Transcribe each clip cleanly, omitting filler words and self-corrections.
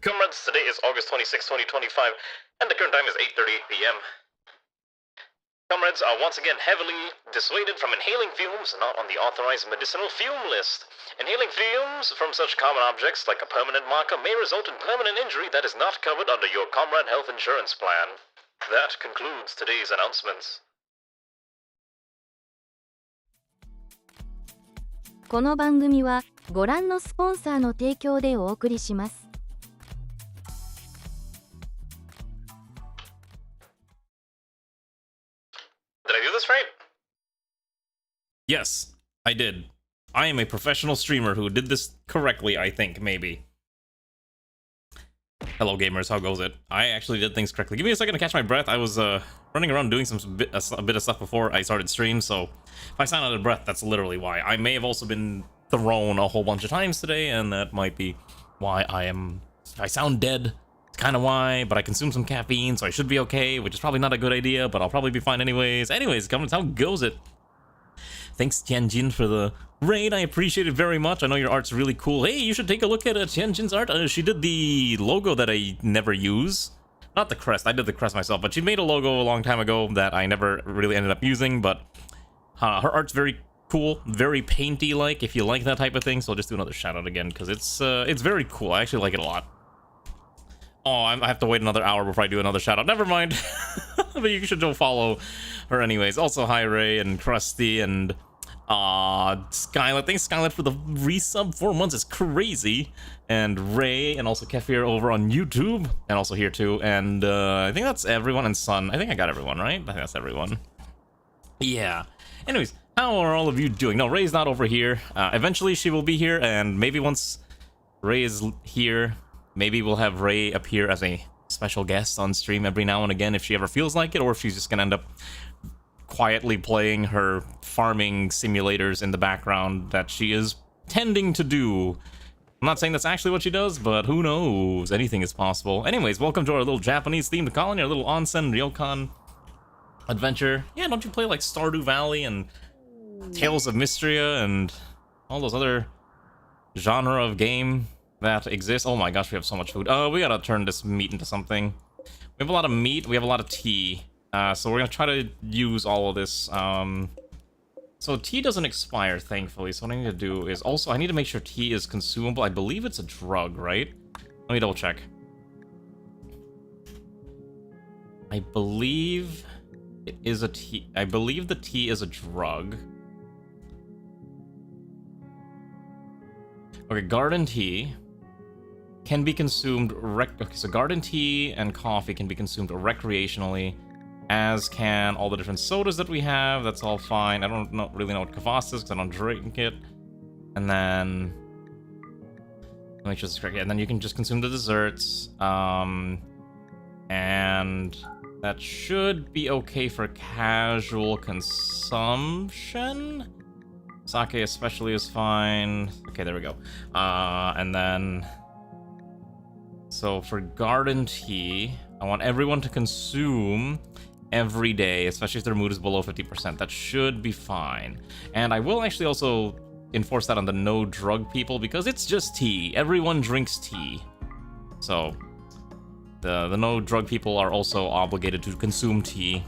Comrades, today is August 26, 2025, and the current time is 8:38 p.m. Comrades are once again heavily dissuaded from inhaling fumes not on the authorized medicinal fume list. Inhaling fumes from such common objects like a permanent marker may result in permanent injury that is not covered under your Comrade Health Insurance Plan. That concludes today's announcements. この番組はご覧のスポンサーの提供でお送りします。Did I do this right? Yes, I did. I am a professional streamer who did this correctly, I think, maybe. Hello gamers, how goes it? I actually did things correctly. Give me a second to catch my breath. I was running around doing a bit of stuff before I started stream, so if I sound out of breath, that's literally why. I may have also been thrown a whole bunch of times today, and that might be why I sound dead. It's kind of why, but I consumed some caffeine, so I should be okay, which is probably not a good idea, but I'll probably be fine anyways. Anyways, comments, how goes it? Thanks, Tianjin, for the raid. I appreciate it very much. I know your art's really cool. Hey, you should take a look at Tianjin's art. She did the logo that I never use. Not the crest. I did the crest myself, but she made a logo a long time ago that I never really ended up using, but her art's very cool, very painty-like, if you like that type of thing, so I'll just do another shout-out again, because it's very cool. I actually like it a lot. Oh, I have to wait another hour before I do another shout-out. Never mind. But you should go follow her anyways. Also, hi, Ray and Krusty and Skylet. Thanks, Skylet, for the resub. 4 months is crazy. And Ray and also Kefir over on YouTube. And also here, too. And I think that's everyone. And Sun. I think I got everyone, right? I think that's everyone. Yeah. Anyways, how are all of you doing? No, Ray's not over here. Eventually, she will be here. And maybe once Ray is here, maybe we'll have Ray appear as a special guest on stream every now and again if she ever feels like it, or if she's just gonna end up quietly playing her farming simulators in the background that she is tending to do. I'm not saying that's actually what she does, but who knows? Anything is possible. Anyways, welcome to our little Japanese-themed colony, our little Onsen Ryokan adventure. Yeah, don't you play like Stardew Valley and Tales of Mystria and all those other genre of game that exists? Oh my gosh, we have so much food. We gotta turn this meat into something. We have a lot of meat, we have a lot of tea. So we're gonna try to use all of this. So tea doesn't expire, thankfully. So what I need to do is also, I need to make sure tea is consumable. I believe it's a drug, right? Let me double check. I believe it is a tea. I believe the tea is a drug. Okay, garden tea can be consumed okay, so garden tea and coffee can be consumed recreationally, as can all the different sodas that we have. That's all fine. I don't really know what kvass is because I don't drink it. And then make sure this is correct. And then you can just consume the desserts. And that should be okay for casual consumption. Sake especially is fine. Okay, there we go. And then so for garden tea, I want everyone to consume every day, especially if their mood is below 50%. That should be fine. And I will actually also enforce that on the no drug people, because it's just tea. Everyone drinks tea. So the no drug people are also obligated to consume tea.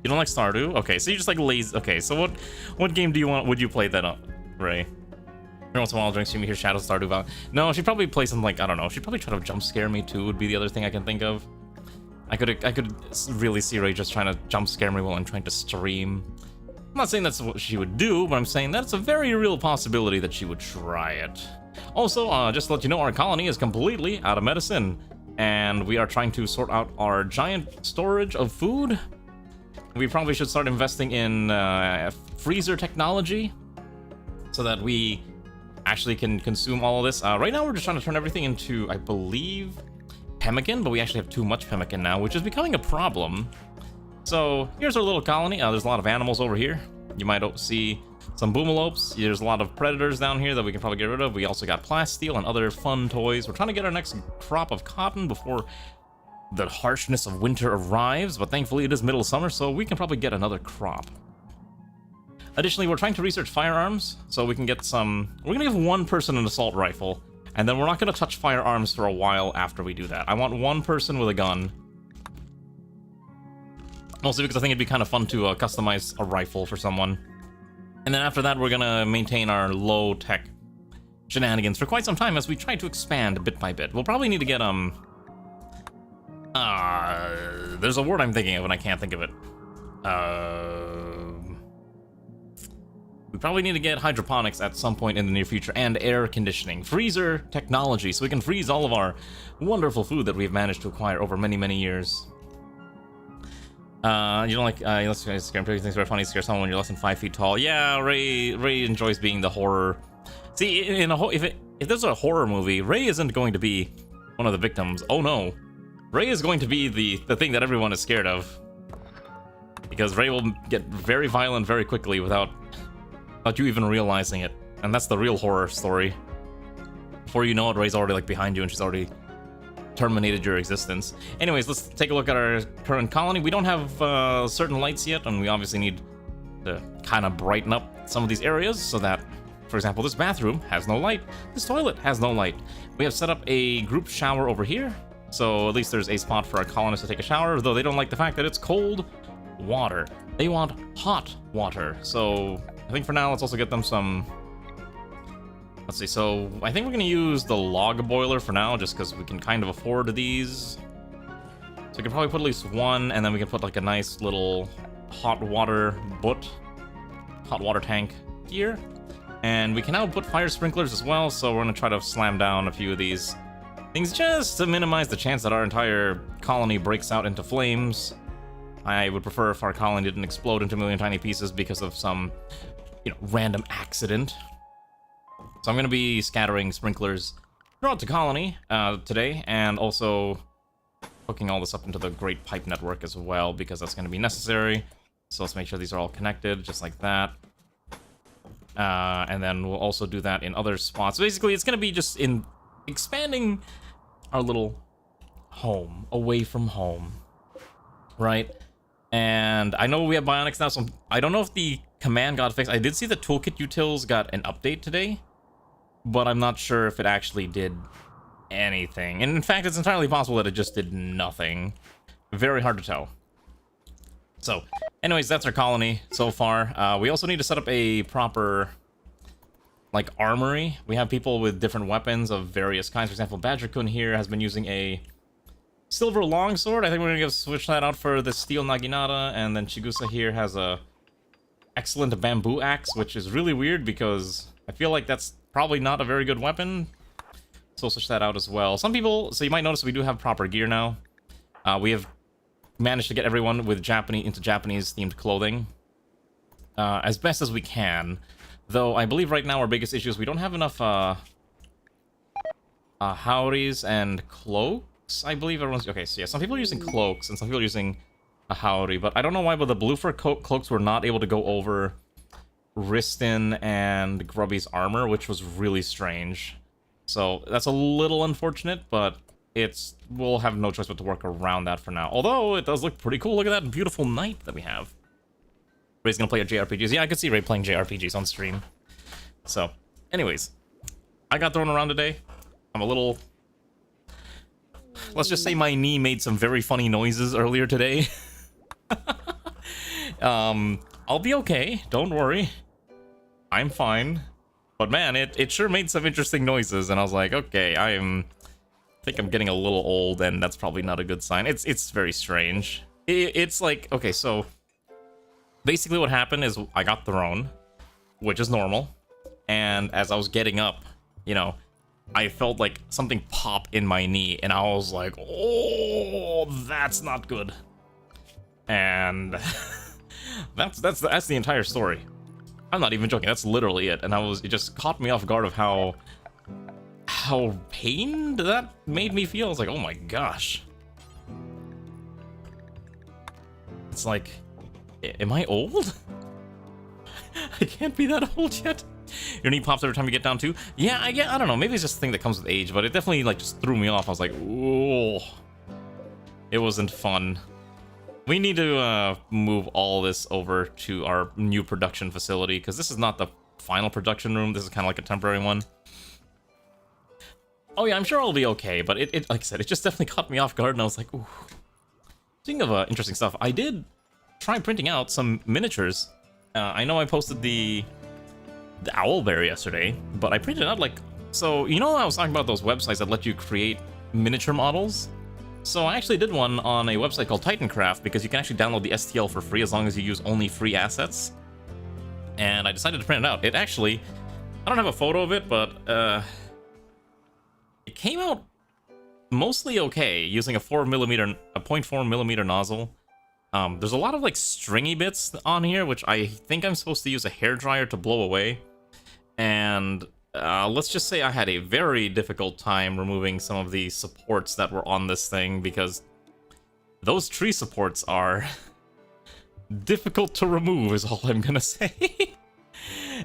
You don't like Stardew? Okay, so you just like lazy. Okay, so what game would you play that up, Ray? Every once in a while, during stream, you hear Shadow Stardew Valley. No, she'd probably play something like, I don't know. She'd probably try to jump scare me too. Would be the other thing I can think of. I could really see Ray just trying to jump scare me while I'm trying to stream. I'm not saying that's what she would do, but I'm saying that's a very real possibility that she would try it. Also, just to let you know, our colony is completely out of medicine, and we are trying to sort out our giant storage of food. We probably should start investing in freezer technology so that we actually can consume all of this. Right now, we're just trying to turn everything into, I believe, pemmican, but we actually have too much pemmican now, which is becoming a problem. So here's our little colony. There's a lot of animals over here. You might see some boomalopes. There's a lot of predators down here that we can probably get rid of. We also got plasteel and other fun toys. We're trying to get our next crop of cotton before the harshness of winter arrives, but thankfully it is middle of summer, so we can probably get another crop. Additionally, we're trying to research firearms, so we can get some. We're gonna give one person an assault rifle, And then we're not going to touch firearms for a while after we do that. I want one person with a gun. Mostly because I think it'd be kind of fun to customize a rifle for someone. And then after that, we're going to maintain our low-tech shenanigans for quite some time as we try to expand bit by bit. We'll probably need to get, there's a word I'm thinking of and I can't think of it. We probably need to get hydroponics at some point in the near future, and air conditioning, freezer technology, so we can freeze all of our wonderful food that we've managed to acquire over many, many years. You don't like, let's scare things very funny, scare someone when you're less than 5 feet tall. Yeah, Ray enjoys being the horror. See, if there's a horror movie, Ray isn't going to be one of the victims. Oh no. Ray is going to be the thing that everyone is scared of. Because Ray will get very violent very quickly without you even realizing it. And that's the real horror story. Before you know it, Ray's already like behind you and she's already terminated your existence. Anyways, let's take a look at our current colony. We don't have certain lights yet, and we obviously need to kind of brighten up some of these areas so that, for example, this bathroom has no light. This toilet has no light. We have set up a group shower over here, so at least there's a spot for our colonists to take a shower, though they don't like the fact that it's cold water. They want hot water. So I think for now, let's also get them some... Let's see, so I think we're going to use the log boiler for now, just because we can kind of afford these. So we can probably put at least one, and then we can put like a nice little hot water tank here. And we can now put fire sprinklers as well, so we're going to try to slam down a few of these things just to minimize the chance that our entire colony breaks out into flames. I would prefer if our colony didn't explode into a million tiny pieces because of some, random accident. So I'm going to be scattering sprinklers throughout the colony today, and also hooking all this up into the Great Pipe Network as well, because that's going to be necessary. So let's make sure these are all connected, just like that. And then we'll also do that in other spots. Basically, it's going to be just in expanding our little home, away from home, right? And I know we have bionics now, so I don't know if the command got fixed. I did see the toolkit utils got an update today, but I'm not sure if it actually did anything. And in fact, it's entirely possible that it just did nothing. Very hard to tell. So, anyways, that's our colony so far. We also need to set up a proper, armory. We have people with different weapons of various kinds. For example, Badger-kun here has been using a silver longsword. I think we're gonna switch that out for the steel naginata, and then Chigusa here has a excellent bamboo axe, which is really weird because I feel like that's probably not a very good weapon. So we'll switch that out as well. Some people, so you might notice we do have proper gear now. We have managed to get everyone with into Japanese themed clothing as best as we can. Though I believe right now our biggest issue is we don't have enough howries and cloaks. I believe everyone's okay. So yeah, some people are using cloaks and some people are using a howry, but I don't know why. But the blue fur cloaks were not able to go over Riston and Grubby's armor, which was really strange. So that's a little unfortunate, but we'll have no choice but to work around that for now. Although it does look pretty cool. Look at that beautiful night that we have. Ray's gonna play our JRPGs. Yeah, I could see Ray playing JRPGs on stream. So, anyways, I got thrown around today. I'm a little... Let's just say my knee made some very funny noises earlier today. I'll be okay. Don't worry. I'm fine. But man, it sure made some interesting noises, and I was like, okay, I think I'm getting a little old, and that's probably not a good sign. It's very strange. It's like, okay, so basically what happened is I got thrown, which is normal, and as I was getting up, I felt like something pop in my knee, and I was like, oh, that's not good. And that's the entire story. I'm not even joking. That's literally it. And it just caught me off guard of how pained that made me feel. I was like, oh my gosh. It's like, am I old? I can't be that old yet. Your knee pops every time you get down too? Yeah, I don't know. Maybe it's just a thing that comes with age, but it definitely just threw me off. I was like, whoa. It wasn't fun. We need to move all this over to our new production facility, because this is not the final production room. This is kind of like a temporary one. Oh yeah, I'm sure I'll be okay, but it like I said, it just definitely caught me off guard, and I was like, ooh. Speaking of interesting stuff, I did try printing out some miniatures. I know I posted the owlbear yesterday, but I printed out like, so you know I was talking about those websites that let you create miniature models? So I actually did one on a website called Titancraft, because you can actually download the STL for free as long as you use only free assets. And I decided to print it out. It actually, I don't have a photo of it, but it came out mostly okay using a 0.4 millimeter nozzle. There's a lot of like stringy bits on here, which I think I'm supposed to use a hairdryer to blow away. And let's just say I had a very difficult time removing some of the supports that were on this thing, because those tree supports are difficult to remove is all I'm gonna say.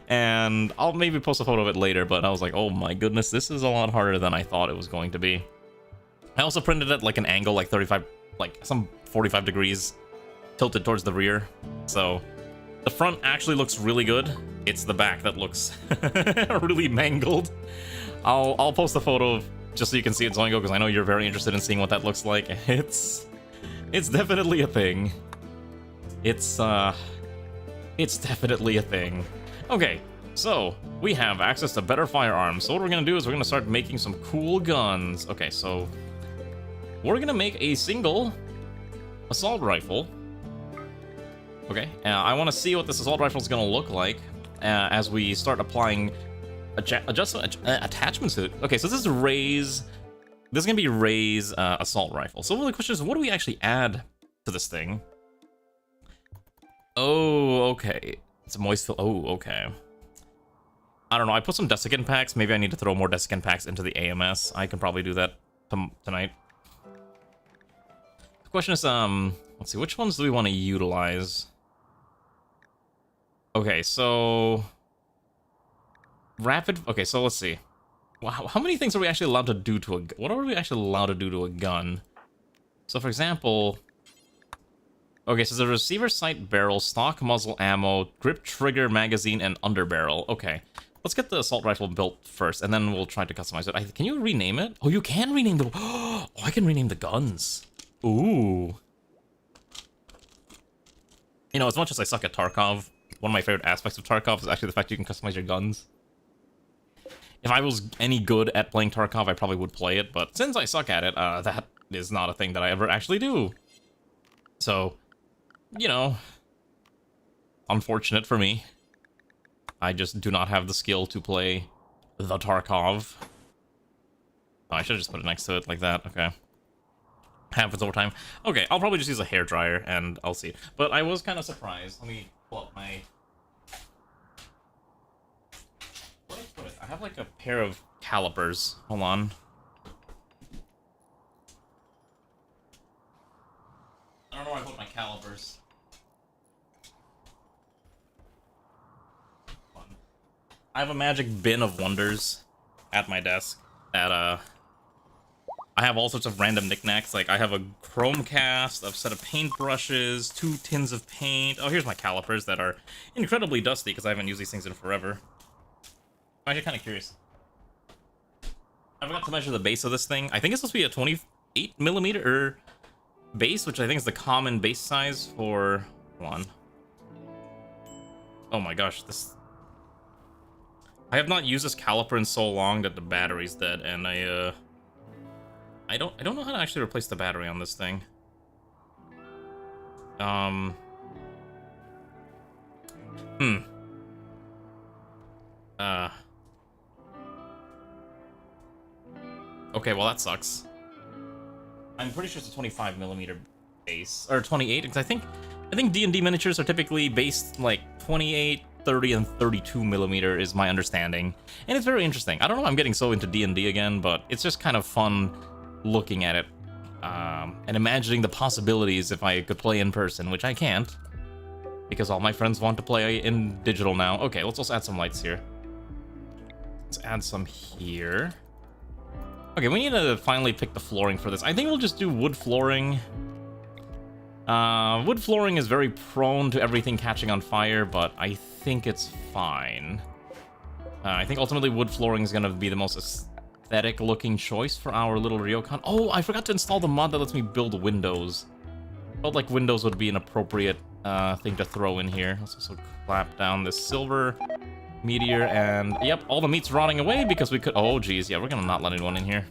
And I'll maybe post a photo of it later, but I was like, oh my goodness, this is a lot harder than I thought it was going to be. I also printed it like an angle, like 35, like some 45 degrees tilted towards the rear. So the front actually looks really good. It's the back that looks really mangled. I'll post a photo of, just so you can see it, Zoingo, because I know you're very interested in seeing what that looks like. It's definitely a thing. It's definitely a thing. Okay, so we have access to better firearms. So what we're gonna do is we're gonna start making some cool guns. Okay, so we're gonna make a single assault rifle. Okay, I want to see what this assault rifle is gonna look like as we start applying attachments to it. Okay, so this is Ray's. This is gonna be Ray's assault rifle. So the question is, what do we actually add to this thing? Oh, okay. It's a moist fill. Oh, okay. I don't know. I put some desiccant packs. Maybe I need to throw more desiccant packs into the AMS. I can probably do that tonight. The question is, let's see, which ones do we want to utilize? Okay, so okay, so let's see. Wow, how many things are we actually allowed to do to a? What are we actually allowed to do to a gun? So, for example, okay, so the receiver sight barrel, stock muzzle ammo, grip trigger magazine, and underbarrel. Okay, let's get the assault rifle built first, and then we'll try to customize it. Can you rename it? Oh, you can rename the. Oh, I can rename the guns. Ooh. You know, as much as I suck at Tarkov, one of my favorite aspects of Tarkov is actually the fact you can customize your guns. If I was any good at playing Tarkov, I probably would play it, but since I suck at it, that is not a thing that I ever actually do. So, you know, unfortunate for me. I just do not have the skill to play the Tarkov. Oh, I should have just put it next to it like that. Okay. Happens over time. Okay, I'll probably just use a hairdryer and I'll see. But I was kind of surprised. Let me pull up my... Where did I put it? I have like a pair of calipers. Hold on. I don't know where I put my calipers. I have a magic bin of wonders at my desk that, I have all sorts of random knickknacks. Like, I have a Chromecast, a set of paintbrushes, 2 tins of paint. Oh, here's my calipers that are incredibly dusty because I haven't used these things in forever. I'm actually kind of curious. I forgot to measure the base of this thing. I think it's supposed to be a 28 millimeter base, which I think is the common base size for... Hold on. Oh my gosh, this... I have not used this caliper in so long that the battery's dead, and I don't know how to actually replace the battery on this thing. Okay, well that sucks. I'm pretty sure it's a 25 millimeter base, or 28, because I think D&D miniatures are typically based like 28, 30, and 32 millimeter is my understanding, and it's very interesting. I don't know why I'm getting so into D&D again, but it's just kind of fun looking at it and imagining the possibilities if I could play in person, which I can't because all my friends want to play in digital now. Okay, let's also add some lights here. Let's add some here. Okay, we need to finally pick the flooring for this. I think we'll just do wood flooring. Wood flooring is very prone to everything catching on fire, but I think it's fine. I think ultimately wood flooring is going to be the most pathetic looking choice for our little ryokan. Oh, I forgot to install the mod that lets me build windows. Felt like windows would be an appropriate thing to throw in here. Let's also clap down this silver meteor, and yep, all the meat's rotting away because we could. Oh, geez, yeah, we're gonna not let anyone in here.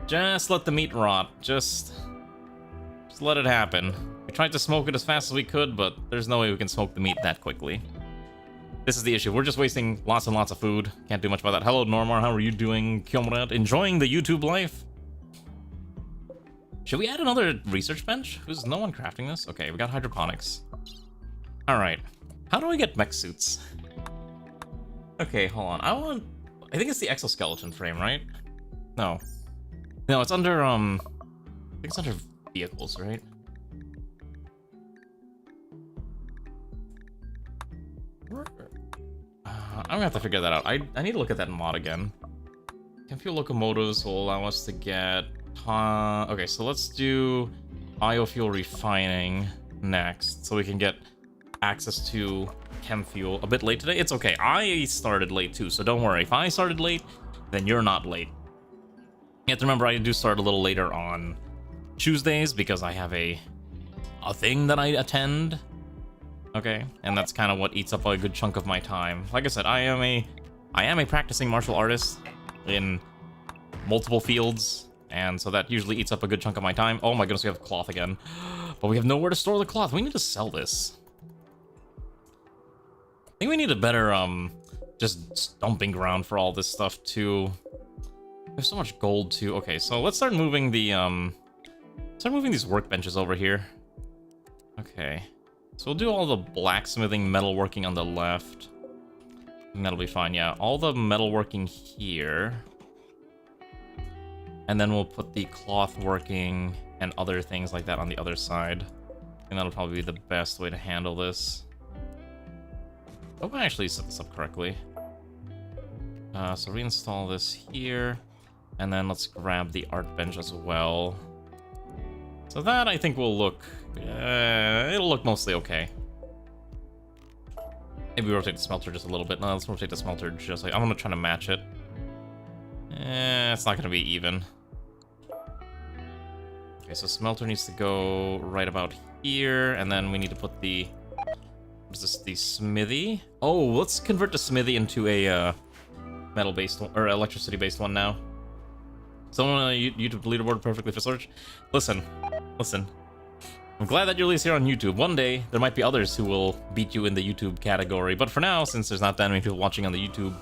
Just let the meat rot. Just let it happen. We tried to smoke it as fast as we could, but there's no way we can smoke the meat that quickly. This is the issue. We're just wasting lots and lots of food. Can't do much about that. Hello, Normar. How are you doing, Comrade? Enjoying the YouTube life? Should we add another research bench? Who's no one crafting this? Okay, we got hydroponics. All right. How do I get mech suits? Okay, hold on. I think it's the exoskeleton frame, right? No, it's under I think it's under vehicles, right? I'm gonna have to figure that out. I need to look at that mod again. Can fuel locomotives will allow us to get okay, so let's do biofuel refining next, so we can get access to chem fuel. A bit late today? It's okay. I started late too, so don't worry. If I started late, then you're not late. You have to remember I do start a little later on Tuesdays because I have a thing that I attend. Okay, and that's kind of what eats up a good chunk of my time. Like I said, I am a practicing martial artist in multiple fields, and so that usually eats up a good chunk of my time. Oh my goodness, we have cloth again. But we have nowhere to store the cloth. We need to sell this. I think we need a better, just dumping ground for all this stuff, too. There's so much gold, too. Okay, so let's start moving the, start moving these workbenches over here. Okay. So we'll do all the blacksmithing, metalworking on the left. And that'll be fine, yeah. All the metalworking here. And then we'll put the cloth working and other things like that on the other side. And that'll probably be the best way to handle this. Hope I actually set this up correctly. So reinstall this here. And then let's grab the art bench as well. So that, I think, will look... it'll look mostly okay. Maybe rotate the smelter just a little bit. No, let's rotate the smelter just like... I'm gonna try to match it. It's not gonna be even. Okay, so smelter needs to go right about here. And then we need to put the... What is this? The smithy? Oh, let's convert the smithy into a metal-based one, or electricity-based one now. Someone on YouTube leaderboard perfectly for search. Listen. I'm glad that you're at least here on YouTube. One day, there might be others who will beat you in the YouTube category. But for now, since there's not that many people watching on the YouTube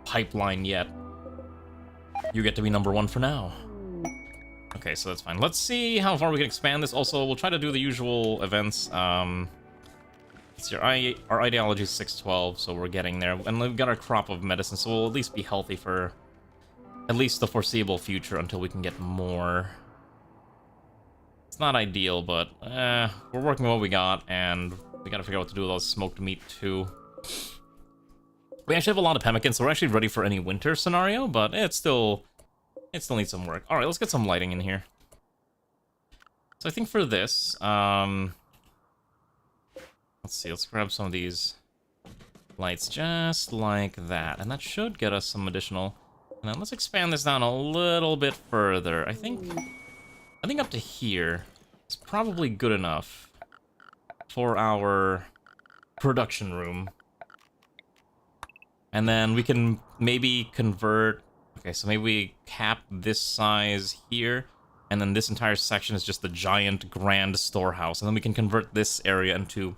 pipeline yet, you get to be number one for now. Okay, so that's fine. Let's see how far we can expand this. Also, we'll try to do the usual events. Let's see, our ideology is 612, so we're getting there. And we've got our crop of medicine, so we'll at least be healthy for at least the foreseeable future until we can get more. It's not ideal, but we're working with what we got, and we gotta figure out what to do with all this smoked meat, too. We actually have a lot of pemmican, so we're actually ready for any winter scenario, but it still needs some work. Alright, let's get some lighting in here. So I think for this, let's see, let's grab some of these lights just like that, and that should get us some additional... Now let's expand this down a little bit further. I think up to here is probably good enough for our production room. And then we can maybe convert... Okay, so maybe we cap this size here, and then this entire section is just the giant grand storehouse. And then we can convert this area into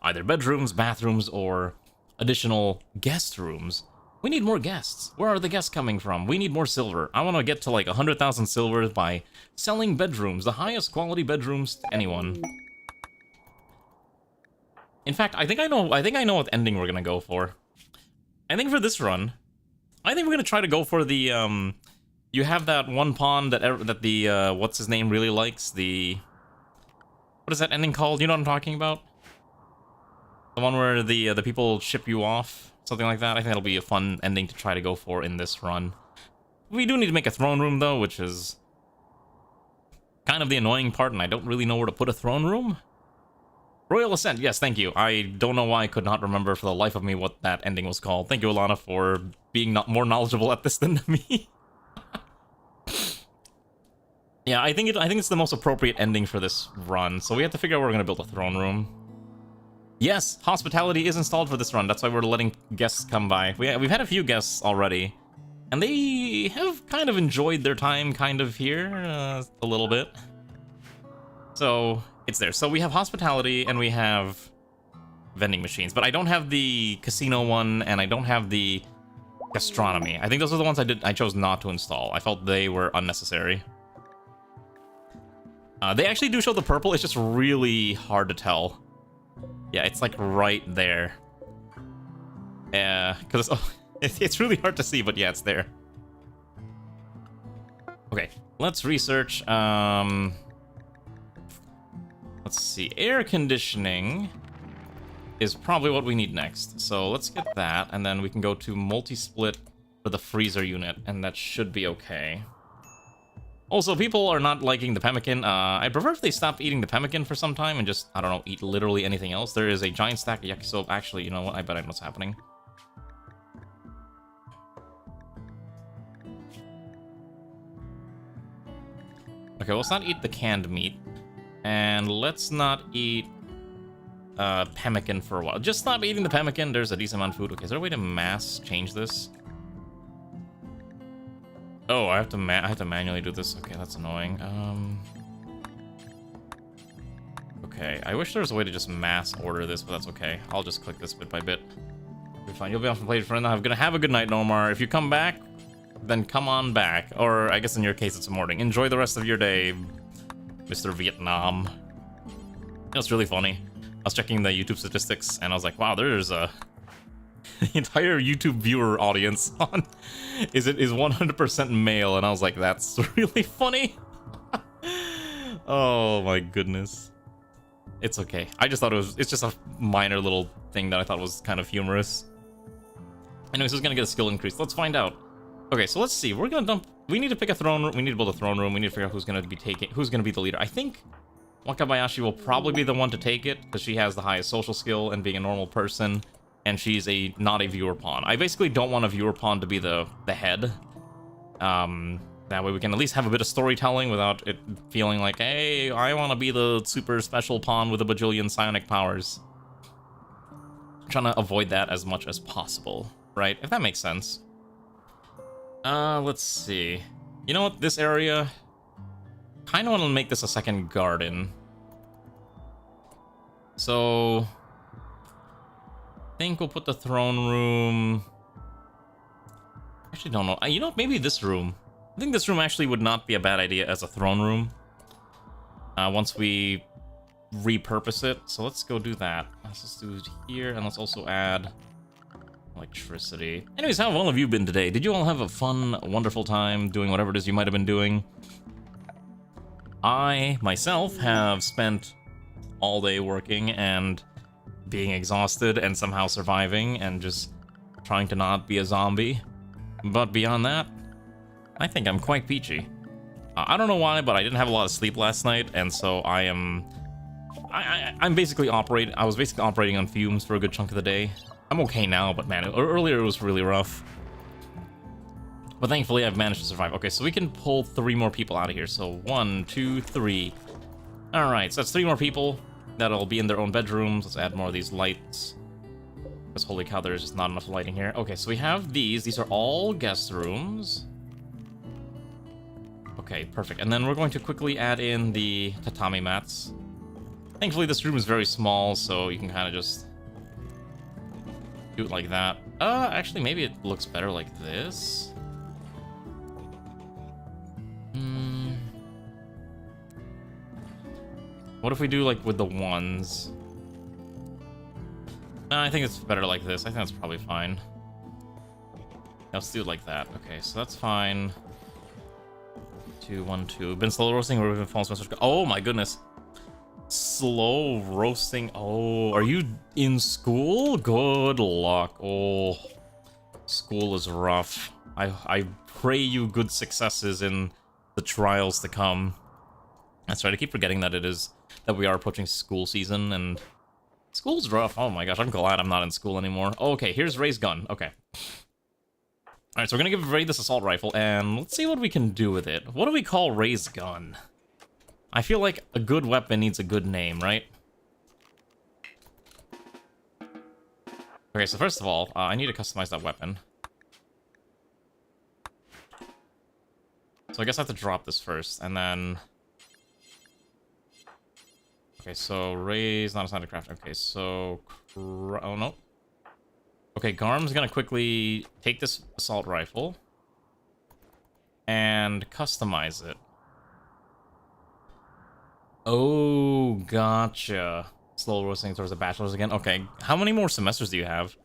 either bedrooms, bathrooms, or additional guest rooms. We need more guests. Where are the guests coming from? We need more silver. I want to get to like 100,000 silver by selling bedrooms, the highest quality bedrooms to anyone. In fact, I think I know what ending we're gonna go for. I think for this run, I think we're gonna try to go for the you have that one pawn that the what's his name really likes, the what is that ending called? You know what I'm talking about? The one where the people ship you off. Something like that. I think that'll be a fun ending to try to go for in this run. We do need to make a throne room, though, which is kind of the annoying part, and I don't really know where to put a throne room. Royal Ascent, yes, thank you. I don't know why I could not remember for the life of me what that ending was called. Thank you, Alana, for being not more knowledgeable at this than me. Yeah, I think it's the most appropriate ending for this run. So we have to figure out where we're gonna build a throne room. Yes, hospitality is installed for this run. That's why we're letting guests come by. We've had a few guests already, and they have kind of enjoyed their time kind of here a little bit. So it's there. So we have hospitality and we have vending machines, but I don't have the casino one and I don't have the gastronomy. I think those are the ones I chose not to install. I felt they were unnecessary. They actually do show the purple. It's just really hard to tell. Yeah, it's like right there. Yeah, because it's really hard to see, but yeah, it's there. Okay, let's research. Let's see. Air conditioning is probably what we need next. So let's get that, and then we can go to multi-split for the freezer unit, and that should be okay. Also, people are not liking the pemmican. I prefer if they stop eating the pemmican for some time and just, I don't know, eat literally anything else. There is a giant stack of yakisoba. Actually, you know what? I bet I know what's happening. Okay, well, let's not eat the canned meat. And let's not eat pemmican for a while. Just stop eating the pemmican. There's a decent amount of food. Okay, is there a way to mass change this? Oh, I have to manually do this. Okay, that's annoying. Okay, I wish there was a way to just mass order this, but that's okay. I'll just click this bit by bit. You're fine. You'll be off and play, friend. I'm gonna have a good night, Nomar. If you come back, then come on back. Or I guess in your case, it's morning. Enjoy the rest of your day, Mr. Vietnam. That's really funny. I was checking the YouTube statistics, and I was like, wow, there's a... the entire YouTube viewer audience on is 100% male, and I was like, that's really funny. Oh my goodness. It's okay. I just thought it's just a minor little thing that I thought was kind of humorous. Anyways, who's gonna get a skill increase? Let's find out. Okay, so let's see. We're gonna dump. We need to pick a throne room. We need to build a throne room. We need to figure out who's gonna be the leader. I think Wakabayashi will probably be the one to take it because she has the highest social skill and being a normal person. And she's not a viewer pawn. I basically don't want a viewer pawn to be the head. That way we can at least have a bit of storytelling without it feeling like, hey, I want to be the super special pawn with a bajillion psionic powers. I'm trying to avoid that as much as possible, right? If that makes sense. Let's see. You know what? This area, kind of want to make this a second garden. So... I think we'll put the throne room... Actually, don't know. You know, maybe this room. I think this room actually would not be a bad idea as a throne room. Once we repurpose it. So let's go do that. Let's just do it here, and let's also add electricity. Anyways, how have all of you been today? Did you all have a fun, wonderful time doing whatever it is you might have been doing? I, myself, have spent all day working and being exhausted and somehow surviving and just trying to not be a zombie. But beyond that, I think I'm quite peachy. I don't know why, but I didn't have a lot of sleep last night, and so I'm basically I was basically operating on fumes for a good chunk of the day. I'm okay now, but man, earlier it was really rough. But thankfully I've managed to survive. Okay, so we can pull 3 more people out of here. So 1, 2, 3. Alright, so that's 3 more people. That'll be in their own bedrooms. Let's add more of these lights. Because holy cow, there's just not enough lighting here. Okay, so we have these. These are all guest rooms. Okay, perfect. And then we're going to quickly add in the tatami mats. Thankfully, this room is very small, so you can kind of just do it like that. Actually, maybe it looks better like this. What if we do, like, with the ones? No, I think it's better like this. I think that's probably fine. Let's do it like that. Okay, so that's fine. 2, 1, 2. We've been slow roasting or we've been false message. Oh my goodness. Slow roasting. Oh, are you in school? Good luck. Oh, school is rough. I pray you good successes in the trials to come. That's right. I keep forgetting that we are approaching school season, and School's rough. Oh my gosh, I'm glad I'm not in school anymore. Okay, here's Ray's gun. Okay. Alright, so we're gonna give Ray this assault rifle, and let's see what we can do with it. What do we call Ray's gun? I feel like a good weapon needs a good name, right? Okay, so first of all, I need to customize that weapon. So I guess I have to drop this first, and then... Okay, so Ray's not assigned to craft. Okay, so... Oh, no. Okay, Garm's gonna quickly take this assault rifle and customize it. Oh, gotcha. Slow roasting towards the bachelor's again. Okay, how many more semesters do you have?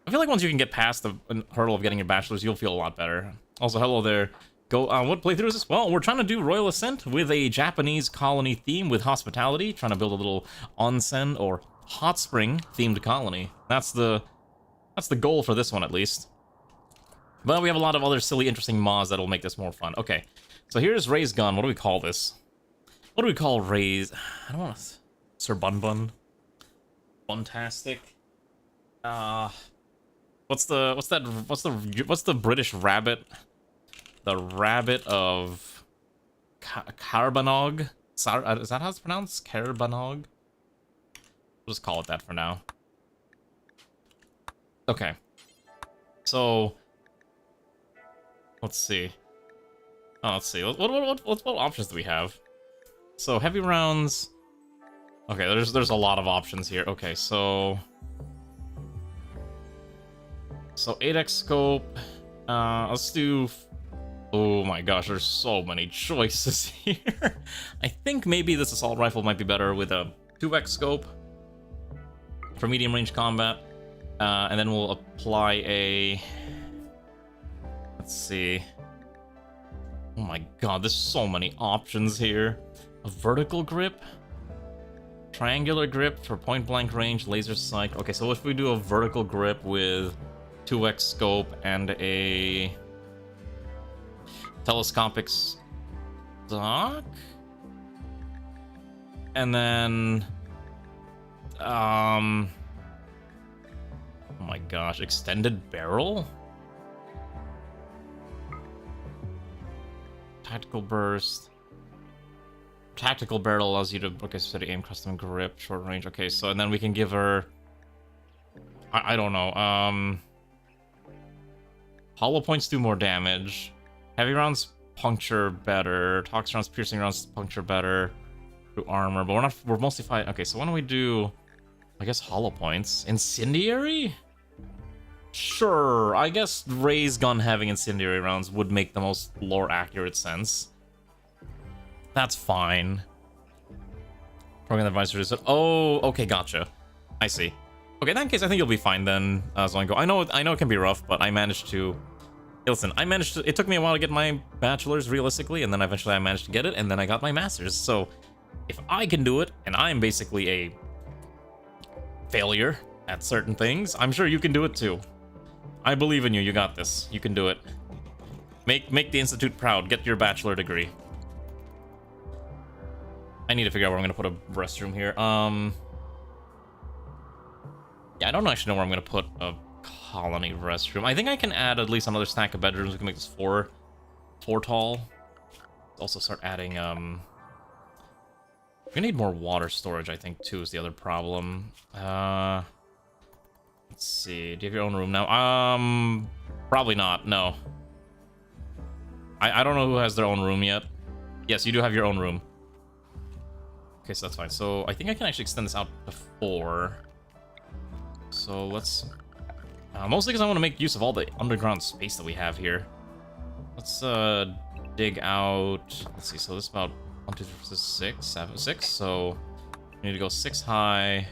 I feel like once you can get past the hurdle of getting your bachelor's, you'll feel a lot better. Also, hello there. Go, what playthrough is this? Well, we're trying to do Royal Ascent with a Japanese colony theme with hospitality. Trying to build a little onsen or hot spring themed colony. That's the goal for this one, at least. But we have a lot of other silly, interesting mods that'll make this more fun. Okay, so here's Ray's gun. What do we call this? What do we call Ray's? I don't want to... Sir Bun Bun. Buntastic. What's the British rabbit? The rabbit of Carbanog? Is that how it's pronounced? Carbanog? We'll just call it that for now. Okay. So let's see. Oh, let's see. What options do we have? So heavy rounds. Okay, there's a lot of options here. Okay, so 8x scope. Let's do. Oh my gosh, there's so many choices here. I think maybe this assault rifle might be better with a 2x scope for medium range combat. And then we'll apply a... Let's see. Oh my god, there's so many options here. A vertical grip. Triangular grip for point blank range, laser sight. Okay, so if we do a vertical grip with 2x scope and a telescopic stock, and then oh my gosh, extended barrel, tactical burst. Tactical barrel allows you to, okay, steady aim, custom grip, short range. Okay, so and then we can give her, I don't know, hollow points do more damage, heavy rounds puncture better, toxic rounds, piercing rounds puncture better through armor, but we're mostly fighting. Okay, so why don't we do, I guess, hollow points. Incendiary? Sure, I guess Ray's gun having incendiary rounds would make the most lore accurate sense. That's fine. Program advisor is... Oh, okay, gotcha. I see. Okay, in that case, I think you'll be fine then, Zoingo. I know it can be rough, but I managed to... Listen, it took me a while to get my bachelor's, realistically, and then eventually I managed to get it, and then I got my master's. So, if I can do it, and I'm basically a failure at certain things, I'm sure you can do it too. I believe in you. You got this. You can do it. Make the Institute proud. Get your bachelor degree. I need to figure out where I'm gonna put a restroom here. Yeah, I don't actually know where I'm gonna put a colony restroom. I think I can add at least another stack of bedrooms. We can make this four tall. Also start adding, we need more water storage, I think, too, is the other problem. Let's see. Do you have your own room now? Probably not, no. I don't know who has their own room yet. Yes, you do have your own room. Okay, so that's fine. So I think I can actually extend this out to 4. So let's... mostly because I want to make use of all the underground space that we have here. Let's dig out... Let's see, so this is about 1, 2, 3, 6, 7, 6. So we need to go 6 high.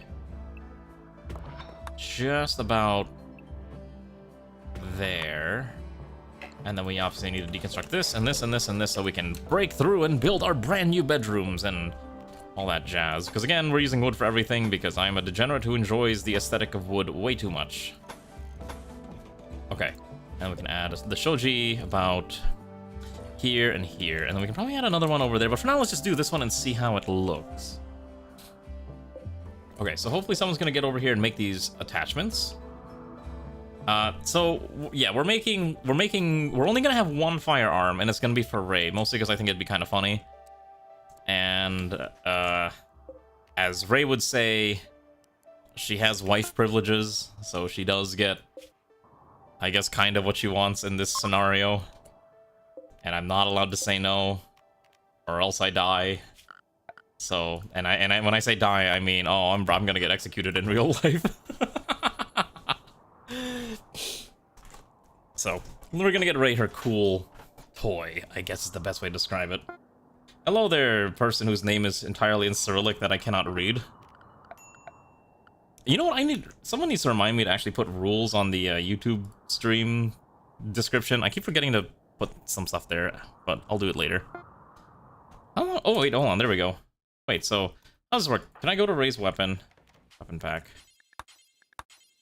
Just about there. And then we obviously need to deconstruct this and this and this and this so we can break through and build our brand new bedrooms and all that jazz. Because again, we're using wood for everything because I'm a degenerate who enjoys the aesthetic of wood way too much. Okay, and we can add the shoji about here and here. And then we can probably add another one over there. But for now, let's just do this one and see how it looks. Okay, so hopefully someone's gonna get over here and make these attachments. Yeah, we're only gonna have one firearm, and it's gonna be for Ray, mostly because I think it'd be kind of funny. And, as Ray would say, she has wife privileges, so she does get, I guess, kind of what she wants in this scenario. And I'm not allowed to say no, or else I die. So, and when I say die, I mean, oh, I'm gonna get executed in real life. So, we're gonna get Ray her cool toy, I guess is the best way to describe it. Hello there, person whose name is entirely in Cyrillic that I cannot read. You know what, someone needs to remind me to actually put rules on the YouTube stream description. I keep forgetting to put some stuff there, but I'll do it later. Oh wait, hold on, there we go. Wait, so, how does this work? Can I go to Ray's weapon? Weapon pack.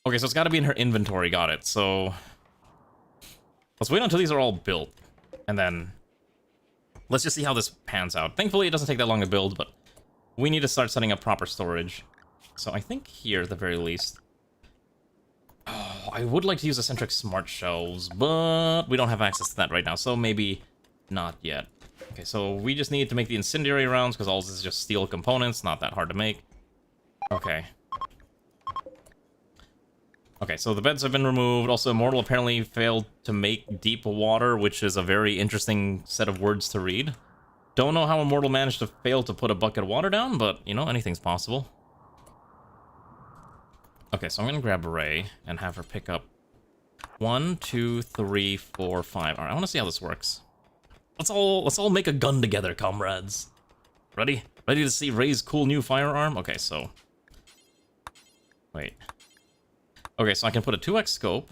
Okay, so it's gotta be in her inventory, got it. So, let's wait until these are all built, and then let's just see how this pans out. Thankfully, it doesn't take that long to build, but we need to start setting up proper storage. So I think here, at the very least... Oh, I would like to use eccentric smart shelves, but we don't have access to that right now, so maybe not yet. Okay, so we just need to make the incendiary rounds, because all this is just steel components, not that hard to make. Okay. Okay, so the beds have been removed. Also, Immortal apparently failed to make deep water, which is a very interesting set of words to read. Don't know how Immortal managed to fail to put a bucket of water down, but, you know, anything's possible. Okay, so I'm gonna grab Ray and have her pick up 1, 2, 3, 4, 5. Alright, I wanna see how this works. Let's all make a gun together, comrades. Ready? Ready to see Ray's cool new firearm? Okay, so... Wait. Okay, so I can put a 2x scope.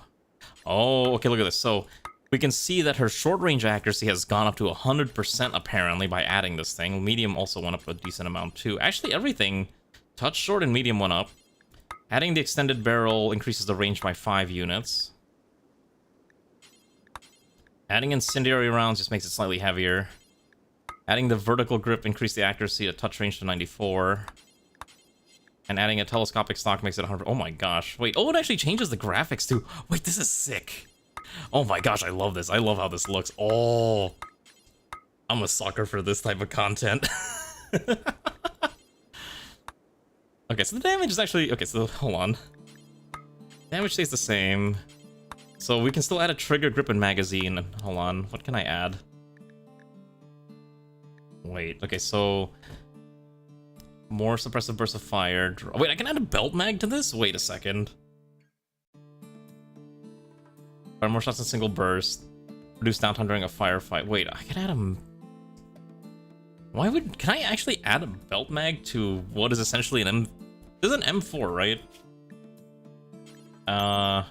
Oh, okay, look at this. So, we can see that her short-range accuracy has gone up to 100% apparently by adding this thing. Medium also went up a decent amount too. Actually, everything, touch, short, and medium went up. Adding the extended barrel increases the range by 5 units. Adding incendiary rounds just makes it slightly heavier. Adding the vertical grip increased the accuracy at touch range to 94. And adding a telescopic stock makes it 100. Oh my gosh. Wait, oh, it actually changes the graphics too. Wait, this is sick. Oh my gosh, I love this. I love how this looks. Oh, I'm a sucker for this type of content. Okay, so the damage is actually... Okay, so hold on. Damage stays the same. So we can still add a trigger, grip, and magazine. Hold on, what can I add? Wait, okay, so... More suppressive burst of fire. Wait, I can add a belt mag to this? Wait a second. Fire more shots in single burst. Reduce downtime during a firefight. Wait, I can add a... Why would... Can I actually add a belt mag to what is essentially an M... This is an M4, right? I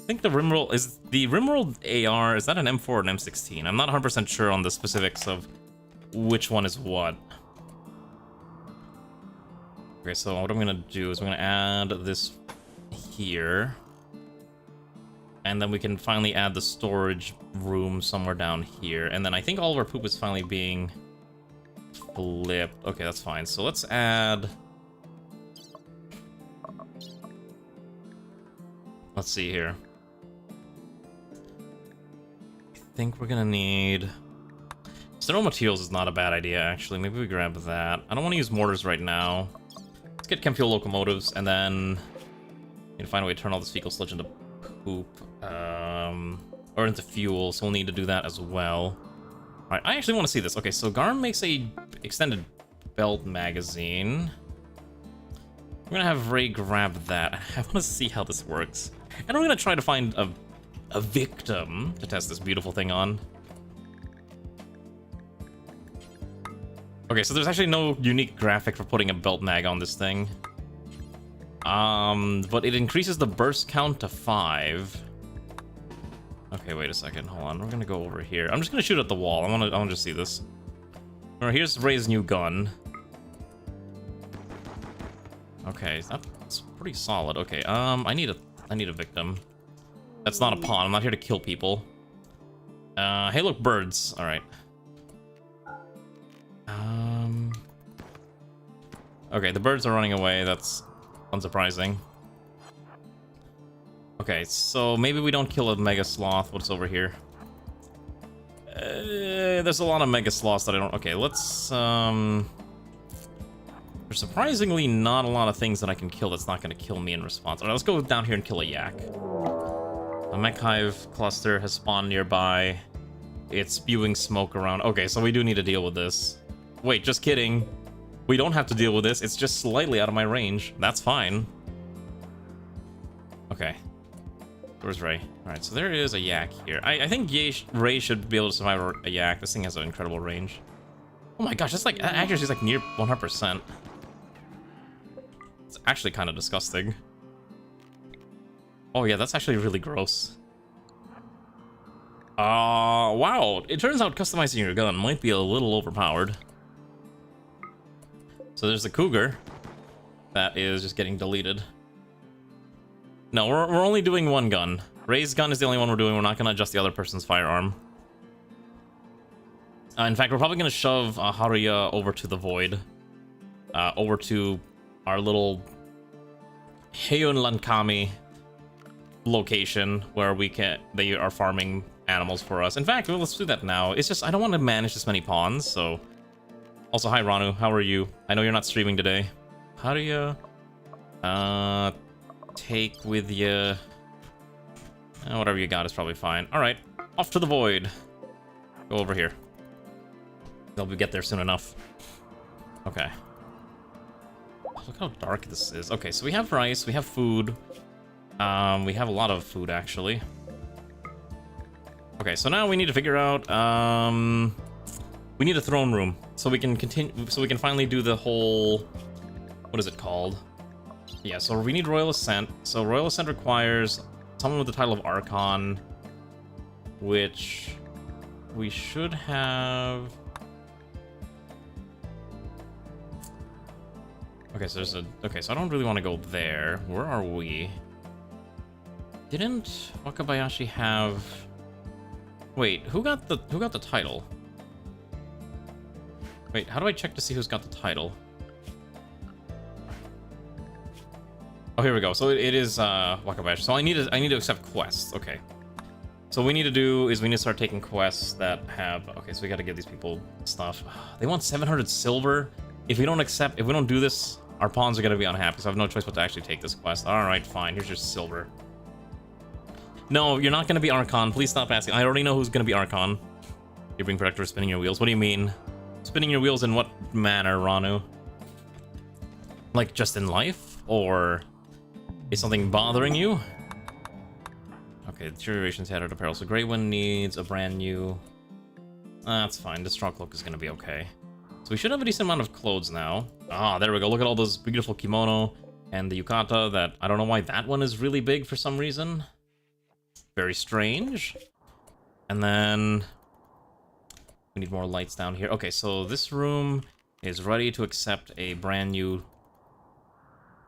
think the RimWorld... Is the RimWorld AR... Is that an M4 or an M16? I'm not 100% sure on the specifics of which one is what. Okay, so what I'm gonna do is I'm gonna add this here. And then we can finally add the storage room somewhere down here. And then I think all of our poop is finally being flipped. Okay, that's fine. So let's add... Let's see here. I think we're gonna need... External materials is not a bad idea, actually. Maybe we grab that. I don't want to use mortars right now. Let's get chem fuel locomotives, and then... Need to find a way to turn all this fecal sludge into poop. Or into fuel, so we'll need to do that as well. Alright, I actually want to see this. Okay, so Garm makes a extended belt magazine. We're gonna have Ray grab that. I want to see how this works. And we're gonna try to find a victim to test this beautiful thing on. Okay, so there's actually no unique graphic for putting a belt mag on this thing. But it increases the burst count to 5. Okay, wait a second. Hold on. We're gonna go over here. I'm just gonna shoot at the wall. I wanna just see this. Alright, here's Ray's new gun. Okay, that's pretty solid. Okay, I need a victim. That's not a pawn. I'm not here to kill people. Hey, look, birds. All right. Okay, the birds are running away. That's unsurprising. Okay, so maybe we don't kill a mega sloth. What's over here? There's a lot of mega sloths that I don't... Okay, let's... There's surprisingly not a lot of things that I can kill that's not going to kill me in response. Alright, let's go down here and kill a yak. A mech hive cluster has spawned nearby. It's spewing smoke around. Okay, so we do need to deal with this. Wait, just kidding. We don't have to deal with this. It's just slightly out of my range. That's fine. Okay. Where's Ray? Alright, so there is a yak here. I think Ray should be able to survive a yak. This thing has an incredible range. Oh my gosh, that's like... Actually, she's like near 100%. It's actually kind of disgusting. Oh yeah, that's actually really gross. Wow. It turns out customizing your gun might be a little overpowered. So there's the cougar. That is just getting deleted. No, we're only doing one gun. Ray's gun is the only one we're doing. We're not going to adjust the other person's firearm. In fact, we're probably going to shove Haruya over to the void. Over to our little Heion Lankami location where they are farming animals for us. In fact, well, let's do that now. It's just, I don't want to manage this many pawns, so... Also, hi Ranu, how are you? I know you're not streaming today. Haruya... take with you... whatever you got is probably fine. Alright, off to the void. Go over here. They'll get there soon enough. Okay. Look how dark this is. Okay, so we have rice, we have food. We have a lot of food, actually. Okay, so now we need to figure out... we need a throne room, so we can continue... So we can finally do the whole... What is it called? Yeah, so we need Royal Ascent. So Royal Ascent requires someone with the title of Archon, which we should have... Okay, so there's a... Okay, so I don't really want to go there. Where are we? Didn't Wakabayashi have... Wait, who got the title? Wait, how do I check to see who's got the title? Oh, here we go. So it is Wakabayashi. So I need to accept quests. Okay. So what we need to do is we need to start taking quests that have... Okay, so we got to give these people stuff. They want 700 silver. If we don't do this, our pawns are going to be unhappy. So I have no choice but to actually take this quest. All right, fine. Here's your silver. No, you're not going to be Archon. Please stop asking. I already know who's going to be Archon. You're being productive, spinning your wheels. What do you mean? Spinning your wheels in what manner, Ranu? Like, just in life? Or is something bothering you? Okay, deterioration's headed apparel. So Grey One needs a brand new... That's fine. The straw cloak is going to be okay. So we should have a decent amount of clothes now. Ah, there we go. Look at all those beautiful kimono and the yukata that... I don't know why that one is really big for some reason. Very strange. And then... We need more lights down here. Okay, so this room is ready to accept a brand new...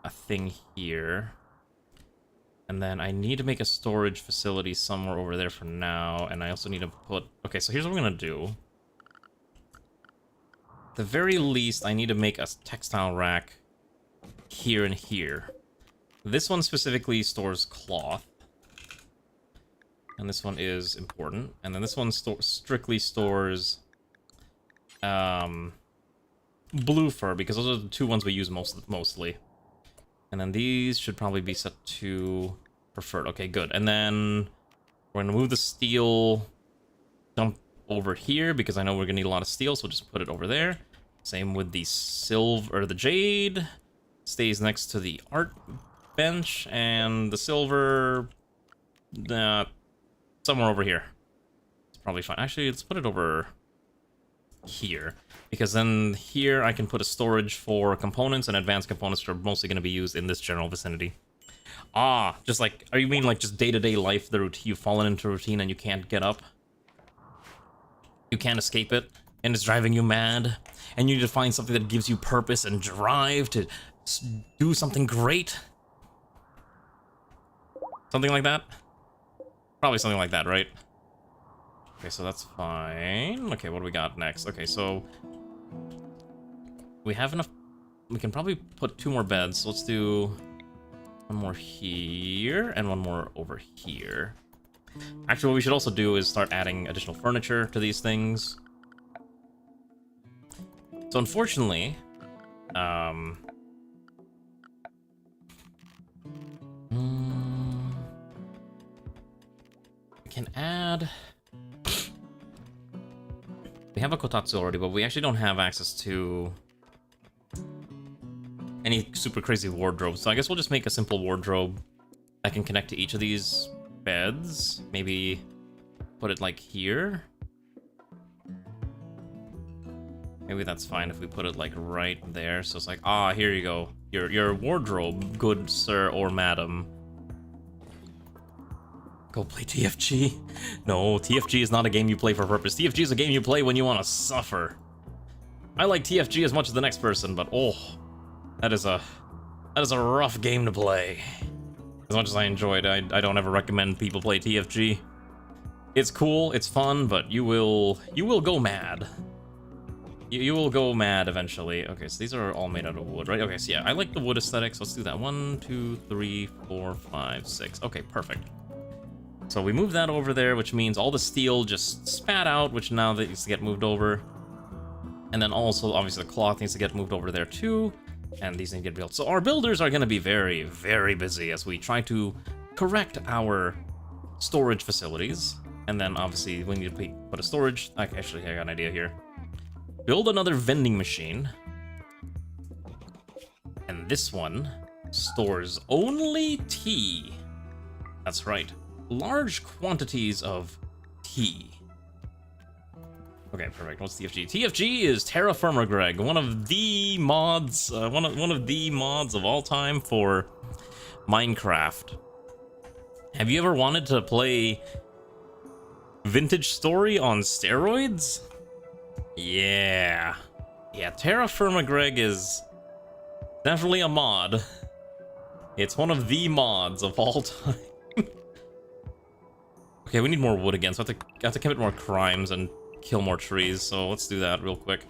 thing here. And then I need to make a storage facility somewhere over there for now. And I also need to put... Okay, so here's what we're going to do. At the very least, I need to make a textile rack here and here. This one specifically stores cloth. And this one is important. And then this one strictly stores blue fur, because those are the two ones we use mostly. And then these should probably be set to preferred. Okay, good. And then we're going to move the steel dump over here, because I know we're going to need a lot of steel, so we'll just put it over there. Same with the silver, or the jade. Stays next to the art bench, and the silver... somewhere over here. It's probably fine. Actually, let's put it over here, because then here I can put a storage for components, and advanced components are mostly going to be used in this general vicinity. Ah, just like, are you mean like just day-to-day life, the routine, you've fallen into routine and you can't get up? You can't escape it, and it's driving you mad, and you need to find something that gives you purpose and drive to do something great? Something like that? Probably something like that, right? Okay, so that's fine. Okay, what do we got next? Okay, so... We have enough we can probably put 2 more beds. So let's do 1 more here and 1 more over here. Actually, what we should also do is start adding additional furniture to these things. So unfortunately, we can add... We have a kotatsu already, but we actually don't have access to any super crazy wardrobes. So I guess we'll just make a simple wardrobe that can connect to each of these beds. Maybe put it like here. Maybe that's fine if we put it like right there. So it's like, ah, here you go. Your wardrobe, good sir or madam. Go play TFG. No, TFG is not a game you play for purpose. TFG is a game you play when you want to suffer. I like TFG as much as the next person, but oh, that is a rough game to play. As much as I enjoyed, I don't ever recommend people play TFG. It's cool, it's fun, but you will go mad. You will go mad eventually. Okay, so these are all made out of wood, right? Okay, so yeah, I like the wood aesthetic, so let's do that. 1, 2, 3, 4, 5, 6. Okay, perfect. So we move that over there, which means all the steel just spat out, which now that needs to get moved over. And then also, obviously, the cloth needs to get moved over there too. And these need to get built. So our builders are going to be very, very busy as we try to correct our storage facilities. And then, obviously, we need to put a storage... Actually, I got an idea here. Build another vending machine. And this one stores only tea. That's right. Large quantities of tea. Okay, perfect. What's TFG? TFG is Terra Firma, Greg, one of the mods, one of the mods of all time for Minecraft. Have you ever wanted to play Vintage Story on steroids? Yeah, Terra Firma, Greg, is definitely a mod. It's one of the mods of all time. Okay, we need more wood again, so I have to commit more crimes and kill more trees, so let's do that real quick.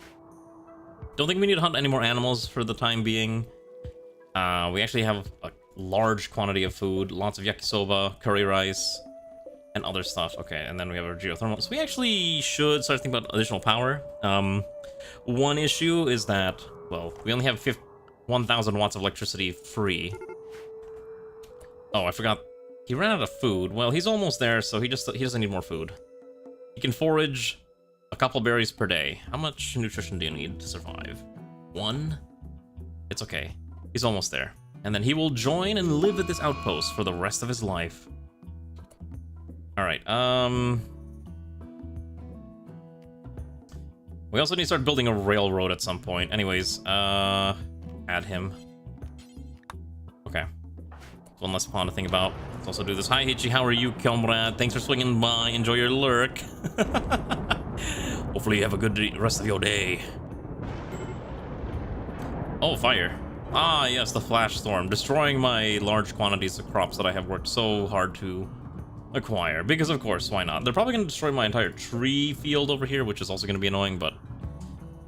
Don't think we need to hunt any more animals for the time being. We actually have a large quantity of food, lots of yakisoba, curry rice, and other stuff. Okay, and then we have our geothermal. So we actually should start thinking about additional power. One issue is that, well, we only have 1,000 watts of electricity free. Oh, I forgot. He ran out of food. Well, he's almost there, so he doesn't need more food. He can forage a couple berries per day. How much nutrition do you need to survive? 1? It's okay. He's almost there. And then he will join and live at this outpost for the rest of his life. Alright, we also need to start building a railroad at some point. Anyways, add him. Okay. One less pawn to think about. Let's also do this. Hi, Hitchy. How are you, comrade? Thanks for swinging by. Enjoy your lurk. Hopefully you have a good rest of your day. Oh, fire. Ah, yes, the flash storm. Destroying my large quantities of crops that I have worked so hard to acquire. Because, of course, why not? They're probably going to destroy my entire tree field over here, which is also going to be annoying, but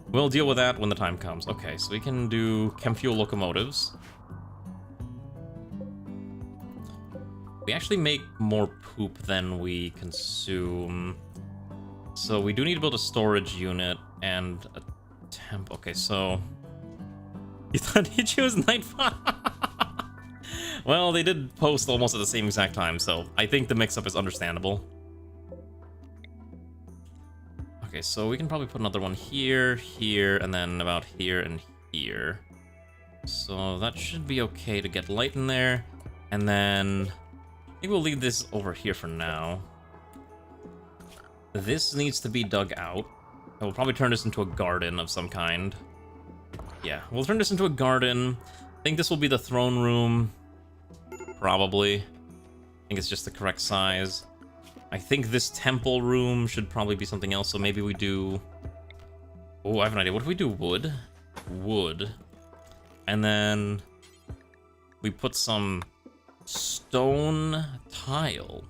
we'll deal with that when the time comes. Okay, so we can do chem fuel locomotives. We actually make more poop than we consume. So we do need to build a storage unit and a temp. Okay, so you thought Ichi was Nightfall? Well, they did post almost at the same exact time, so I think the mix-up is understandable. Okay, so we can probably put another one here, here, and then about here and here. So that should be okay to get light in there. And then I think we'll leave this over here for now. This needs to be dug out. And we'll probably turn this into a garden of some kind. Yeah, we'll turn this into a garden. I think this will be the throne room. Probably. I think it's just the correct size. I think this temple room should probably be something else, so maybe we do... Oh, I have an idea. What if we do wood? Wood. And then we put some stone tile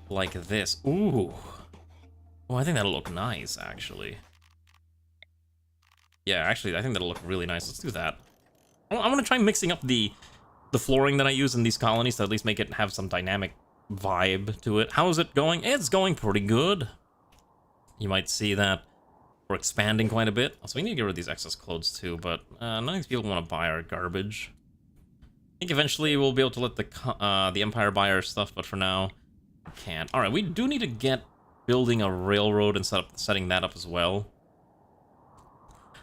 like this. Ooh. Oh, I think that'll look nice, actually. Yeah, actually, I think that'll look really nice. Let's do that. I want to try mixing up the flooring that I use in these colonies to at least make it have some dynamic vibe to it. How is it going? It's going pretty good. You might see that we're expanding quite a bit. So we need to get rid of these excess clothes too, but none of these people want to buy our garbage. I think eventually we'll be able to let the Empire buy our stuff, but for now, we can't. Alright, we do need to get building a railroad and setting that up as well.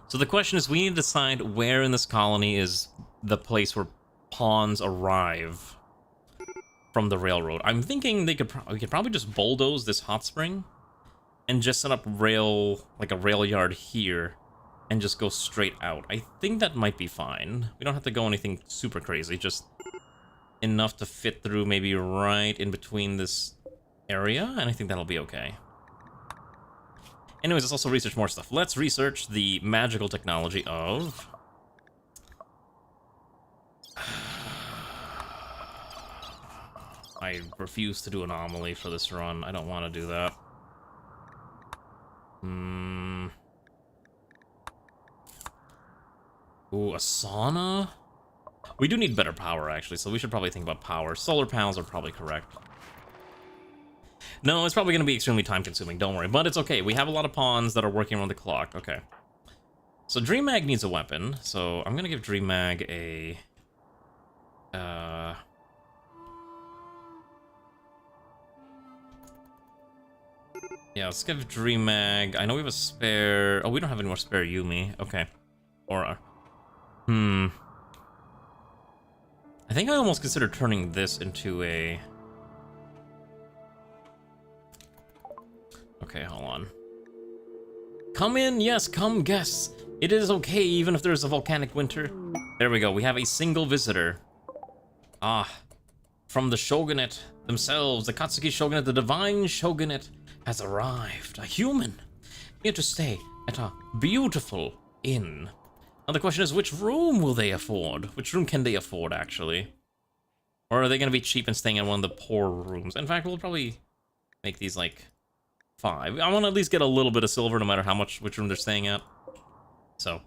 So the question is, we need to decide where in this colony is the place where pawns arrive from the railroad. I'm thinking we could probably just bulldoze this hot spring and just set up a rail yard here and just go straight out. I think that might be fine. We don't have to go anything super crazy, just enough to fit through maybe right in between this area, and I think that'll be okay. Anyways, let's also research more stuff. Let's research the magical technology of... I refuse to do anomaly for this run. I don't want to do that. Ooh, a sauna? We do need better power, actually, so we should probably think about power. Solar panels are probably correct. No, it's probably going to be extremely time-consuming, don't worry. But it's okay, we have a lot of pawns that are working around the clock. Okay. So Dream Mag needs a weapon, so I'm going to give Dream Mag a... Yeah, let's give Dream Mag... I know we have a spare... Oh, we don't have any more spare Yumi. Okay. Or... I think I almost considered turning this into a... Okay, hold on. Come in, yes, come guests. It is okay even if there's a volcanic winter. There we go, we have a single visitor. Ah, from the shogunate themselves, the Katsuki shogunate, the divine shogunate has arrived. A human, here to stay at a beautiful inn. Now the question is, which room will they afford? Which room can they afford, actually? Or are they going to be cheap and staying in one of the poor rooms? In fact, we'll probably make these, like, 5. I want to at least get a little bit of silver, no matter which room they're staying at. So,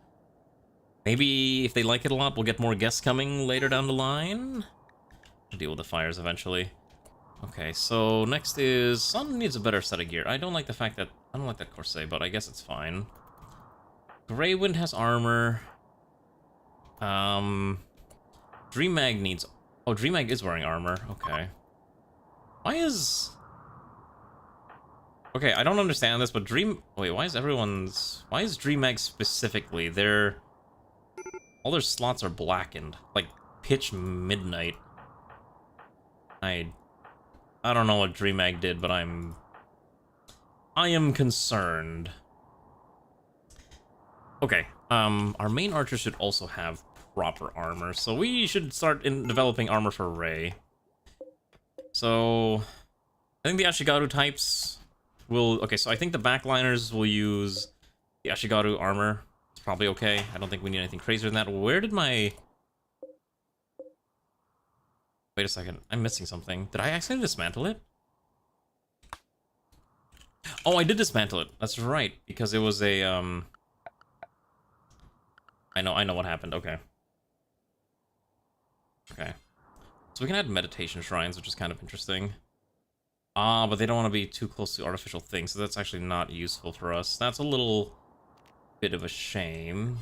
maybe if they like it a lot, we'll get more guests coming later down the line. We'll deal with the fires eventually. Okay, so next is... Sun needs a better set of gear. I don't like the fact that... I don't like that corset, but I guess it's fine. Greywind has armor. Dream Mag needs... Oh, Dream Mag is wearing armor. Okay. Why is... Okay, I don't understand this, but Wait, why is everyone's... Why is Dream Mag specifically? All their slots are blackened. Like, pitch midnight. I don't know what Dream Mag did, but I am concerned. Okay, our main archer should also have proper armor, so we should start developing armor for Rei. So, I think the Ashigaru types will... Okay, so I think the backliners will use the Ashigaru armor. It's probably okay. I don't think we need anything crazier than that. Where did my... Wait a second, I'm missing something. Did I accidentally dismantle it? Oh, I did dismantle it. That's right, because it was a, I know what happened. Okay. Okay. So we can add meditation shrines, which is kind of interesting. Ah, but they don't want to be too close to artificial things, so that's actually not useful for us. That's a little bit of a shame.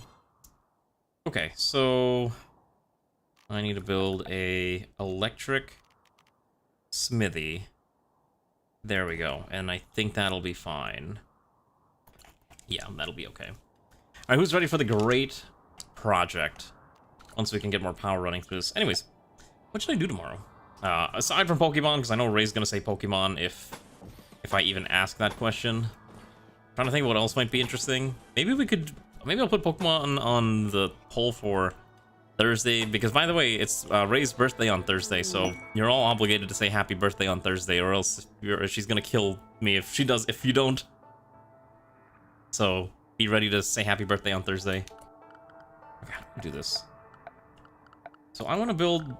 Okay, so I need to build a electric smithy. There we go, and I think that'll be fine. Yeah, that'll be okay. Alright, who's ready for the great project? Once we can get more power running through this. Anyways, what should I do tomorrow? Aside from Pokemon, because I know Ray's gonna say Pokemon if I even ask that question. Trying to think what else might be interesting. Maybe I'll put Pokemon on the poll for Thursday, because by the way, it's Ray's birthday on Thursday, so you're all obligated to say happy birthday on Thursday, or else she's gonna kill me if you don't. So be ready to say happy birthday on Thursday. Okay, do this. So I want to build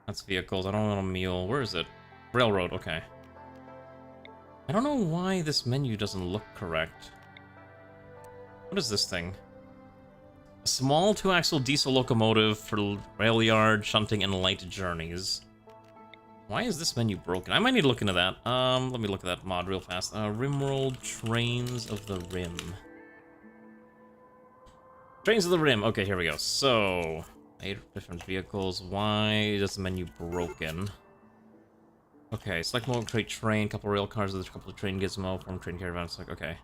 that's vehicles. I don't want a mule. Where is it? Railroad, okay. I don't know why this menu doesn't look correct. What is this thing? Small 2-axle diesel locomotive for rail yard, shunting, and light journeys. Why is this menu broken? I might need to look into that. Let me look at that mod real fast. RimWorld Trains of the Rim. Trains of the Rim. Okay, here we go. So, 8 different vehicles. Why is the menu broken? Okay, select mode, create train, couple rail cars, there's a couple of train gizmo, form train caravan. It's like, okay.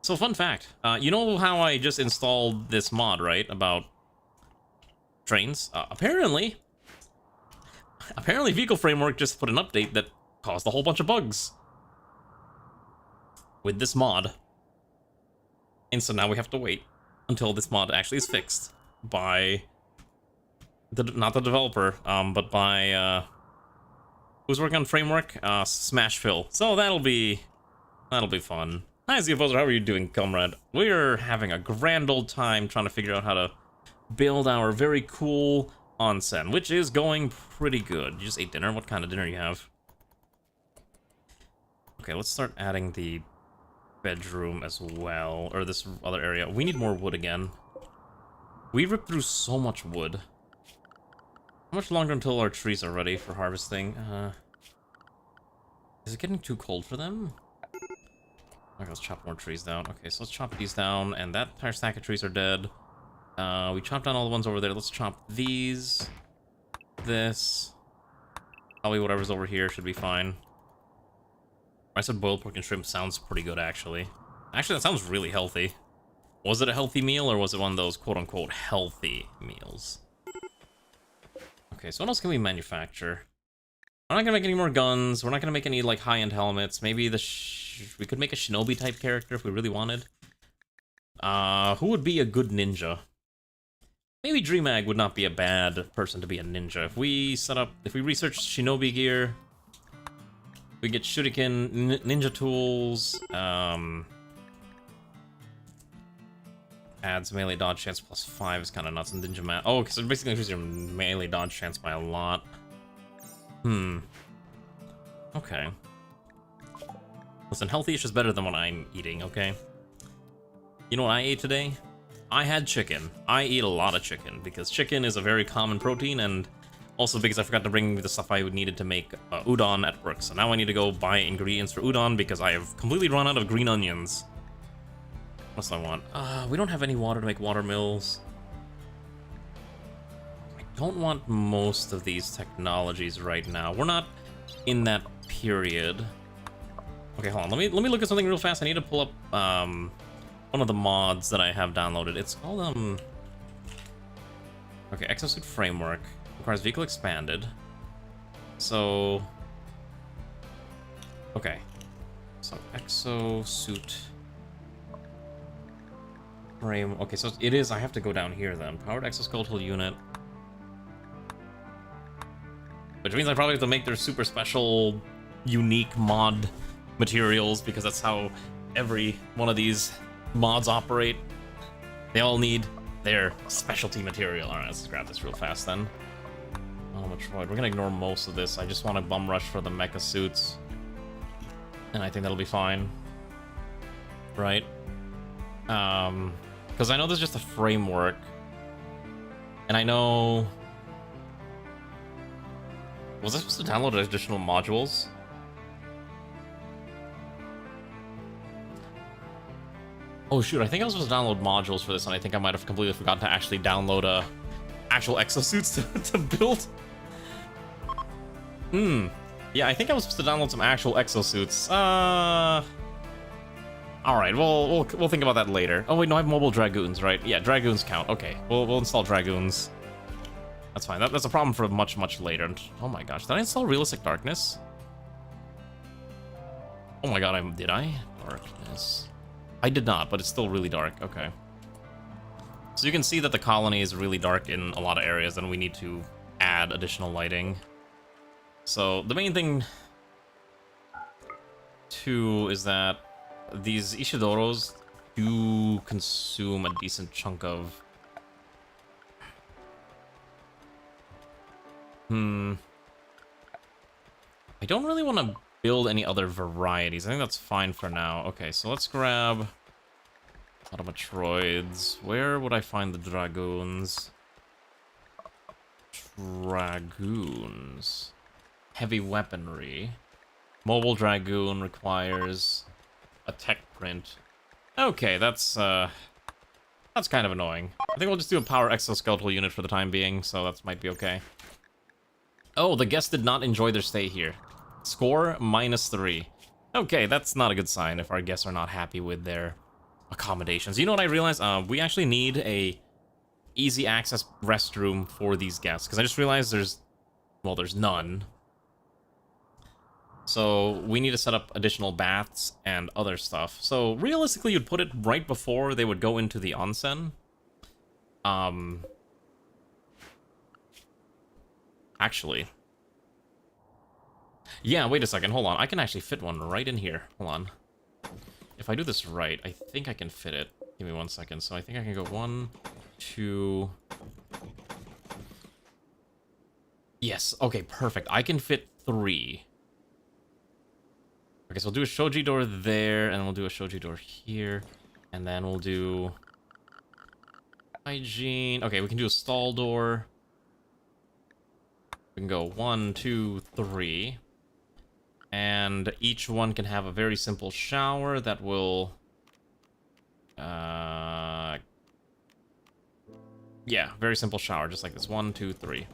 So fun fact. You know how I just installed this mod, right? About trains? Apparently, Vehicle Framework just put an update that caused a whole bunch of bugs with this mod. And so now we have to wait until this mod actually is fixed by not the developer, but by who's working on Framework? Smashville. So that'll be fun. Hi, Zioposer, how are you doing, comrade? We're having a grand old time trying to figure out how to build our very cool onsen, which is going pretty good. You just ate dinner? What kind of dinner you have? Okay, let's start adding the bedroom as well, or this other area. We need more wood again. We ripped through so much wood. How much longer until our trees are ready for harvesting? Is it getting too cold for them? Okay, let's chop more trees down. Okay, so let's chop these down, and that entire stack of trees are dead. We chopped down all the ones over there. Let's chop these. This. Probably whatever's over here should be fine. I said boiled pork and shrimp sounds pretty good, actually. Actually, that sounds really healthy. Was it a healthy meal, or was it one of those quote-unquote healthy meals? Okay, so what else can we manufacture? We're not gonna make any more guns. We're not gonna make any, like, high-end helmets. Maybe we could make a shinobi-type character if we really wanted. Who would be a good ninja? Maybe Dreamag would not be a bad person to be a ninja. If we research shinobi gear, we get shuriken, ninja tools, adds melee dodge chance +5 is kind of nuts, and ninja mat. Oh, okay, so basically increases your melee dodge chance by a lot. Okay. Listen, healthy-ish is better than what I'm eating, okay? You know what I ate today? I had chicken. I eat a lot of chicken, because chicken is a very common protein, and also because I forgot to bring the stuff I needed to make udon at work. So now I need to go buy ingredients for udon, because I have completely run out of green onions. What else do I want? We don't have any water to make water mills. I don't want most of these technologies right now. We're not in that period. Okay, hold on. Let me look at something real fast. I need to pull up one of the mods that I have downloaded. It's called okay, Exosuit Framework. Requires vehicle expanded. So okay. So Exosuit Frame. Okay, so it is. I have to go down here then. Powered exoskeletal unit. Which means I probably have to make their super special, unique mod materials, because that's how every one of these mods operate. They all need their specialty material. Alright, let's grab this real fast then. Oh, Metroid. We're gonna ignore most of this. I just want to bum rush for the mecha suits. And I think that'll be fine. Right? Because I know this is just a framework. And I know... Was I supposed to download additional modules? Oh shoot, I think I was supposed to download modules for this, and I think I might have completely forgotten to actually download actual exosuits to build. Yeah, I think I was supposed to download some actual exosuits. Alright, we'll think about that later. Oh wait, no, I have mobile dragoons, right? Yeah, dragoons count. Okay, we'll install dragoons. That's fine. That's a problem for much, much later. Oh my gosh, did I install Realistic Darkness? Oh my god, did I? Darkness. I did not, but it's still really dark. Okay. So you can see that the colony is really dark in a lot of areas, and we need to add additional lighting. So the main thing, too, is that these Ishidoros do consume a decent chunk of I don't really want to build any other varieties. I think that's fine for now. Okay, so let's grab automatroids. Where would I find the dragoons? Dragoons. Heavy weaponry. Mobile dragoon requires a tech print. Okay, that's kind of annoying. I think we'll just do a power exoskeletal unit for the time being, so that might be okay. Oh, the guests did not enjoy their stay here. Score -3. Okay, that's not a good sign if our guests are not happy with their accommodations. You know what I realized? We actually need a easy access restroom for these guests, because I just realized there's none. So we need to set up additional baths and other stuff. So realistically, you'd put it right before they would go into the onsen. Actually. Yeah, wait a second, hold on. I can actually fit one right in here. Hold on. If I do this right, I think I can fit it. Give me 1 second. So I think I can go 1, 2... Yes, okay, perfect. I can fit 3. Okay, so we'll do a shoji door there, and we'll do a shoji door here. And then we'll do... hygiene. Okay, we can do a stall door. We can go 1, 2, 3. And each one can have a very simple shower that will... yeah, very simple shower, just like this. 1, 2, 3.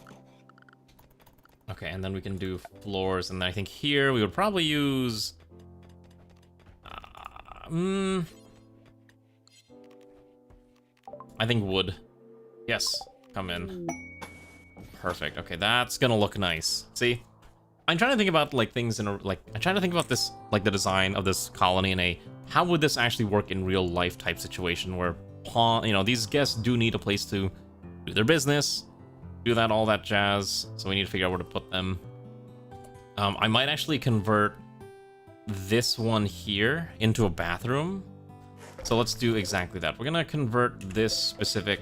Okay, and then we can do floors, and then I think here we would probably use... I think wood. Yes, come in. Perfect. Okay, that's gonna look nice. See? I'm trying to think about, like, things in a, like, I'm trying to think about this, like, the design of this colony in a, how would this actually work in real life type situation where, you know, these guests do need a place to do their business, do that, all that jazz, so we need to figure out where to put them. I might actually convert this one here into a bathroom. So let's do exactly that. We're gonna convert this specific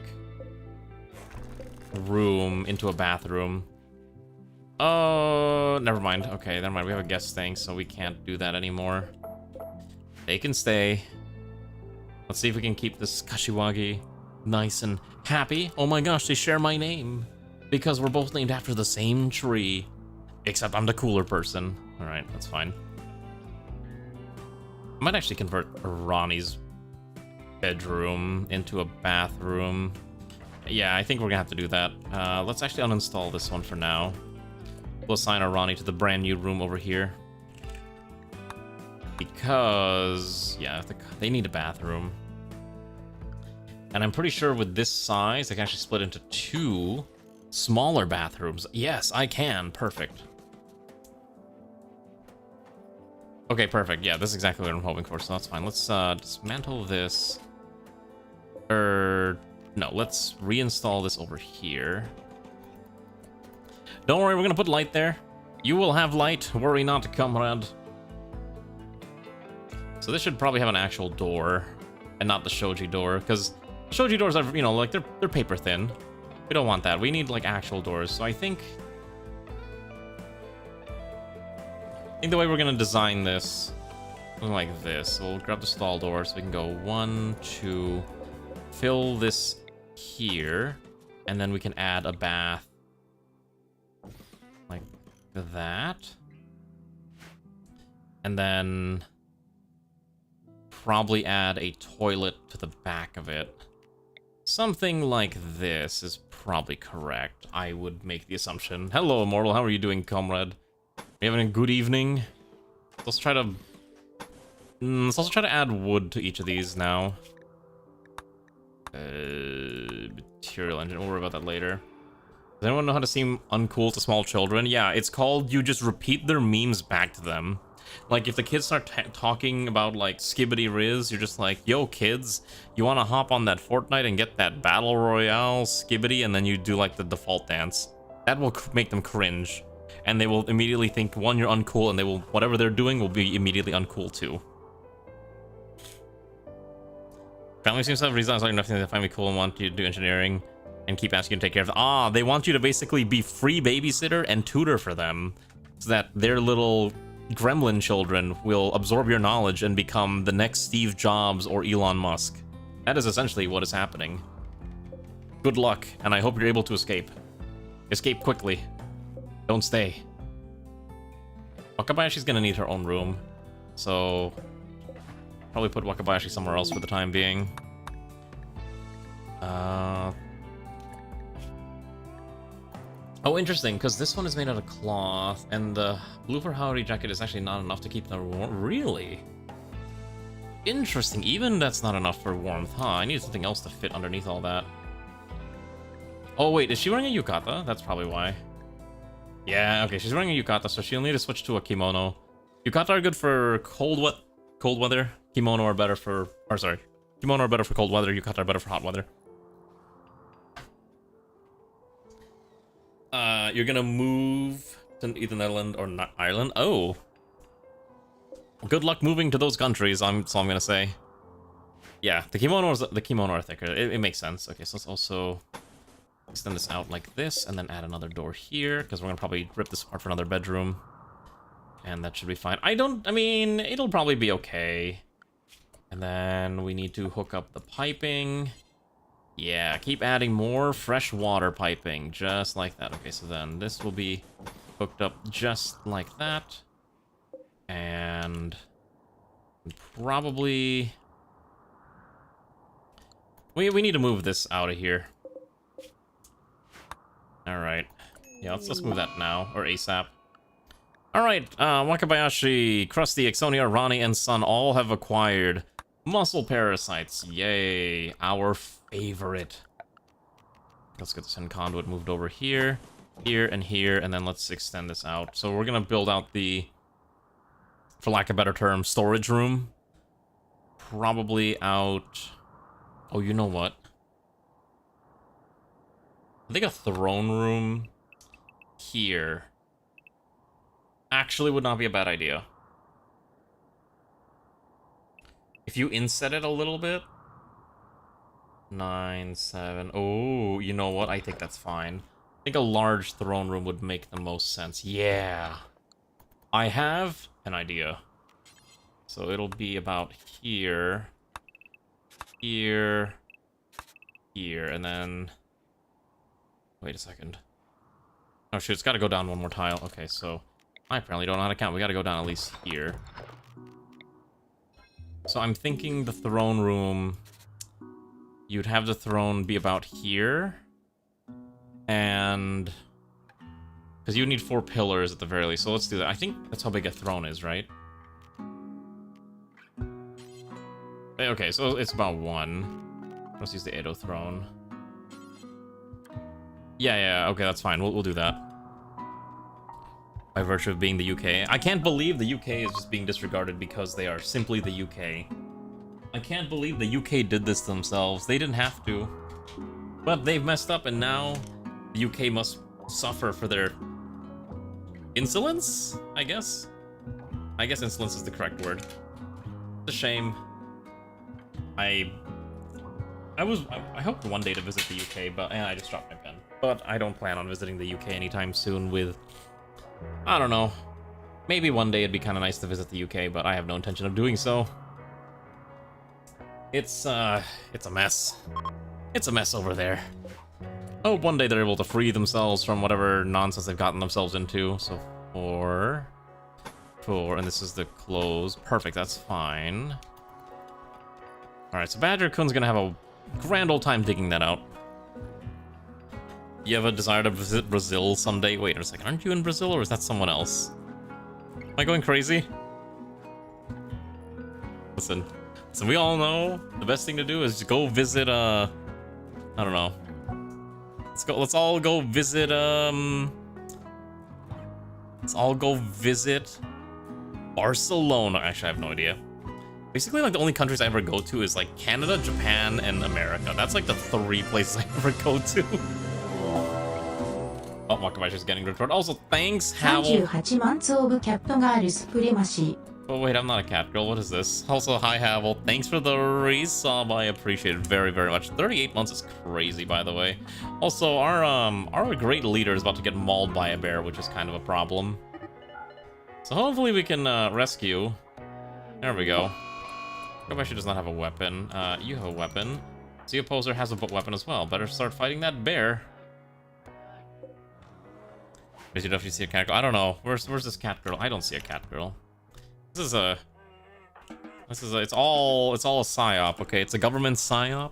room into a bathroom. Oh, never mind. Okay, never mind. We have a guest staying, so we can't do that anymore. They can stay. Let's see if we can keep this Kashiwagi nice and happy. Oh my gosh, they share my name. Because we're both named after the same tree. Except I'm the cooler person. Alright, that's fine. I might actually convert Ronnie's bedroom into a bathroom. Yeah, I think we're gonna have to do that. Let's actually uninstall this one for now. We'll assign our Ronnie to the brand new room over here. Because, yeah, they need a bathroom. And I'm pretty sure with this size, they can actually split into 2 smaller bathrooms. Yes, I can. Perfect. Okay, perfect. Yeah, this is exactly what I'm hoping for, so that's fine. Let's dismantle this. No, let's reinstall this over here. Don't worry, we're gonna put light there. You will have light. Worry not, comrade. So this should probably have an actual door, and not the shoji door, because shoji doors are, you know, like they're paper thin. We don't want that. We need like actual doors. So I think the way we're gonna design this, something like this. So we'll grab the stall door, so we can go 1, 2, fill this here, and then we can add a bath like that, and then probably add a toilet to the back of it. Something like this is probably correct. I would make the assumption. Hello, Immortal. How are you doing, comrade? Are you having a good evening? Let's try to add wood to each of these now. Material engine. We'll worry about that later. Does anyone know how to seem uncool to small children? Yeah, it's called you just repeat their memes back to them. Like, if the kids start talking about, like, Skibbity Riz, you're just like, yo, kids, you want to hop on that Fortnite and get that Battle Royale Skibbity, and then you do, like, the default dance. That will make them cringe. And they will immediately think, one, you're uncool, and they will, whatever they're doing will be immediately uncool, too. Family seems to have reasons like nothing to find me cool and want you to do engineering and keep asking you to take care of them. Ah, they want you to basically be free babysitter and tutor for them so that their little gremlin children will absorb your knowledge and become the next Steve Jobs or Elon Musk. That is essentially what is happening. Good luck, and I hope you're able to escape. Escape quickly. Don't stay. Wakabayashi's gonna need her own room, so probably put Wakabayashi somewhere else for the time being. Oh, interesting, because this one is made out of cloth, and the blue for Howdy jacket is actually not enough to keep them warm. Really? Interesting. Even that's not enough for warmth, huh? I need something else to fit underneath all that. Oh, wait, is she wearing a yukata? That's probably why. Yeah, okay, she's wearing a yukata, so she'll need to switch to a kimono. Yukata are good for cold weather. Kimono are better for... Or, sorry. Kimono are better for cold weather. Yukata are better for hot weather. You're gonna move to either Netherlands or Ireland? Oh. Good luck moving to those countries, so I'm gonna say. Yeah, the kimono are thicker. It makes sense. Okay, so let's also extend this out like this, and then add another door here, because we're gonna probably rip this apart for another bedroom. And that should be fine. I mean, it'll probably be okay. And then we need to hook up the piping. Yeah, keep adding more fresh water piping, just like that. Okay, so then this will be hooked up just like that. And probably... We need to move this out of here. Alright. Yeah, let's move that now, or ASAP. Alright, Wakabayashi, Krusty, Ixonia, Ronnie, and Sun all have acquired muscle parasites. Yay, our favorite. Let's get the Sin conduit moved over here, here, and here, and then let's extend this out. So we're gonna build out the, for lack of a better term, storage room. Probably out... Oh, you know what? I think a throne room here actually would not be a bad idea. If you inset it a little bit. 9, 7. Oh, you know what? I think that's fine. I think a large throne room would make the most sense. Yeah. I have an idea. So it'll be about here. Here. Here. And then... Wait a second. Oh, shoot. It's got to go down one more tile. Okay, so... I apparently don't know how to count. We got to go down at least here. So I'm thinking the throne room... You'd have the throne be about here. And... Because you need 4 pillars at the very least. So let's do that. I think that's how big a throne is, right? Okay, so it's about 1. Let's use the Edo throne. Yeah, okay, that's fine. We'll do that. By virtue of being the UK. I can't believe the UK is just being disregarded because they are simply the UK. I can't believe the UK did this themselves. They didn't have to. But they've messed up, and now the UK must suffer for their insolence, I guess? I guess insolence is the correct word. It's a shame. I hope one day to visit the UK, but I just dropped my pen. But I don't plan on visiting the UK anytime soon with... I don't know. Maybe one day it'd be kind of nice to visit the UK, but I have no intention of doing so. It's a mess. It's a mess over there. I hope one day they're able to free themselves from whatever nonsense they've gotten themselves into. So 4, and this is the close. Perfect, that's fine. Alright, so Badger-kun's gonna have a grand old time digging that out. You have a desire to visit Brazil someday? Wait a second, aren't you in Brazil, or is that someone else? Am I going crazy? Listen, we all know the best thing to do is to go visit, I don't know. Let's all go visit, let's all go visit Barcelona. Actually, I have no idea. Basically, like, the only countries I ever go to is, like, Canada, Japan, and America. That's, like, the 3 places I ever go to. Oh, Wakabayashi is getting returned. Also, thanks, Howell. 38万ツオブキャットガールスプレマシー Oh wait, I'm not a cat girl. What is this? Also, hi Havel. Thanks for the resub. I appreciate it very, very much. 38 months is crazy, by the way. Also, our great leader is about to get mauled by a bear, which is kind of a problem. So hopefully we can rescue. There we go. Kobayashi does not have a weapon. You have a weapon. Sea Opposer has a weapon as well. Better start fighting that bear. Did you definitely see a cat girl? I don't know. Where's this cat girl? I don't see a cat girl. This is a, it's all a psyop, okay? It's a government psyop.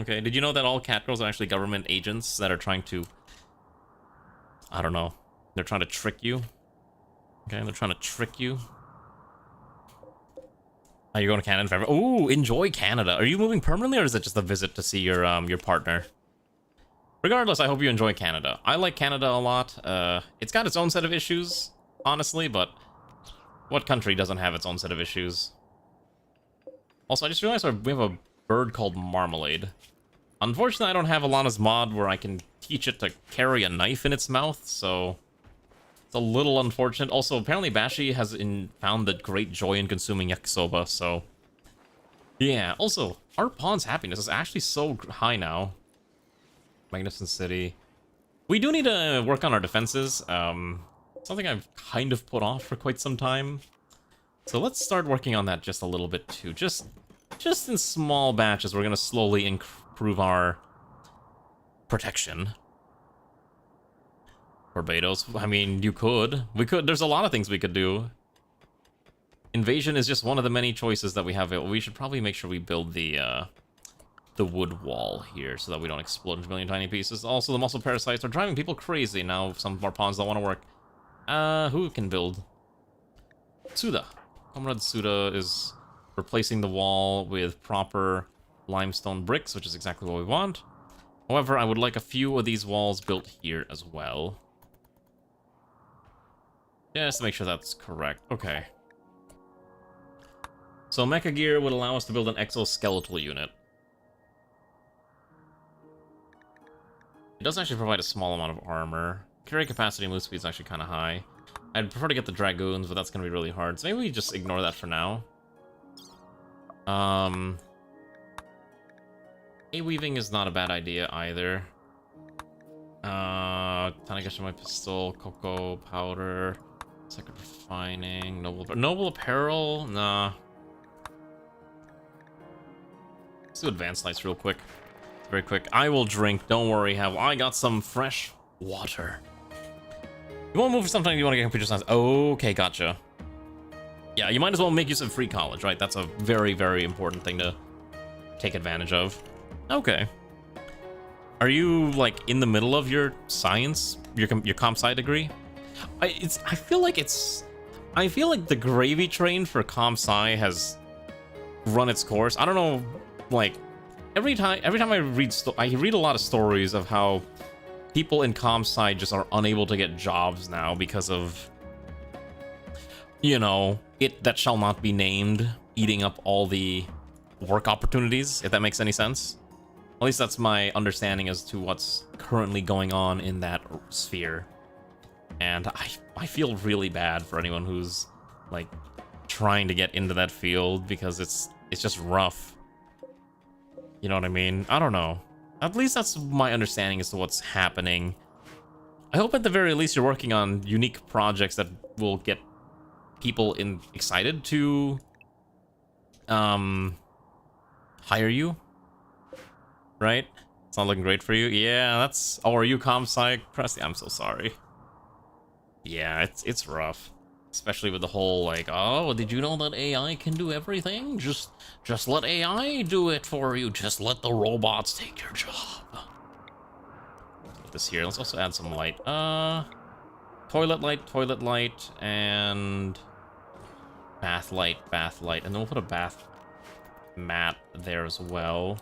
Okay, did you know that all cat girls are actually government agents that are trying to, I don't know, they're trying to trick you. Okay, they're trying to trick you. Are you going to Canada forever? Ooh, enjoy Canada. Are you moving permanently, or is it just a visit to see your partner? Regardless, I hope you enjoy Canada. I like Canada a lot. It's got its own set of issues, honestly, but what country doesn't have its own set of issues? Also, I just realized we have a bird called Marmalade. Unfortunately, I don't have Alana's mod where I can teach it to carry a knife in its mouth, so it's a little unfortunate. Also, apparently Bashi has found the great joy in consuming yakisoba, so yeah. Also, our pawn's happiness is actually so high now. Magnificent City. We do need to work on our defenses. Something I've kind of put off for quite some time. So let's start working on that just a little bit too. Just in small batches, we're gonna slowly improve our protection. Barbados. I mean, we could. There's a lot of things we could do. Invasion is just one of the many choices that we have. We should probably make sure we build the wood wall here so that we don't explode into a million tiny pieces. Also, the muscle parasites are driving people crazy now. Some of our pawns don't want to work. Who can build? Tsuda. Comrade Tsuda is replacing the wall with proper limestone bricks, which is exactly what we want. However, I would like a few of these walls built here as well. Just to make sure that's correct. Okay. So Mecha Gear would allow us to build an exoskeletal unit. It does actually provide a small amount of armor. Carry capacity and move speed is actually kind of high. I'd prefer to get the Dragoons, but that's going to be really hard. So maybe we just ignore that for now. A-weaving is not a bad idea either. Tanegashima pistol, cocoa powder, second refining, noble apparel. Nah. Let's do advanced lights real quick. Very quick. I will drink. Don't worry. I got some fresh water. You want to move for something? You want to get computer science? Okay, gotcha. Yeah, you might as well make use of free college, right? That's a very, very important thing to take advantage of. Okay. Are you like in the middle of your science, your comp sci degree? I feel like the gravy train for comp sci has run its course. I don't know, like every time I read a lot of stories of how people in comp sci just are unable to get jobs now because of, you know, it that shall not be named eating up all the work opportunities, if that makes any sense. At least that's my understanding as to what's currently going on in that sphere. And I feel really bad for anyone who's like trying to get into that field because it's just rough. You know what I mean? I don't know. At least that's my understanding as to what's happening. I hope at the very least you're working on unique projects that will get people excited to hire you. Right? It's not looking great for you. Yeah, that's... Oh, are you comp sci, Krusty? I'm so sorry. Yeah, it's rough. Especially with the whole, like, oh, did you know that AI can do everything? Just let AI do it for you. Just let the robots take your job. Put this here. Let's also add some light. Toilet light, and bath light. And then we'll put a bath mat there as well.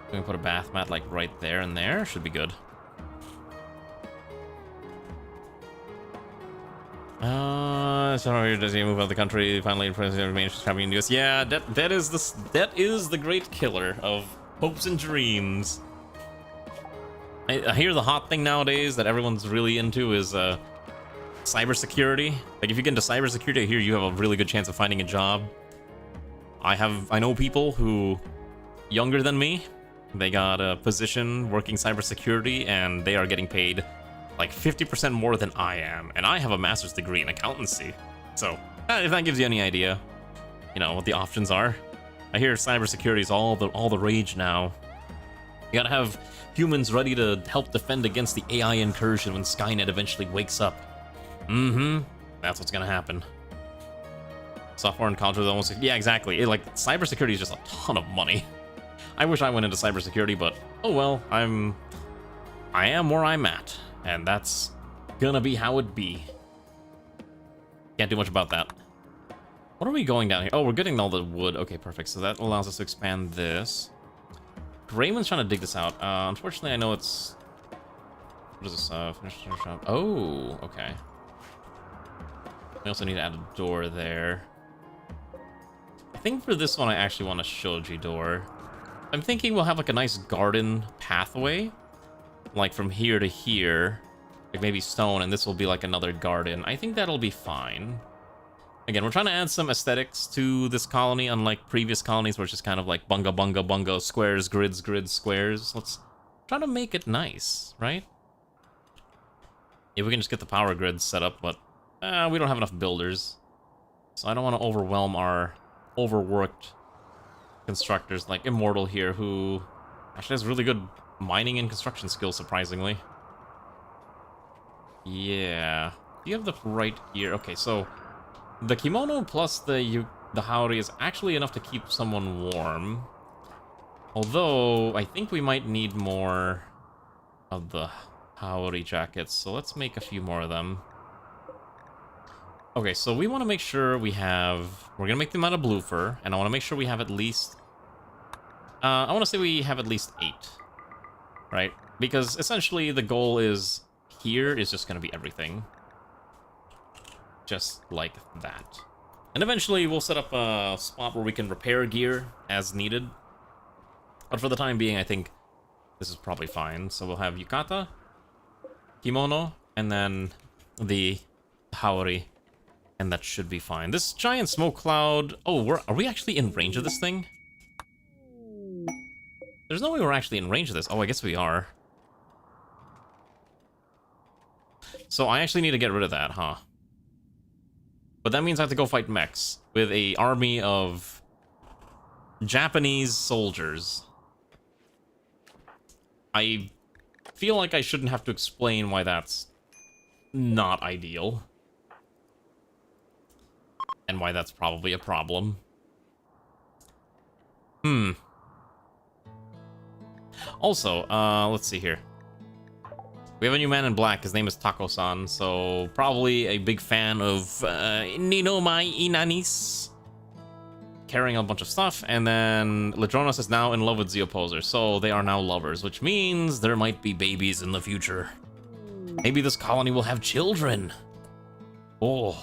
We can put a bath mat, like, right there and there. Should be good. So does he move out of the country? Finally, President remains champion in the US. Yeah, that is the great killer of hopes and dreams. I hear the hot thing nowadays that everyone's really into is cybersecurity. Like, if you get into cybersecurity here, you have a really good chance of finding a job. I know people who, younger than me, they got a position working cybersecurity, and they are getting paid like 50% more than I am. And I have a master's degree in accountancy. So, if that gives you any idea, you know, what the options are. I hear cybersecurity is all the rage now. You gotta have humans ready to help defend against the AI incursion when Skynet eventually wakes up. That's what's gonna happen. Software and culture almost... Yeah, exactly. Like, cybersecurity is just a ton of money. I wish I went into cybersecurity, but oh well, I am where I'm at, and that's gonna be how it be. Can't do much about that. What are we going down here? Oh, we're getting all the wood. Okay, perfect. So that allows us to expand this. Raymond's trying to dig this out. Unfortunately, I know it's... What is this? Finish shop. Oh, okay. We also need to add a door there. I think for this one, I actually want a shoji door. I'm thinking we'll have like a nice garden pathway, like from here to here, like maybe stone, and this will be like another garden. I think that'll be fine. Again, we're trying to add some aesthetics to this colony, unlike previous colonies where it's just kind of like bunga bunga bunga, squares, grids, grids, squares. Let's try to make it nice, right? If we can just get the power grid set up, but we don't have enough builders. So I don't want to overwhelm our overworked constructors like Immortal here, who actually has really good mining and construction skills, surprisingly. Yeah. Do you have the right gear? Okay, so the kimono plus the haori is actually enough to keep someone warm. Although, I think we might need more of the haori jackets, so let's make a few more of them. Okay, so we want to make sure we have... We're going to make them out of blue fur, and I want to make sure we have at least... I want to say we have at least 8, right? Because essentially the goal is... Here is just going to be everything. Just like that. And eventually we'll set up a spot where we can repair gear as needed. But for the time being, I think this is probably fine. So we'll have yukata, kimono, and then the haori. And that should be fine. This giant smoke cloud... Oh, are we actually in range of this thing? There's no way we're actually in range of this. Oh, I guess we are. So I actually need to get rid of that, huh? But that means I have to go fight mechs with an army of Japanese soldiers. I feel like I shouldn't have to explain why that's not ideal. And why that's probably a problem. Also, let's see here. We have a new man in black. His name is Tako-san, so probably a big fan of Nino Mai Inanis. Carrying a bunch of stuff, and then Ladronas is now in love with Zeoposer, so they are now lovers, which means there might be babies in the future. Maybe this colony will have children. Oh,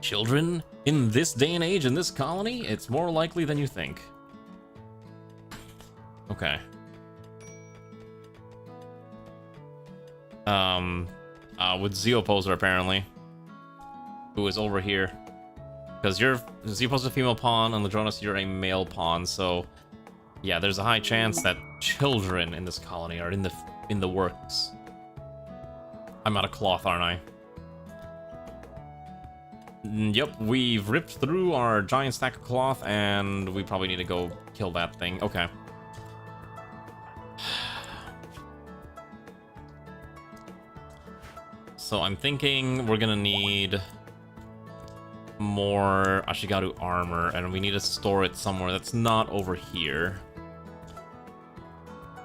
children? In this day and age, in this colony? It's more likely than you think. Okay. With Zeoposer, apparently. Who is over here. Because you're Zeoposer a female pawn, and Ladronas, you're a male pawn, so... Yeah, there's a high chance that children in this colony are in the works. I'm out of cloth, aren't I? Yep, we've ripped through our giant stack of cloth, and we probably need to go kill that thing. Okay. So I'm thinking we're gonna need more Ashigaru armor, and we need to store it somewhere that's not over here.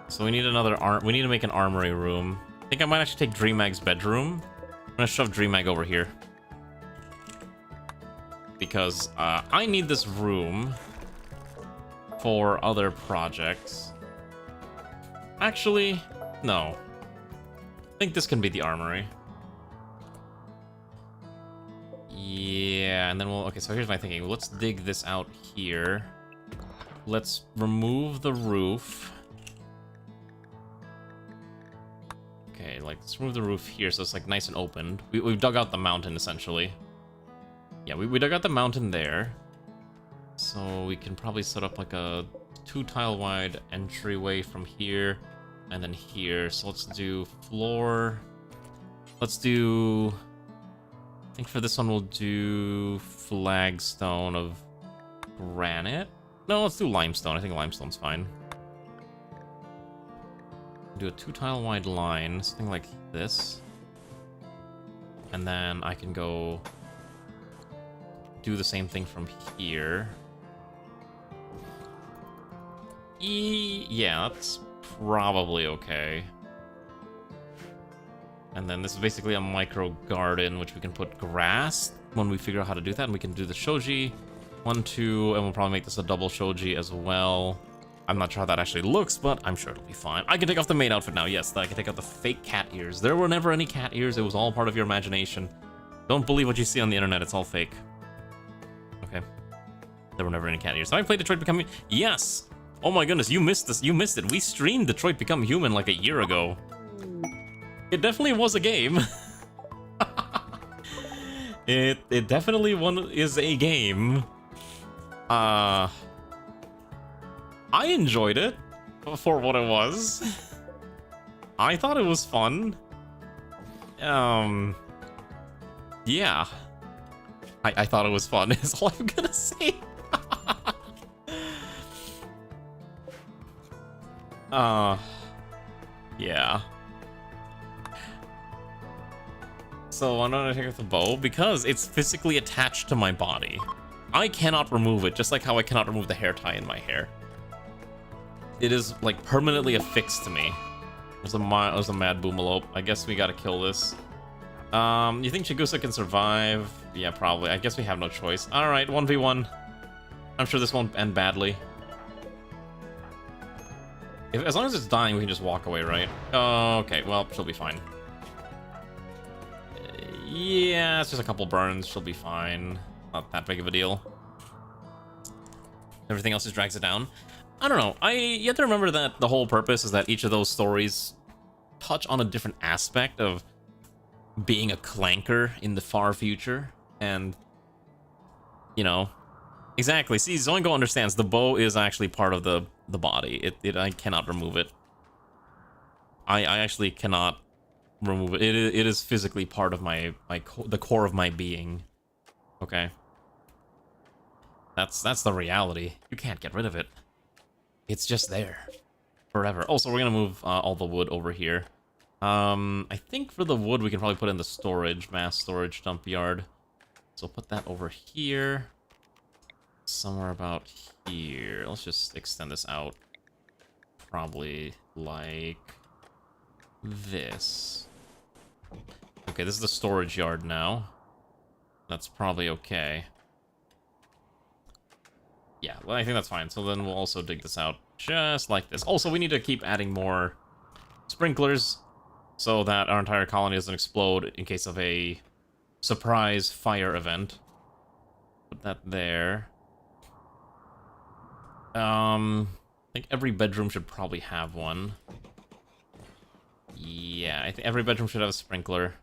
So we need we need to make an armory room. I think I might actually take Dreamag's bedroom. I'm gonna shove Dreamag over here. Because I need this room for other projects. Actually, no. I think this can be the armory. Yeah, and then we'll... Okay, so here's my thinking. Let's dig this out here. Let's remove the roof. Okay, like, let's remove the roof here so it's, like, nice and open. We've dug out the mountain, essentially. Yeah, we dug out the mountain there. So we can probably set up, like, a 2-tile wide entryway from here and then here. So let's do floor. Let's do... I think for this one we'll do flagstone of granite. No, let's do limestone. I think limestone's fine. Do a 2-tile wide line, something like this. And then I can go do the same thing from here. Yeah, that's probably okay. And then this is basically a micro garden, which we can put grass when we figure out how to do that. And we can do the shoji. 1, 2, and we'll probably make this a double shoji as well. I'm not sure how that actually looks, but I'm sure it'll be fine. I can take off the main outfit now. Yes, I can take out the fake cat ears. There were never any cat ears. It was all part of your imagination. Don't believe what you see on the internet. It's all fake. Okay. There were never any cat ears. Have I played Detroit Become Human? Yes! Oh my goodness, you missed this. You missed it. We streamed Detroit Become Human like a year ago. It definitely was a game. It definitely is a game. I enjoyed it for what it was. I thought it was fun. Yeah. I thought it was fun, is all I'm gonna say. Yeah. So I'm gonna take off the bow because it's physically attached to my body. I cannot remove it, just like how I cannot remove the hair tie in my hair. It is like permanently affixed to me. There's a mad boomalope. I guess we gotta kill this. You think Chigusa can survive? Yeah, probably. I guess we have no choice. Alright, 1v1. I'm sure this won't end badly. As long as it's dying, we can just walk away, right? Okay, well, she'll be fine. Yeah, it's just a couple burns. She'll be fine. Not that big of a deal. Everything else just drags it down. I don't know. You have to remember that the whole purpose is that each of those stories touch on a different aspect of being a clanker in the far future. And, you know, exactly. See, Zoingo understands the bow is actually part of the body. I cannot remove it. I actually cannot remove it. It is physically part of the core of my being. Okay. That's the reality. You can't get rid of it. It's just there. Forever. Oh, so we're gonna move all the wood over here. I think for the wood we can probably put in the storage, mass storage dump yard. So put that over here. Somewhere about here. Let's just extend this out. Probably like this. Okay, this is the storage yard now. That's probably okay. Yeah, well, I think that's fine. So then we'll also dig this out just like this. Also, we need to keep adding more sprinklers so that our entire colony doesn't explode in case of a surprise fire event. Put that there. I think every bedroom should probably have one. Yeah, I think every bedroom should have a sprinkler.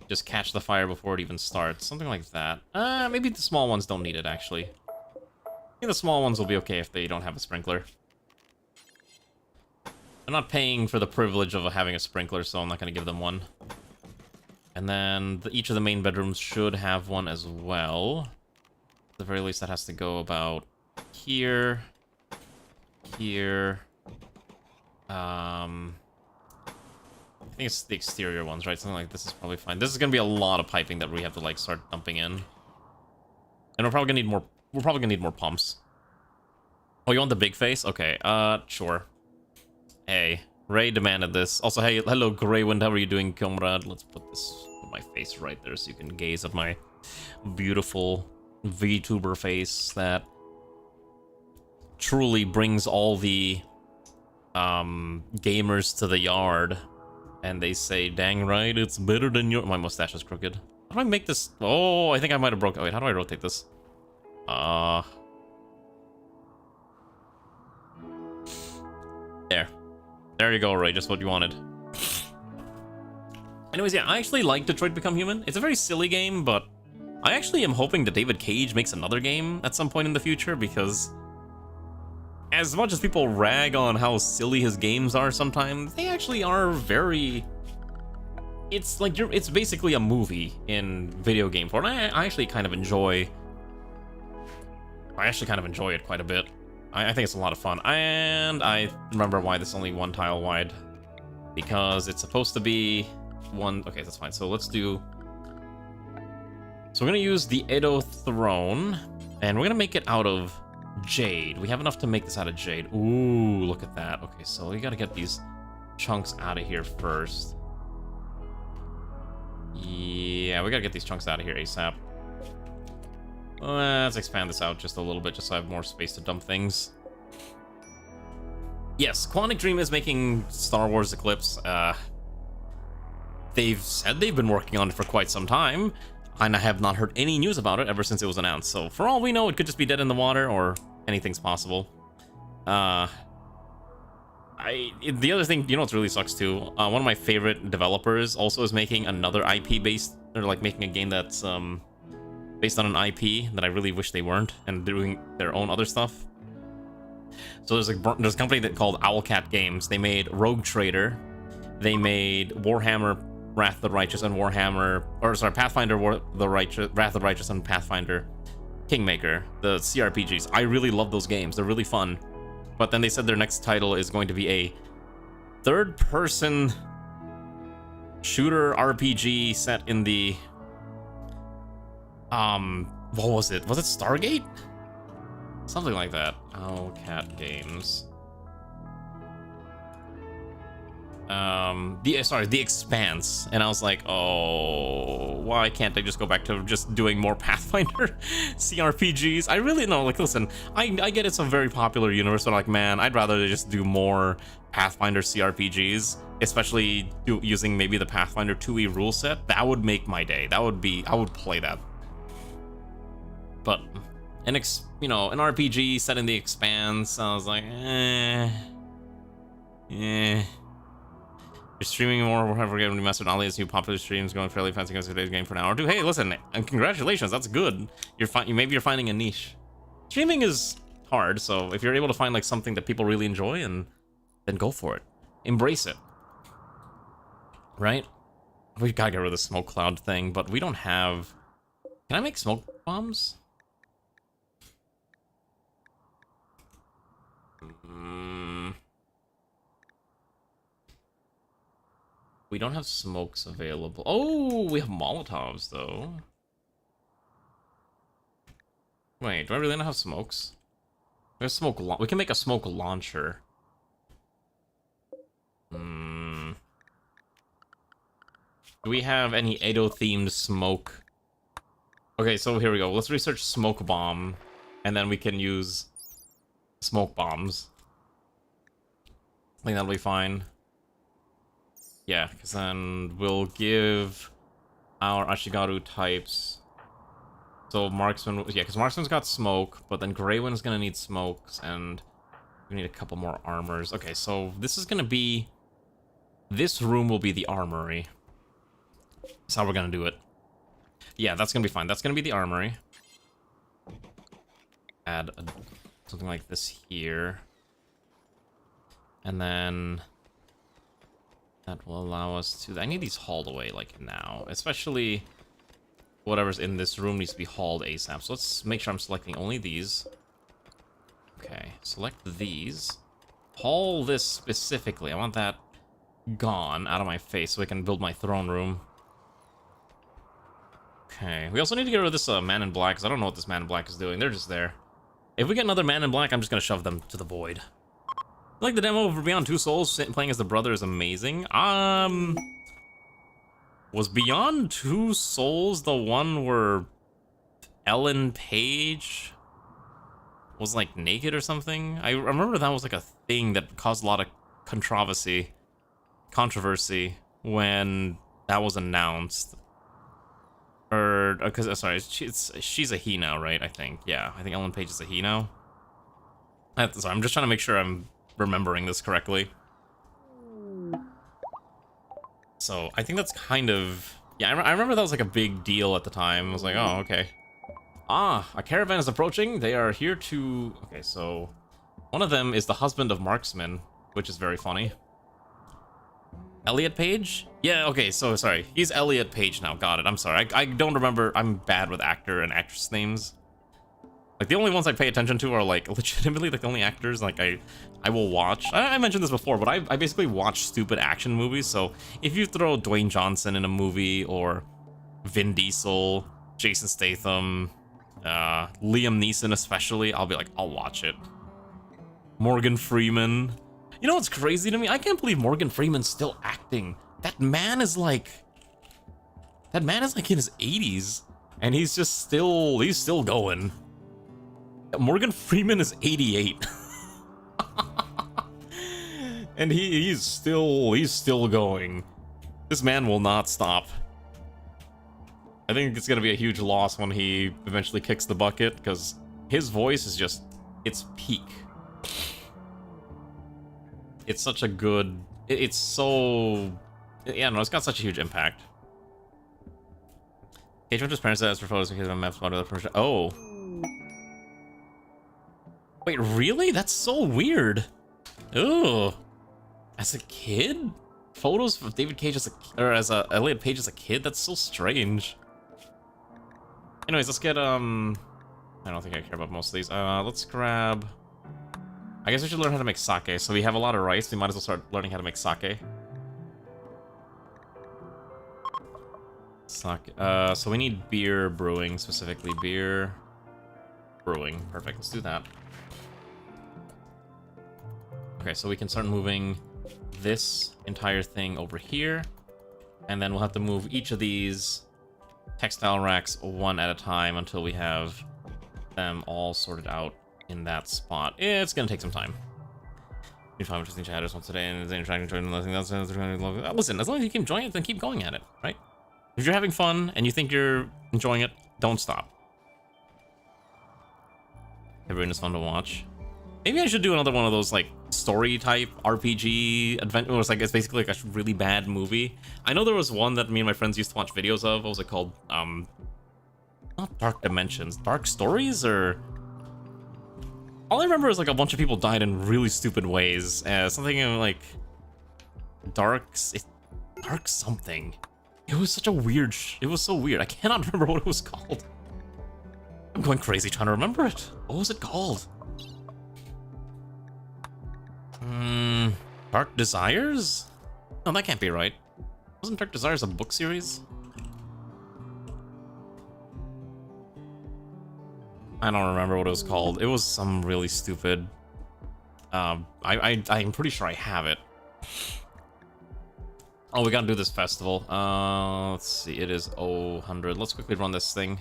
Just catch the fire before it even starts. Something like that. Maybe the small ones don't need it, actually. I think the small ones will be okay if they don't have a sprinkler. I'm not paying for the privilege of having a sprinkler, so I'm not going to give them one. And then each of the main bedrooms should have one as well. At the very least, that has to go about here. Here. I think it's the exterior ones, right? Something like this is probably fine. This is gonna be a lot of piping that we have to like start dumping in. And we're probably gonna need more. We're probably gonna need more pumps. Oh, you want the big face? Okay, sure. Hey, Ray demanded this. Also, hey, hello, Greywind. How are you doing, comrade? Let's put my face right there so you can gaze at my beautiful VTuber face that truly brings all the gamers to the yard. And they say, dang right, it's better than your... My mustache is crooked. How do I make this... Oh, I think I might have broken... Wait, how do I rotate this? There. There you go, Ray. Just what you wanted. Anyways, yeah, I actually like Detroit Become Human. It's a very silly game, but I actually am hoping that David Cage makes another game at some point in the future, because as much as people rag on how silly his games are sometimes, they actually are very... It's like it's basically a movie in video game form. I actually kind of enjoy... I actually kind of enjoy it quite a bit. I think it's a lot of fun. And I remember why this is only one tile wide. Because it's supposed to be one... Okay, that's fine. So let's do... So we're going to use the Edo Throne. And we're going to make it out of jade. We have enough to make this out of jade. Ooh, look at that. Okay, so we got to get these chunks out of here first. Yeah, we got to get these chunks out of here ASAP. Let's expand this out just a little bit, just so I have more space to dump things. Yes, Quantic Dream is making Star Wars Eclipse. They've said they've been working on it for quite some time, and I have not heard any news about it ever since it was announced. So for all we know, it could just be dead in the water, or anything's possible. The other thing, you know what really sucks too? One of my favorite developers also is making another IP based, or like making a game that's based on an IP that I really wish they weren't, and doing their own other stuff. So there's a company that called Owlcat Games. They made Rogue Trader. They made Warhammer Wrath of the Righteous and Pathfinder Wrath of the Righteous and Pathfinder Kingmaker, the CRPGs. I really love those games. They're really fun. But then they said their next title is going to be a third-person shooter RPG set in the... what was it? Was it Stargate? Something like that. Owlcat Games. The Expanse. And I was like, oh, why can't I just go back to just doing more Pathfinder CRPGs? I really know, like, listen, I get it's a very popular universe, but like, man, I'd rather just do more Pathfinder CRPGs, especially using maybe the Pathfinder 2e rule set. That would make my day. I would play that. But an RPG set in the Expanse, I was like, You're streaming more, whatever game remastered. All these new popular streams going fairly fast against today's game for an hour or two. Hey, listen, and congratulations, that's good. Maybe you're finding a niche. Streaming is hard, so if you're able to find like something that people really enjoy, and then go for it, embrace it. Right? We gotta get rid of the smoke cloud thing, but we don't have. Can I make smoke bombs? We don't have smokes available. Oh, we have Molotovs, though. Wait, do I really not have smokes? We can make a smoke launcher. Do we have any Edo-themed smoke? Okay, so here we go. Let's research smoke bomb, and then we can use smoke bombs. I think that'll be fine. Yeah, because then we'll give our Ashigaru types. So Marksman, yeah, because Marksman's got smoke, but then Grey One's gonna need smokes, and we need a couple more armors. Okay, so this is gonna be... This room will be the armory. That's how we're gonna do it. Yeah, that's gonna be fine. That's gonna be the armory. Add something like this here. And then... that will allow us to... I need these hauled away, like, now. Especially whatever's in this room needs to be hauled ASAP. So let's make sure I'm selecting only these. Okay, select these. Haul this specifically. I want that gone out of my face so I can build my throne room. Okay, we also need to get rid of this man in black, because I don't know what this man in black is doing. They're just there. If we get another man in black, I'm just going to shove them to the void. Like the demo for Beyond Two Souls, playing as the brother is amazing. Was Beyond Two Souls the one where Ellen Page was like naked or something? I remember that was like a thing that caused a lot of controversy when that was announced. Or because sorry, she's a he now, right? I think, yeah, I think Ellen Page is a he now. Sorry, I'm just trying to make sure I'm remembering this correctly. So I think that's kind of... Yeah, I remember that was like a big deal at the time. I was like, oh, okay. Ah, a caravan is approaching. They are here to... Okay, so... One of them is the husband of Marksman, which is very funny. Elliot Page? Yeah, okay, so sorry. He's Elliot Page now. Got it. I'm sorry. I don't remember. I'm bad with actor and actress names. Like, the only ones I pay attention to are, like, legitimately, like, the only actors, like, I will watch. I mentioned this before, but I basically watch stupid action movies, so if you throw Dwayne Johnson in a movie, or Vin Diesel, Jason Statham, Liam Neeson especially, I'll be like, I'll watch it. Morgan Freeman. You know what's crazy to me? I can't believe Morgan Freeman's still acting. That man is like in his 80s, and he's still going. Morgan Freeman is 88. And he's still going. This man will not stop. I think it's gonna be a huge loss when he eventually kicks the bucket, because his voice is just, it's peak. It's such a good, it's so, yeah, no, it's got such a huge impact. Cage went to his parents' house for photos because of a map spot of the first. Oh. Wait, really? That's so weird. Ugh. As a kid? Photos of David Cage as Elliot Page as a kid? That's so strange. Anyways, let's get, I don't think I care about most of these. Let's grab... I guess we should learn how to make sake. So we have a lot of rice. We might as well start learning how to make sake. Sake. So we need beer brewing, specifically beer brewing. Perfect, let's do that. Okay, so we can start moving this entire thing over here, and then we'll have to move each of these textile racks one at a time until we have them all sorted out in that spot. It's gonna take some time. You find interesting chatters once today, and then trying to join nothing else. Listen, as long as you keep enjoying it, then keep going at it, right? If you're having fun and you think you're enjoying it, don't stop. Everyone is fun to watch. Maybe I should do another one of those, like, story type RPG adventure, where it's basically like a really bad movie. I know there was one that me and my friends used to watch videos of. What was it called? Not Dark Dimensions, Dark Stories, or... All I remember is like a bunch of people died in really stupid ways. Something like Dark something. It was such a weird. It was so weird. I cannot remember what it was called. I'm going crazy trying to remember it. What was it called? Dark Desires? No, that can't be right. Wasn't Dark Desires a book series? I don't remember what it was called. It was some really stupid. I'm pretty sure I have it. Oh, we gotta do this festival. Let's see. It is 100. Let's quickly run this thing.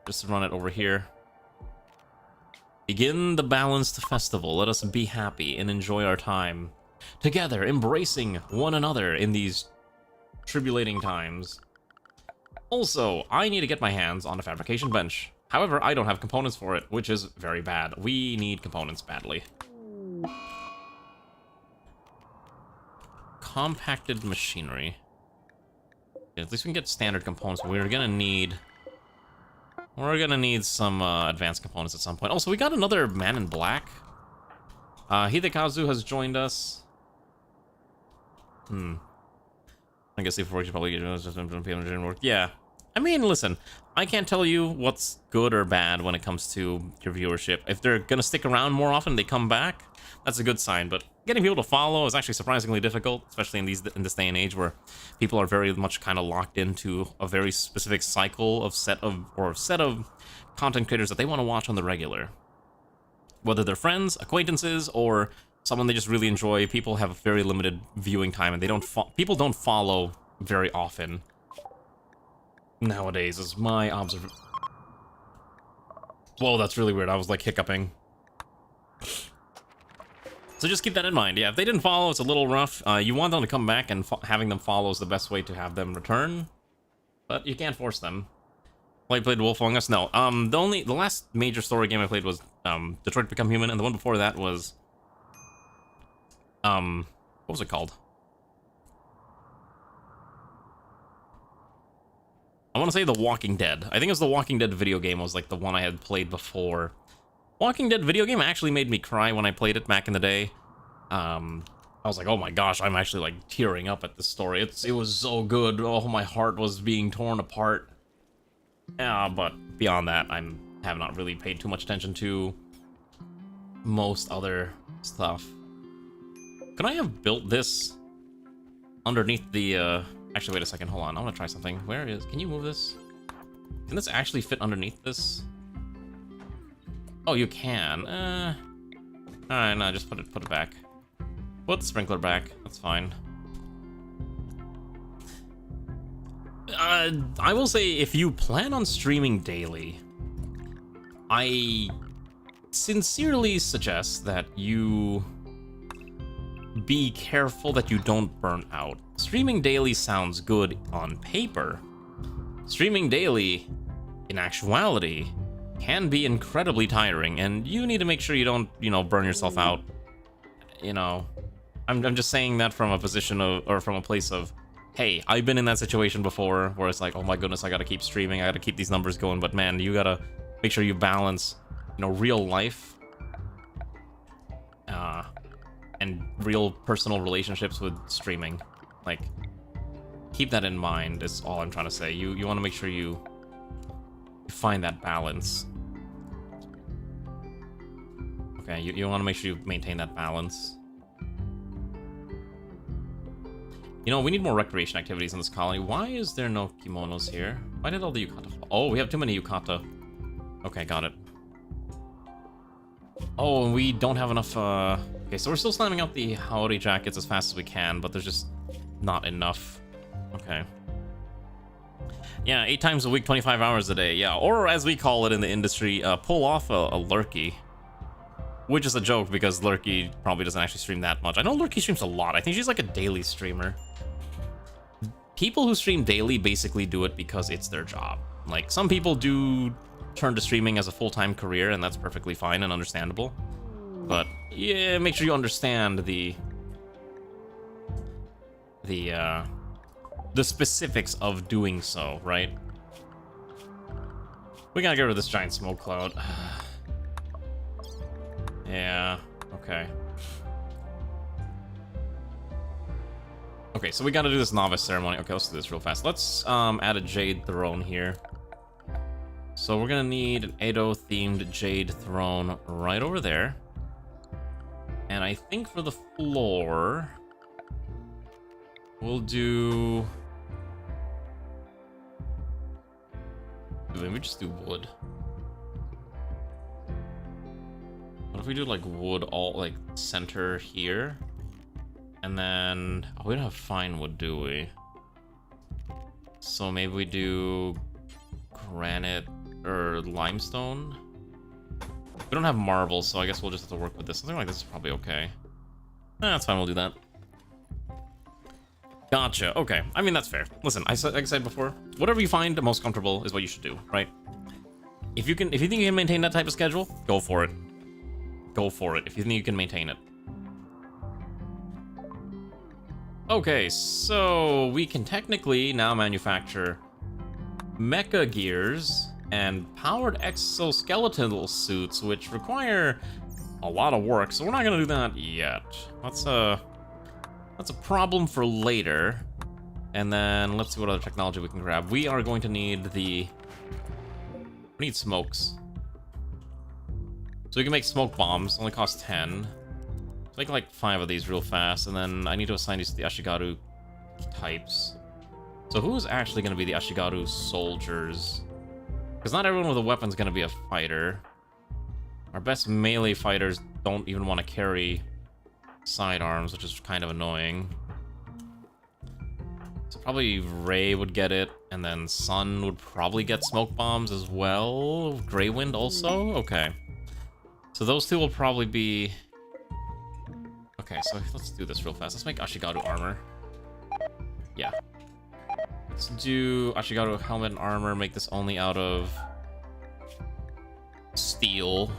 Just run it over here. Begin the balanced festival. Let us be happy and enjoy our time together, embracing one another in these tribulating times. Also, I need to get my hands on a fabrication bench. However, I don't have components for it, which is very bad. We need components badly. Compacted machinery. Yeah, at least we can get standard components, but we're gonna need some advanced components at some point. Also, we got another man in black. Hidekazu has joined us. I guess if it works, you probably get work. Yeah. I mean, listen, I can't tell you what's good or bad when it comes to your viewership. If they're gonna stick around more often, they come back, that's a good sign. But getting people to follow is actually surprisingly difficult, especially in this day and age where people are very much kind of locked into a very specific cycle of set of content creators that they want to watch on the regular. Whether they're friends, acquaintances, or someone they just really enjoy, people have very limited viewing time, and they don't people don't follow very often. Nowadays is my observation. Whoa, that's really weird. I was like hiccuping. So just keep that in mind. Yeah, if they didn't follow, it's a little rough. You want them to come back, and having them follow is the best way to have them return. But you can't force them. Played Wolf Among Us? No. The last major story game I played was Detroit Become Human, and the one before that was what was it called? I want to say The Walking Dead. I think it was The Walking Dead video game was like the one I had played before. Walking Dead video game actually made me cry when I played it back in the day. I was like, oh my gosh, I'm actually like tearing up at this story. It was so good. Oh, my heart was being torn apart. Yeah, but beyond that, I have not really paid too much attention to most other stuff. Could I have built this underneath the, actually, wait a second, hold on. I want to try something. Can you move this? Can this actually fit underneath this? Oh, you can. Alright, no, just put it back. Put the sprinkler back. That's fine. I will say, if you plan on streaming daily, I sincerely suggest that you be careful that you don't burn out. Streaming daily sounds good on paper. Streaming daily, in actuality, can be incredibly tiring, and you need to make sure you don't, burn yourself out. I'm just saying that from a position of, or from a place of, hey, I've been in that situation before, where it's like, oh my goodness, I gotta keep streaming, I gotta keep these numbers going, but man, you gotta make sure you balance, real life, and real personal relationships with streaming. Like, keep that in mind, is all I'm trying to say. You want to make sure you find that balance. Okay, you want to make sure you maintain that balance. We need more recreation activities in this colony. Why is there no kimonos here? Why did all the yukata fall? Oh, we have too many yukata. Okay, got it. Oh, and we don't have enough, Okay, so we're still slamming out the Haori jackets as fast as we can, but there's just not enough. Okay. Yeah, 8 times a week, 25 hours a day. Yeah, or as we call it in the industry, pull off a lurky. Which is a joke, because Lurky probably doesn't actually stream that much. I know Lurky streams a lot. I think she's like a daily streamer. People who stream daily basically do it because it's their job. Like, some people do turn to streaming as a full-time career, and that's perfectly fine and understandable. But, yeah, make sure you understand the specifics of doing so, right? We gotta get rid of this giant smoke cloud. Yeah, okay. Okay, so we gotta do this novice ceremony. Okay, let's do this real fast. Let's add a jade throne here. So we're gonna need an Edo-themed jade throne right over there. And I think for the floor, we'll do... Maybe just do wood. What if we do like wood all like center here? And then we don't have fine wood, do we? So maybe we do granite or limestone. We don't have marble, so I guess we'll just have to work with this. Something like this is probably okay. That's fine, we'll do that. Gotcha, okay. I mean, that's fair. Listen, like I said before, whatever you find the most comfortable is what you should do, right? If you think you can maintain that type of schedule, go for it. Go for it, if you think you can maintain it. Okay, so we can technically now manufacture mecha gears and powered exoskeletal suits, which require a lot of work, so we're not gonna do that yet. That's a problem for later. And then let's see what other technology we can grab. We are going to need we need smokes. So we can make smoke bombs, only cost 10. Let's make like 5 of these real fast, and then I need to assign these to the Ashigaru types. So who's actually going to be the Ashigaru soldiers? Because not everyone with a weapon is going to be a fighter. Our best melee fighters don't even want to carry sidearms, which is kind of annoying. So probably Ray would get it, and then Sun would probably get smoke bombs as well. Greywind also? Okay. So those two will probably be... Okay, so let's do this real fast. Let's make Ashigaru armor. Yeah. Let's do Ashigaru helmet and armor. Make this only out of steel.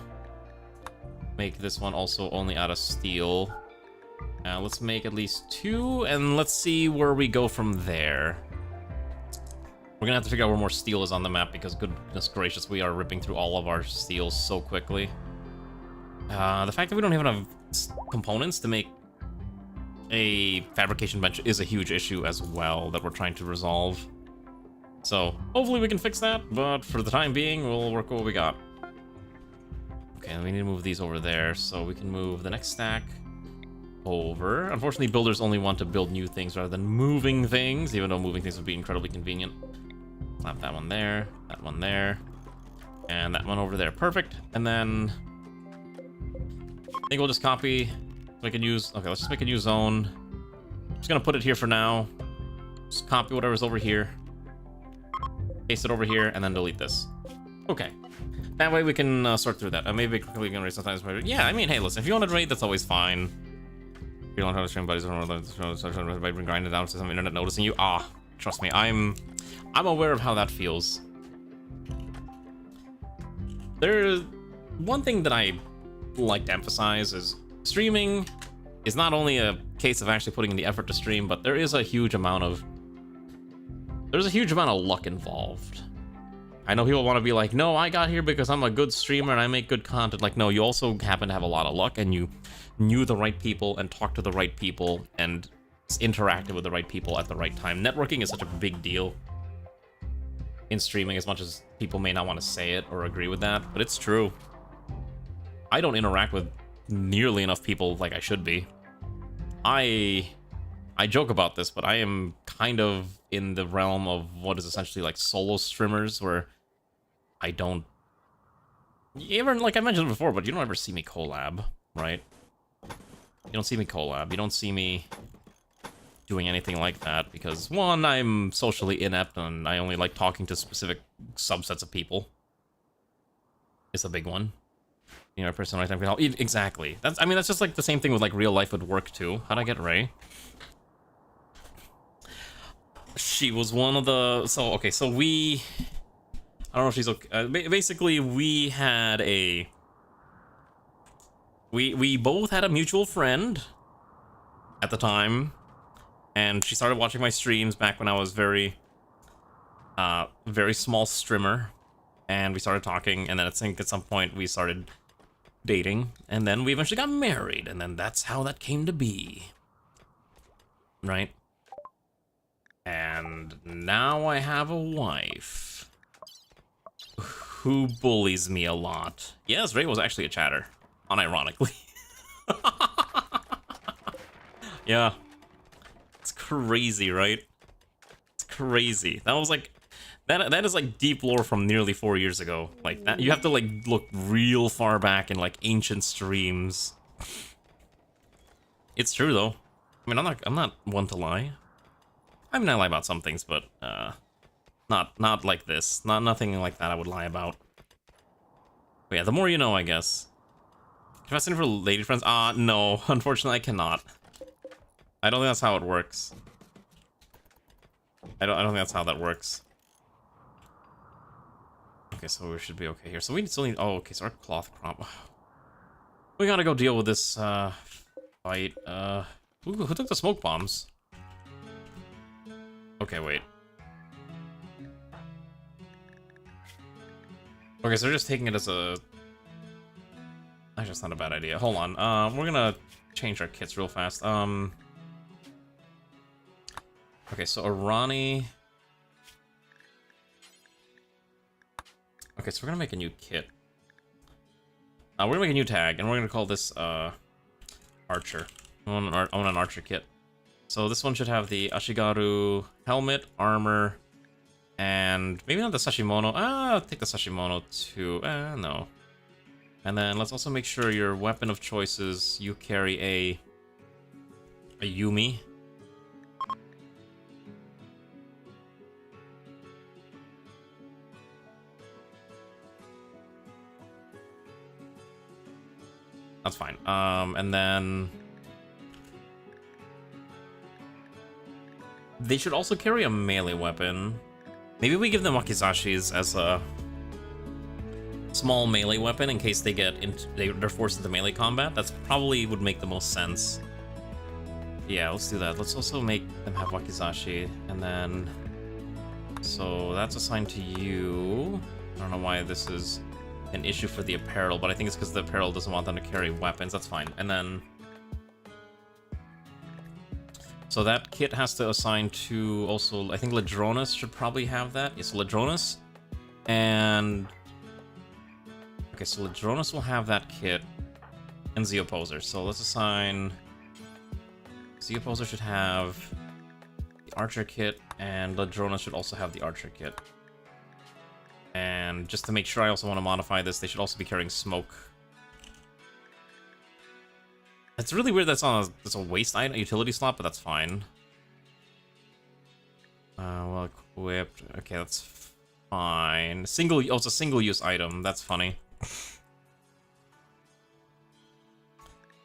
Make this one also only out of steel. Let's make at least 2, and let's see where we go from there. We're gonna have to figure out where more steel is on the map because goodness gracious, we are ripping through all of our steel so quickly. The fact that we don't have enough components to make a fabrication bench is a huge issue as well that we're trying to resolve. So hopefully we can fix that, but for the time being, we'll work with what we got. Okay, we need to move these over there so we can move the next stack over. Unfortunately, builders only want to build new things rather than moving things, even though moving things would be incredibly convenient. Slap that one there, and that one over there. Perfect. And then I think we'll just copy, make a new, okay, let's just make a new zone. I'm just gonna put it here for now. Just copy whatever's over here, paste it over here, and then delete this. Okay. That way we can sort through that. Maybe quickly can raid sometimes. Yeah, I mean, hey, listen, if you want to raid, that's always fine. If you don't have to stream buddies, by grinding down to some internet noticing you. Ah, trust me, I'm aware of how that feels. There's one thing that I like to emphasize is streaming is not only a case of actually putting in the effort to stream, but there's a huge amount of luck involved. I know people want to be like, no, I got here because I'm a good streamer and I make good content. Like, no, you also happen to have a lot of luck and you knew the right people and talked to the right people and interacted with the right people at the right time. Networking is such a big deal in streaming, as much as people may not want to say it or agree with that, but it's true. I don't interact with nearly enough people like I should be. I joke about this, but I am kind of in the realm of what is essentially like solo streamers, where I don't... like I mentioned before, but you don't ever see me collab, right? You don't see me collab. You don't see me doing anything like that because, one, I'm socially inept and I only like talking to specific subsets of people. It's a big one. You know, personal time. Exactly. That's just like the same thing with like real life would work too. How'd I get Ray? She was one of the... So we... I don't know if she's okay. Basically, we had a... We both had a mutual friend at the time, and she started watching my streams back when I was very small streamer, and we started talking, and then I think at some point we started dating, and then we eventually got married, and then that's how that came to be. Right? And now I have a wife who bullies me a lot. Yes, Ray was actually a chatter, unironically. Yeah. It's crazy, right? It's crazy. That was like... That is like deep lore from nearly 4 years ago. Like that, you have to like look real far back in like ancient streams. It's true though. I mean, I'm not one to lie. I mean, I lie about some things, but not like this. Nothing like that I would lie about. But yeah, the more you know, I guess. Can I send for lady friends? No, unfortunately I cannot. I don't think that's how it works. I don't think that's how that works. Okay, so we should be okay here. So we still need... Oh, okay, so our cloth crop... We gotta go deal with this, fight. Who took the smoke bombs? Okay, wait. Okay, so they're just taking it as a... Actually, that's not a bad idea. Hold on. We're gonna change our kits real fast. Okay, so Arani... Okay, so we're gonna make a new kit. We're gonna make a new tag, and we're gonna call this, Archer. I want an Archer kit. So this one should have the Ashigaru helmet, armor, and maybe not the Sashimono. I'll take the Sashimono too. No. And then let's also make sure your weapon of choices, you carry a Yumi. That's fine. And then... They should also carry a melee weapon. Maybe we give them Wakizashis as a small melee weapon in case they get into they're forced into melee combat. That's probably would make the most sense. Yeah, let's do that. Let's also make them have Wakizashi, and then So that's assigned to you. I don't know why this is an issue for the apparel, but I think it's because the apparel doesn't want them to carry weapons. That's fine. And then... So that kit has to assign to also... I think Ladronis should probably have that. Yes, Ladronis. And... Okay, so Ladronis will have that kit. And Zeoposer. So let's assign... Zeoposer should have the Archer kit, and Ladronis should also have the Archer kit. And just to make sure, I also want to modify this, they should also be carrying smoke. It's really weird that's on a waste item, utility slot, but that's fine. Well equipped. Okay, that's fine. Single. Oh, it's a single-use item. That's funny.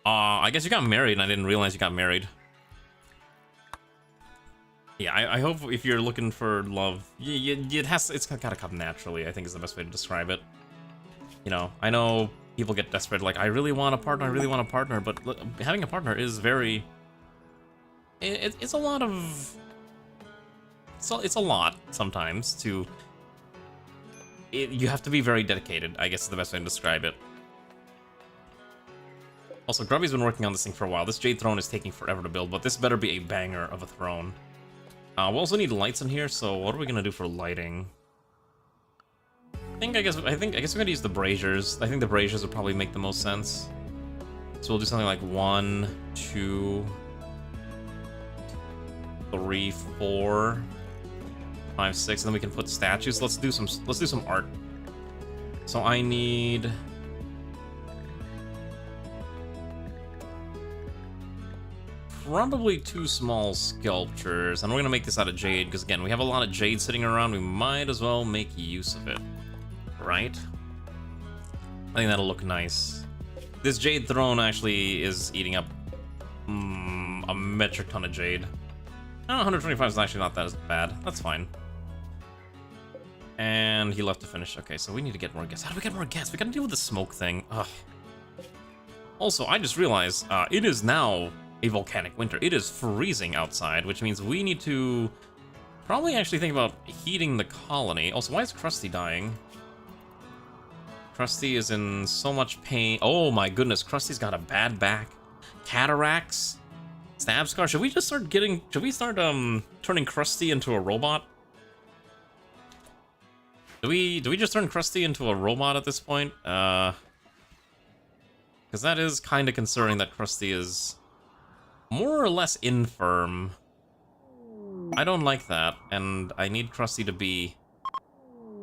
I guess you got married, and I didn't realize you got married. Yeah, I hope if you're looking for love, it's gotta come naturally, I think is the best way to describe it. You know, I know people get desperate, like, I really want a partner, but look, having a partner is very... It's a lot of... It's a lot, sometimes, to... You have to be very dedicated, I guess is the best way to describe it. Also, Grubby's been working on this thing for a while. This Jade Throne is taking forever to build, but this better be a banger of a throne. We also need lights in here, so what are we gonna do for lighting? I guess we're gonna use the braziers. I think the braziers would probably make the most sense. So we'll do something like 1, 2, 3, 4, 5, 6, and then we can put statues. Let's do some art. So I need... probably 2 small sculptures, and we're gonna make this out of jade, because again, we have a lot of jade sitting around, we might as well make use of it, right? I think that'll look nice. This jade throne actually is eating up a metric ton of jade. 125 is actually not that as bad, that's fine. And he left to finish. Okay, so we need to get more guests. How do we get more guests? We gotta deal with the smoke thing. Ugh. Also, I just realized, it is now a volcanic winter. It is freezing outside, which means we need to probably actually think about heating the colony. Also, why is Krusty dying? Krusty is in so much pain. Oh my goodness, Krusty's got a bad back. Cataracts? Stab scar? Should we start turning Krusty into a robot? Do we just turn Krusty into a robot at this point? Because that is kind of concerning that Krusty is more or less infirm. I don't like that, and I need Krusty to be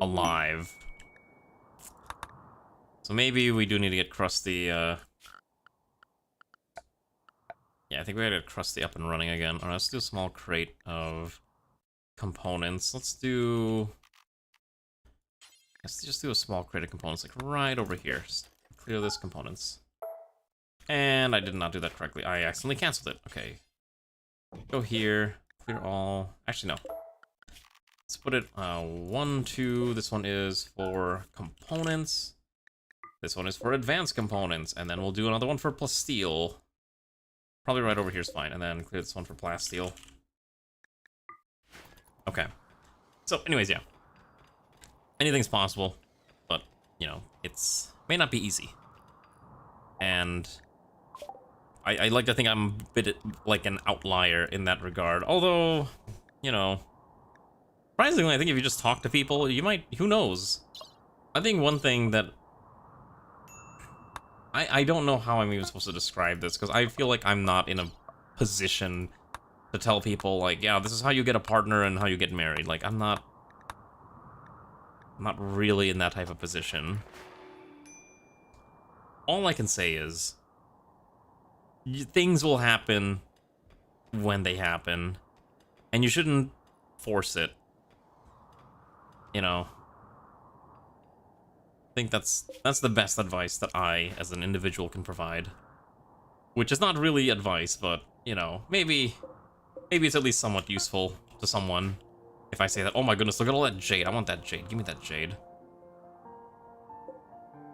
alive. So maybe we do need to get Krusty, yeah, I think we gotta get Krusty up and running again. Alright, let's do a small crate of components. Let's just do a small crate of components, like right over here. Just clear this components. And I did not do that correctly. I accidentally canceled it. Okay. Go here. Clear all. Actually, no. Let's put it 1, 2. This one is for components. This one is for advanced components. And then we'll do another one for plasteel. Probably right over here is fine. And then clear this one for plasteel. Okay. So, anyways, yeah. Anything's possible. But, you know, may not be easy. And I like to think I'm a bit like an outlier in that regard. Although, you know, surprisingly, I think if you just talk to people, you might, who knows? I think one thing that I don't know how I'm even supposed to describe this, because I feel like I'm not in a position to tell people, like, yeah, this is how you get a partner and how you get married. Like, I'm not really in that type of position. All I can say is, things will happen when they happen, and you shouldn't force it. You know, I think that's the best advice that I, as an individual, can provide. Which is not really advice, but, you know, maybe it's at least somewhat useful to someone if I say that. Oh my goodness, look at all that jade. I want that jade. Give me that jade.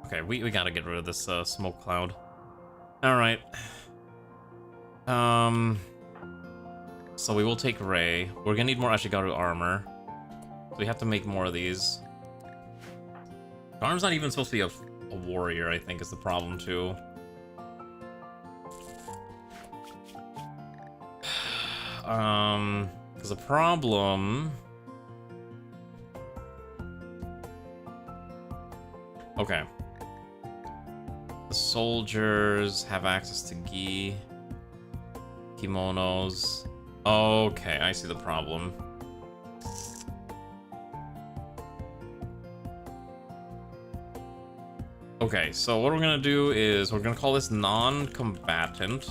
Okay, we gotta get rid of this smoke cloud. Alright. So we will take Ray. We're gonna need more Ashigaru armor. So we have to make more of these. Arm's not even supposed to be a warrior, I think, is the problem, too. Because the problem... Okay. The soldiers have access to gi, kimonos. Okay, I see the problem. Okay, so what we're gonna do is we're gonna call this non-combatant.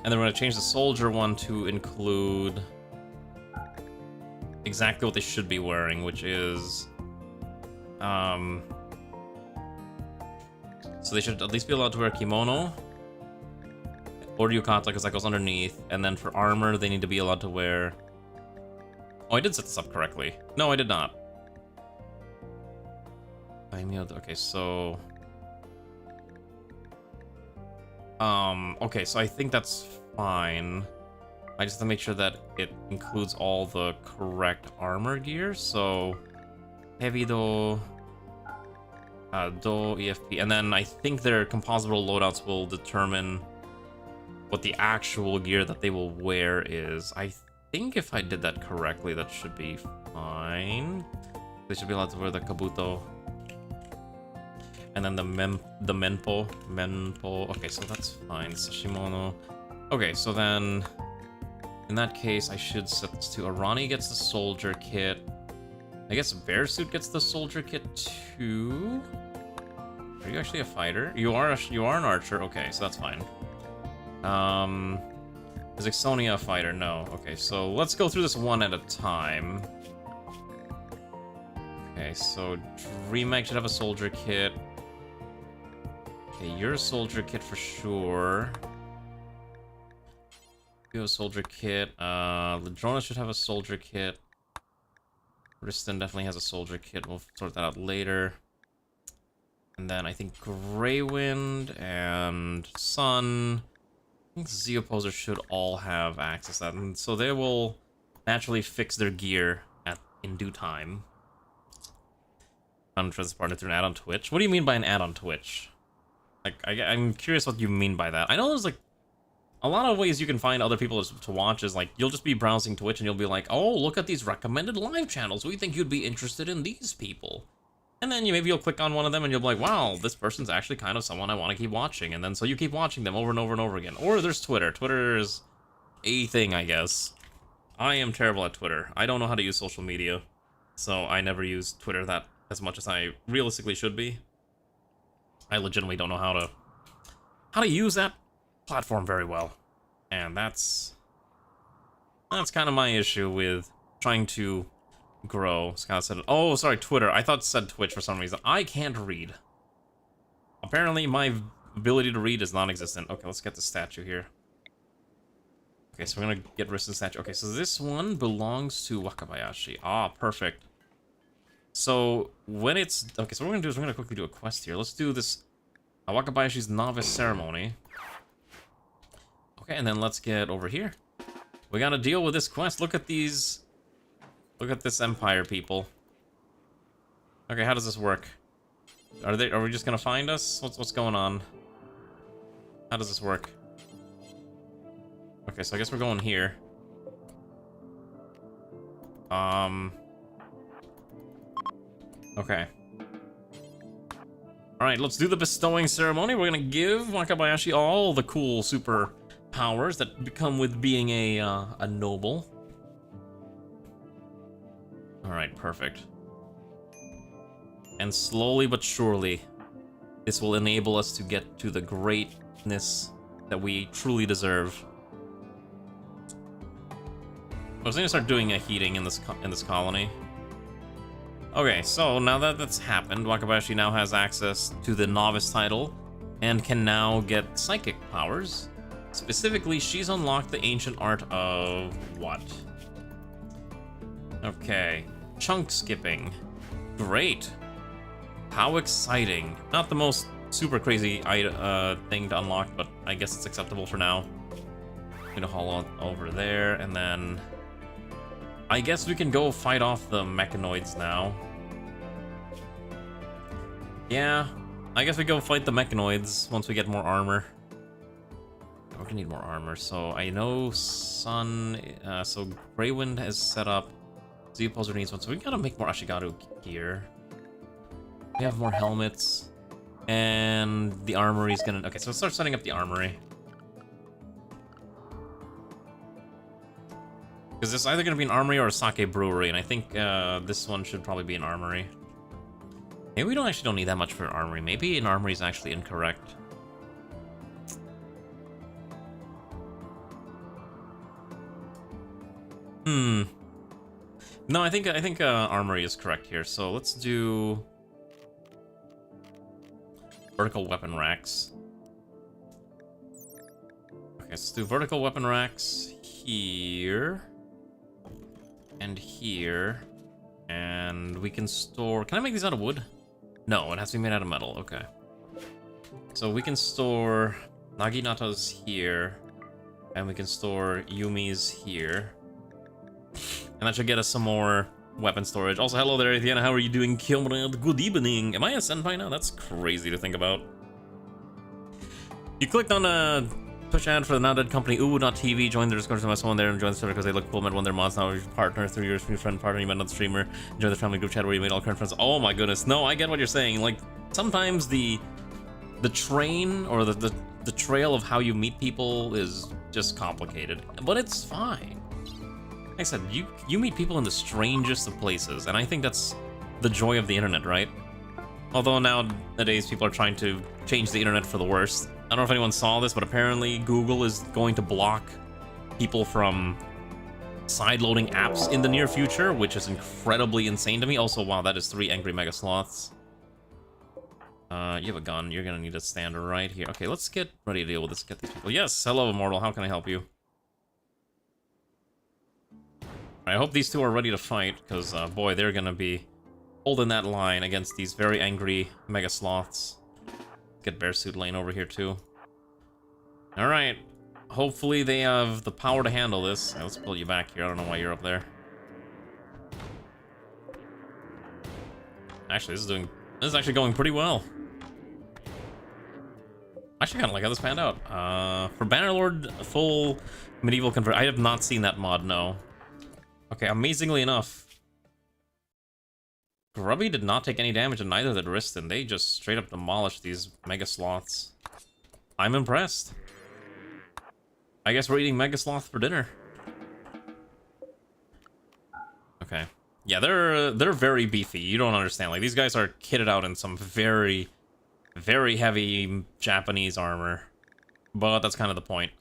And then we're gonna change the soldier one to include exactly what they should be wearing, which is so they should at least be allowed to wear kimono or yukata, because that goes underneath. And then for armor, they need to be allowed to wear... Oh, I did set this up correctly. No, I did not. Okay, so... okay, so I think that's fine. I just have to make sure that it includes all the correct armor gear. So, heavy do, EFP, and then I think their composable loadouts will determine what the actual gear that they will wear is. I think if I did that correctly, that should be fine. They should be allowed to wear the kabuto. And then the menpo. Okay, so that's fine. Sashimono. Okay, so then in that case, I should set this to Arani gets the soldier kit. I guess Bearsuit gets the soldier kit too. Are you actually a fighter? You are an archer. Okay, so that's fine. Is Ixonia a fighter? No. Okay, so let's go through this one at a time. Okay, so Dreamegg should have a soldier kit. Okay, you're a soldier kit for sure. You have a soldier kit. Ladrona should have a soldier kit. Riston definitely has a soldier kit. We'll sort that out later. And then I think Greywind and Sun. I think Zeoposer should all have access to that. And so they will naturally fix their gear in due time. Untransported through an add-on Twitch. What do you mean by an add-on Twitch? Like, I'm curious what you mean by that. I know there's like a lot of ways you can find other people to watch. Is like you'll just be browsing Twitch and you'll be like, oh, look at these recommended live channels. We think you'd be interested in these people. And then maybe you'll click on one of them and you'll be like, wow, this person's actually kind of someone I want to keep watching. And then so you keep watching them over and over and over again. Or there's Twitter. Twitter is a thing, I guess. I am terrible at Twitter. I don't know how to use social media. So I never use Twitter that as much as I realistically should be. I legitimately don't know how to use that platform very well. And that's kind of my issue with trying to grow. Scott said, oh, sorry, Twitter. I thought it said Twitch for some reason. I can't read. Apparently, my ability to read is non-existent. Okay, let's get the statue here. Okay, so we're gonna get Riston's statue. Okay, so this one belongs to Wakabayashi. Ah, perfect. So, when it's... Okay, so what we're gonna do is we're gonna quickly do a quest here. Let's do this Wakabayashi's Novice Ceremony. Okay, and then let's get over here. We gotta deal with this quest. Look at these... Look at this Empire, people. Okay, how does this work? Are we just gonna find us? What's going on? How does this work? Okay, so I guess we're going here. Okay. Alright, let's do the bestowing ceremony. We're gonna give Wakabayashi all the cool super powers that come with being a noble. Alright, perfect. And slowly but surely, this will enable us to get to the greatness that we truly deserve. I was gonna start doing a heating in this colony. Okay, so now that that's happened, Wakabayashi now has access to the novice title and can now get psychic powers. Specifically, she's unlocked the ancient art of what? Okay, chunk skipping. Great. How exciting. Not the most super crazy thing to unlock, but I guess it's acceptable for now. I'm gonna haul on over there, and then I guess we can go fight off the mechanoids now. Yeah, I guess we go fight the mechanoids once we get more armor. We're gonna need more armor, so I know Sun, so Greywind has set up. Z-Pulsar needs one, so we gotta make more Ashigaru gear. We have more helmets, and the armory's gonna... Okay, so let's start setting up the armory. Because this is either gonna be an armory or a sake brewery, and I think this one should probably be an armory. Maybe we don't need that much for an armory. Maybe an armory is actually incorrect. No, I think armory is correct here. So let's do vertical weapon racks. Okay, let's do vertical weapon racks here and here, and we can store. Can I make these out of wood? No, it has to be made out of metal. Okay. So we can store Naginatas here, and we can store Yumis here. And that should get us some more weapon storage. Also, hello there, Athena. How are you doing, Kilmrad? Good evening. Am I a senpai now? That's crazy to think about. You clicked on a push ad for the now dead company Uwu.tv. Join the Discord to someone there and join the server because they look cool. Met one of their mods now. Your partner through your friend partner. You met another streamer. Enjoy the family group chat where you made all current friends. Oh my goodness. No, I get what you're saying. Like, sometimes the train or the trail of how you meet people is just complicated. But it's fine. Like I said, you meet people in the strangest of places, and I think that's the joy of the internet, right? Although nowadays people are trying to change the internet for the worst. I don't know if anyone saw this, but apparently Google is going to block people from side-loading apps in the near future, which is incredibly insane to me. Also, wow, that is 3 angry mega sloths. You have a gun. You're gonna need to stand right here. Okay, let's get ready to deal with this. Get these people. Yes, hello, Immortal. How can I help you? I hope these two are ready to fight, because, boy, they're gonna be holding that line against these very angry mega sloths. Get Bearsuit Lane over here, too. Alright. Hopefully they have the power to handle this. Yeah, let's pull you back here. I don't know why you're up there. Actually, this is actually going pretty well. I actually kind of like how this panned out. For Bannerlord, full medieval convert. I have not seen that mod, no. Okay, amazingly enough, Grubby did not take any damage, and neither did Riston. They just straight up demolished these mega sloths. I'm impressed. I guess we're eating mega sloth for dinner. Okay. Yeah, they're very beefy. You don't understand. Like, these guys are kitted out in some very, very heavy Japanese armor. But that's kind of the point.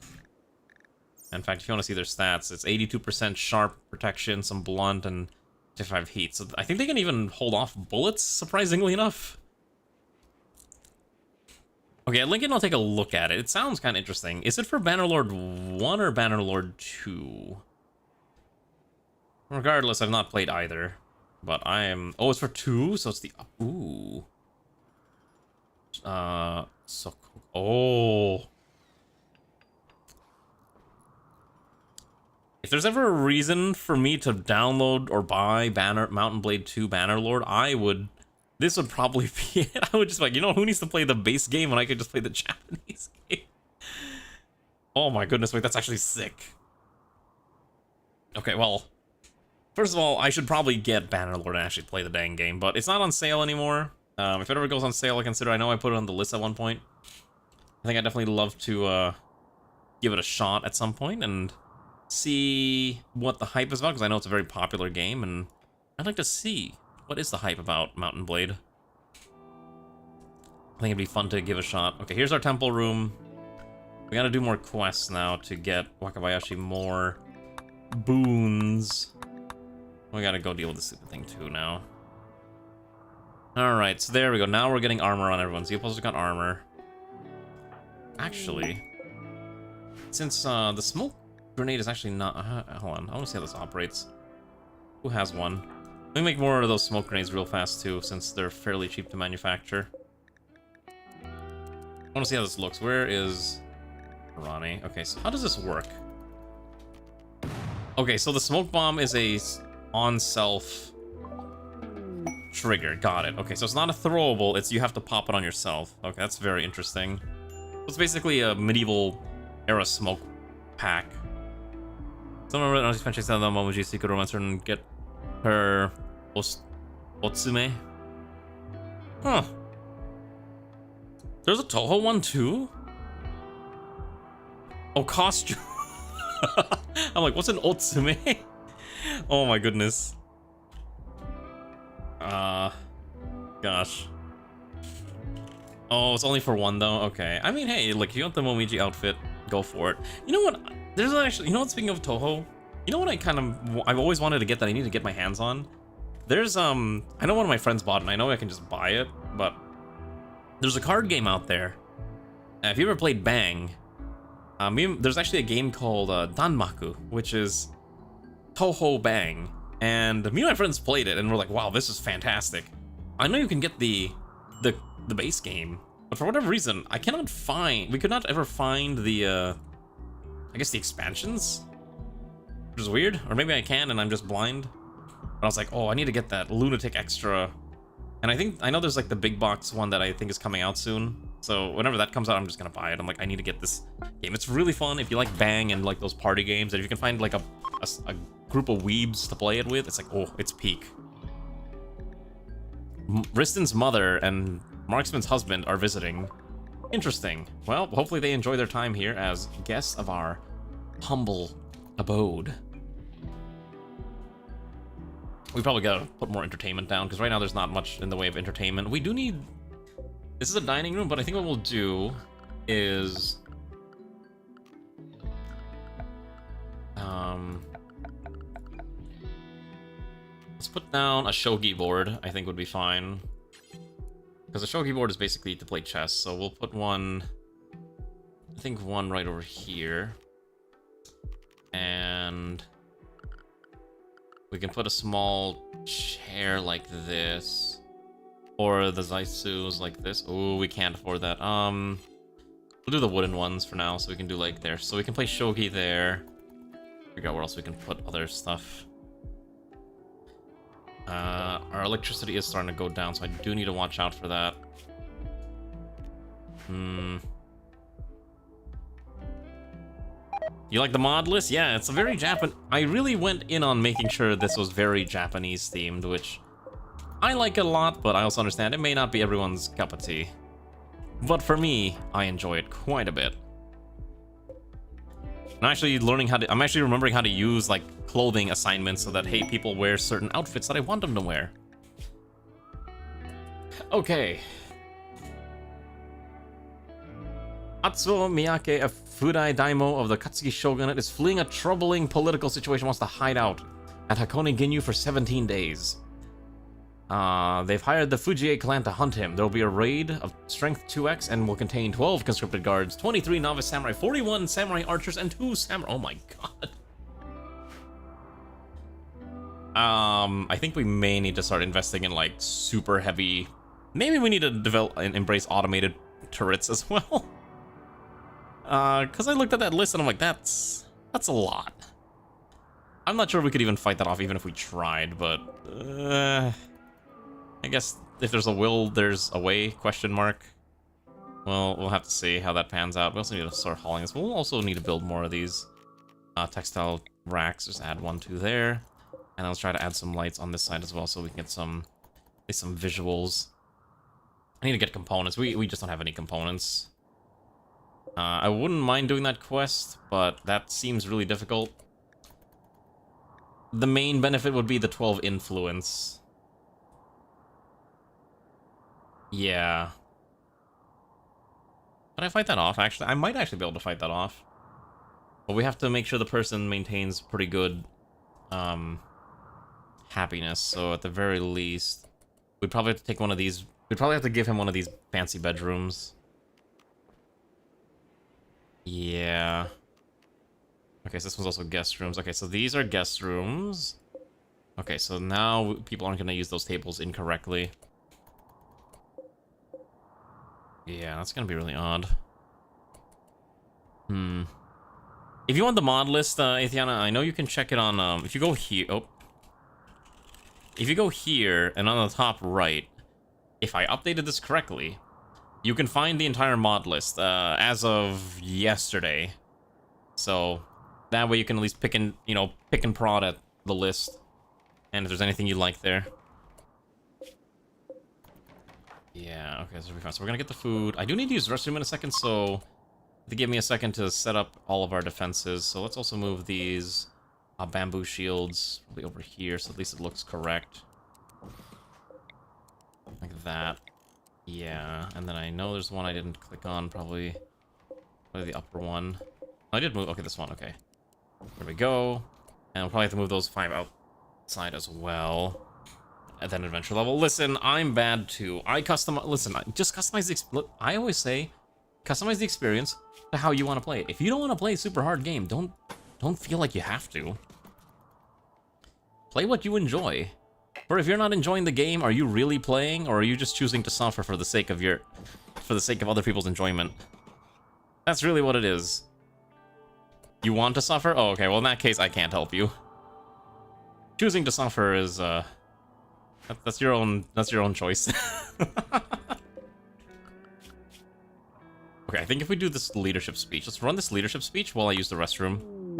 In fact, if you want to see their stats, it's 82% sharp protection, some blunt, and 55 heat. So I think they can even hold off bullets, surprisingly enough. Okay, at Lincoln, I'll take a look at it. It sounds kind of interesting. Is it for Bannerlord 1 or Bannerlord 2? Regardless, I've not played either. But I am... Oh, it's for 2? So it's the... Ooh. So... Oh... If there's ever a reason for me to download or buy Mountain Blade 2 Bannerlord, this would probably be it. I would just be like, you know, who needs to play the base game when I could just play the Japanese game? Oh my goodness, wait, that's actually sick. Okay, well, first of all, I should probably get Bannerlord and actually play the dang game, but it's not on sale anymore. If it ever goes on sale, I know I put it on the list at one point. I think I'd definitely love to give it a shot at some point and see what the hype is about, because I know it's a very popular game, and I'd like to see what is the hype about Mountain Blade. I think it'd be fun to give a shot. Okay, here's our temple room. We gotta do more quests now to get Wakabayashi more boons. We gotta go deal with this stupid thing too now. Alright, so there we go. Now we're getting armor on everyone. Zeopol's got armor. Actually, since the smoke grenade is actually not... hold on, I want to see how this operates. Who has one? Let me make more of those smoke grenades real fast too, since they're fairly cheap to manufacture. I want to see how this looks. Where is Ronnie? Okay, so how does this work? Okay, so the smoke bomb is a on-self trigger. Got it. Okay, so it's not a throwable, it's you have to pop it on yourself. Okay, that's very interesting. It's basically a medieval era smoke pack. Someone wrote on Spanish that the Momoji secret romancer and get her Otsume. Huh. There's a Toho one too? Oh, costume. I'm like, what's an Otsume? Oh my goodness. Gosh. Oh, it's only for one though? Okay. I mean, hey, look, if you want the Momiji outfit, go for it. You know what? There's actually, you know what, speaking of Toho, you know what I've always wanted to get that I need to get my hands on? There's, I know one of my friends bought it, and I know I can just buy it, but there's a card game out there. If you ever played Bang, there's actually a game called Danmaku, which is Toho Bang. And me and my friends played it, and we're like, wow, this is fantastic. I know you can get the base game, but for whatever reason, we could not ever find the, I guess the expansions? Which is weird, or maybe I can and I'm just blind. But I was like, oh, I need to get that Lunatic Extra. And I know there's like the big box one that I think is coming out soon. So whenever that comes out, I'm just gonna buy it. I'm like, I need to get this game. It's really fun if you like Bang and like those party games, and if you can find like a group of weebs to play it with, it's like, oh, it's peak. Risten's mother and Marksman's husband are visiting. Interesting. Well, hopefully they enjoy their time here as guests of our humble abode. We probably gotta put more entertainment down, because right now there's not much in the way of entertainment. We do need... This is a dining room, but I think what we'll do is... Let's put down a shogi board, I think would be fine. Because a shogi board is basically to play chess, so we'll put one... I think one right over here. And... we can put a small chair like this. Or the Zaitsus like this. Oh, we can't afford that. We'll do the wooden ones for now, so we can do like there. So we can play shogi there. Figure out where else we can put other stuff. Our electricity is starting to go down, so I do need to watch out for that. You like the mod list? Yeah, it's a very I really went in on making sure this was very Japanese themed, which I like a lot, but I also understand it may not be everyone's cup of tea. But for me, I enjoy it quite a bit. I'm actually remembering how to use like clothing assignments so that, hey, people wear certain outfits that I want them to wear. Okay. Atsuo Miyake, a Fudai Daimyo of the Katsuki Shogunate, is fleeing a troubling political situation, wants to hide out at Hakone Ginyu for 17 days. They've hired the Fujie clan to hunt him. There will be a raid of strength 2x and will contain 12 conscripted guards, 23 novice samurai, 41 samurai archers, and 2 samurai. Oh my god. I think we may need to start investing in like super heavy... Maybe we need to develop and embrace automated turrets as well. Because I looked at that list and I'm like, that's a lot. I'm not sure we could even fight that off even if we tried, but... I guess if there's a will, there's a way, question mark. Well, we'll have to see how that pans out. We also need to start hauling this. We'll also need to build more of these textile racks. Just add 1, 2 there. And let's try to add some lights on this side as well so we can get some visuals. I need to get components. We just don't have any components. I wouldn't mind doing that quest, but that seems really difficult. The main benefit would be the 12 influence. Yeah. Can I fight that off, actually? I might actually be able to fight that off. But we have to make sure the person maintains pretty good happiness, so at the very least, we'd probably have to take one of these... We'd probably have to give him one of these fancy bedrooms. Yeah. Okay, so this one's also guest rooms. Okay, so these are guest rooms. Okay, so now people aren't going to use those tables incorrectly. Yeah, that's going to be really odd. If you want the mod list, Athiana, I know you can check it on, if you go here, if you go here, and on the top right, if I updated this correctly, you can find the entire mod list, as of yesterday. So, that way you can at least pick and, pick and prod at the list, and if there's anything you like there. Yeah, okay, this will be fine. So we're gonna get the food. I do need to use the restroom in a second, so to give me a second to set up all of our defenses. So let's also move these bamboo shields probably over here, so at least it looks correct. Like that. Yeah, and then I know there's one I didn't click on, probably the upper one. I did move, okay, this one, okay. There we go. And we'll probably have to move those 5 outside as well. At that adventure level. Listen, I'm bad too. Just customize the I always say, customize the experience to how you want to play it. If you don't want to play a super hard game, don't feel like you have to. Play what you enjoy. Or if you're not enjoying the game, are you really playing, or are you just choosing to suffer for the sake of other people's enjoyment? That's really what it is. You want to suffer? Oh, okay, well in that case I can't help you. Choosing to suffer is that's your own choice. Okay, I think if we do this leadership speech, let's run this leadership speech while I use the restroom.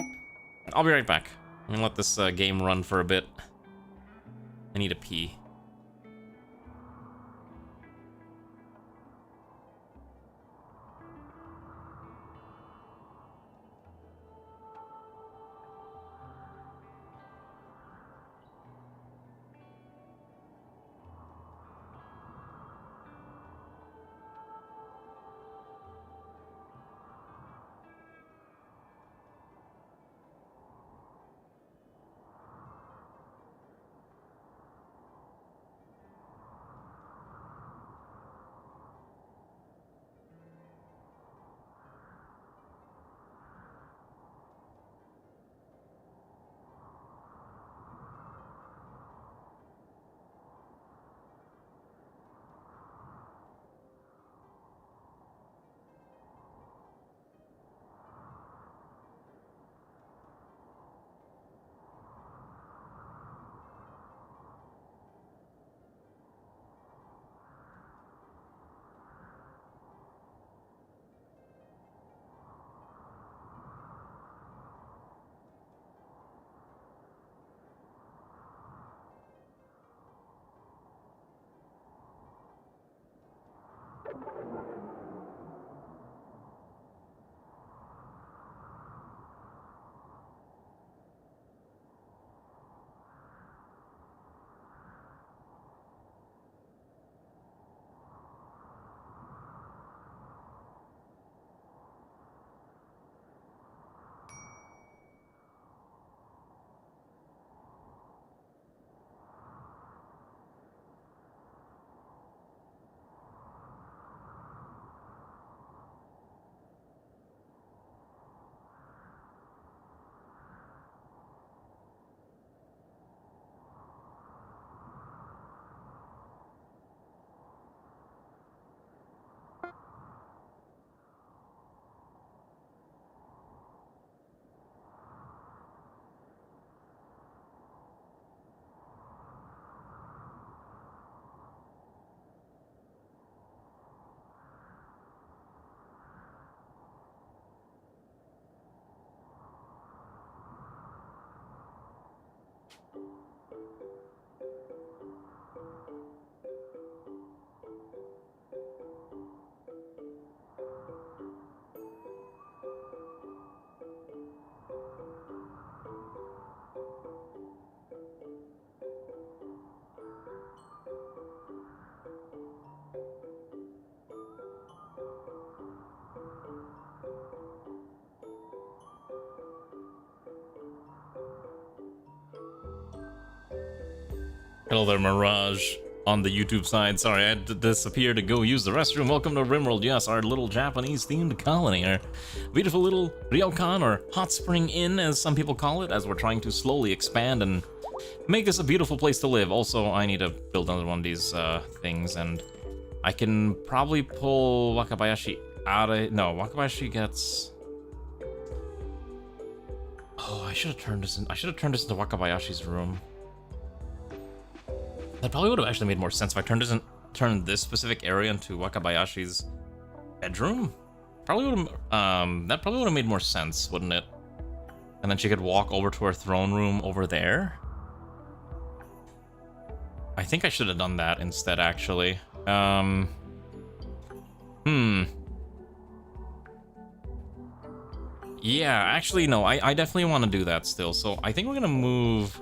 I'll be right back. I'm gonna let this game run for a bit. I need a pee. Hello there, Mirage, on the YouTube side. Sorry, I had to disappear to go use the restroom. Welcome to RimWorld, yes, our little Japanese-themed colony, our beautiful little ryokan, or hot spring inn, as some people call it, as we're trying to slowly expand and make this a beautiful place to live. Also, I need to build another one of these things, and I can probably pull Wakabayashi out of... No, Wakabayashi gets... Oh, I should have turned this in. I should have turned this into Wakabayashi's room. That probably would have actually made more sense if I turned this specific area into Wakabayashi's bedroom. Probably would have. That probably would have made more sense, wouldn't it? And then she could walk over to her throne room over there. I think I should have done that instead, actually. Yeah, actually, no, I definitely want to do that still. So I think we're gonna move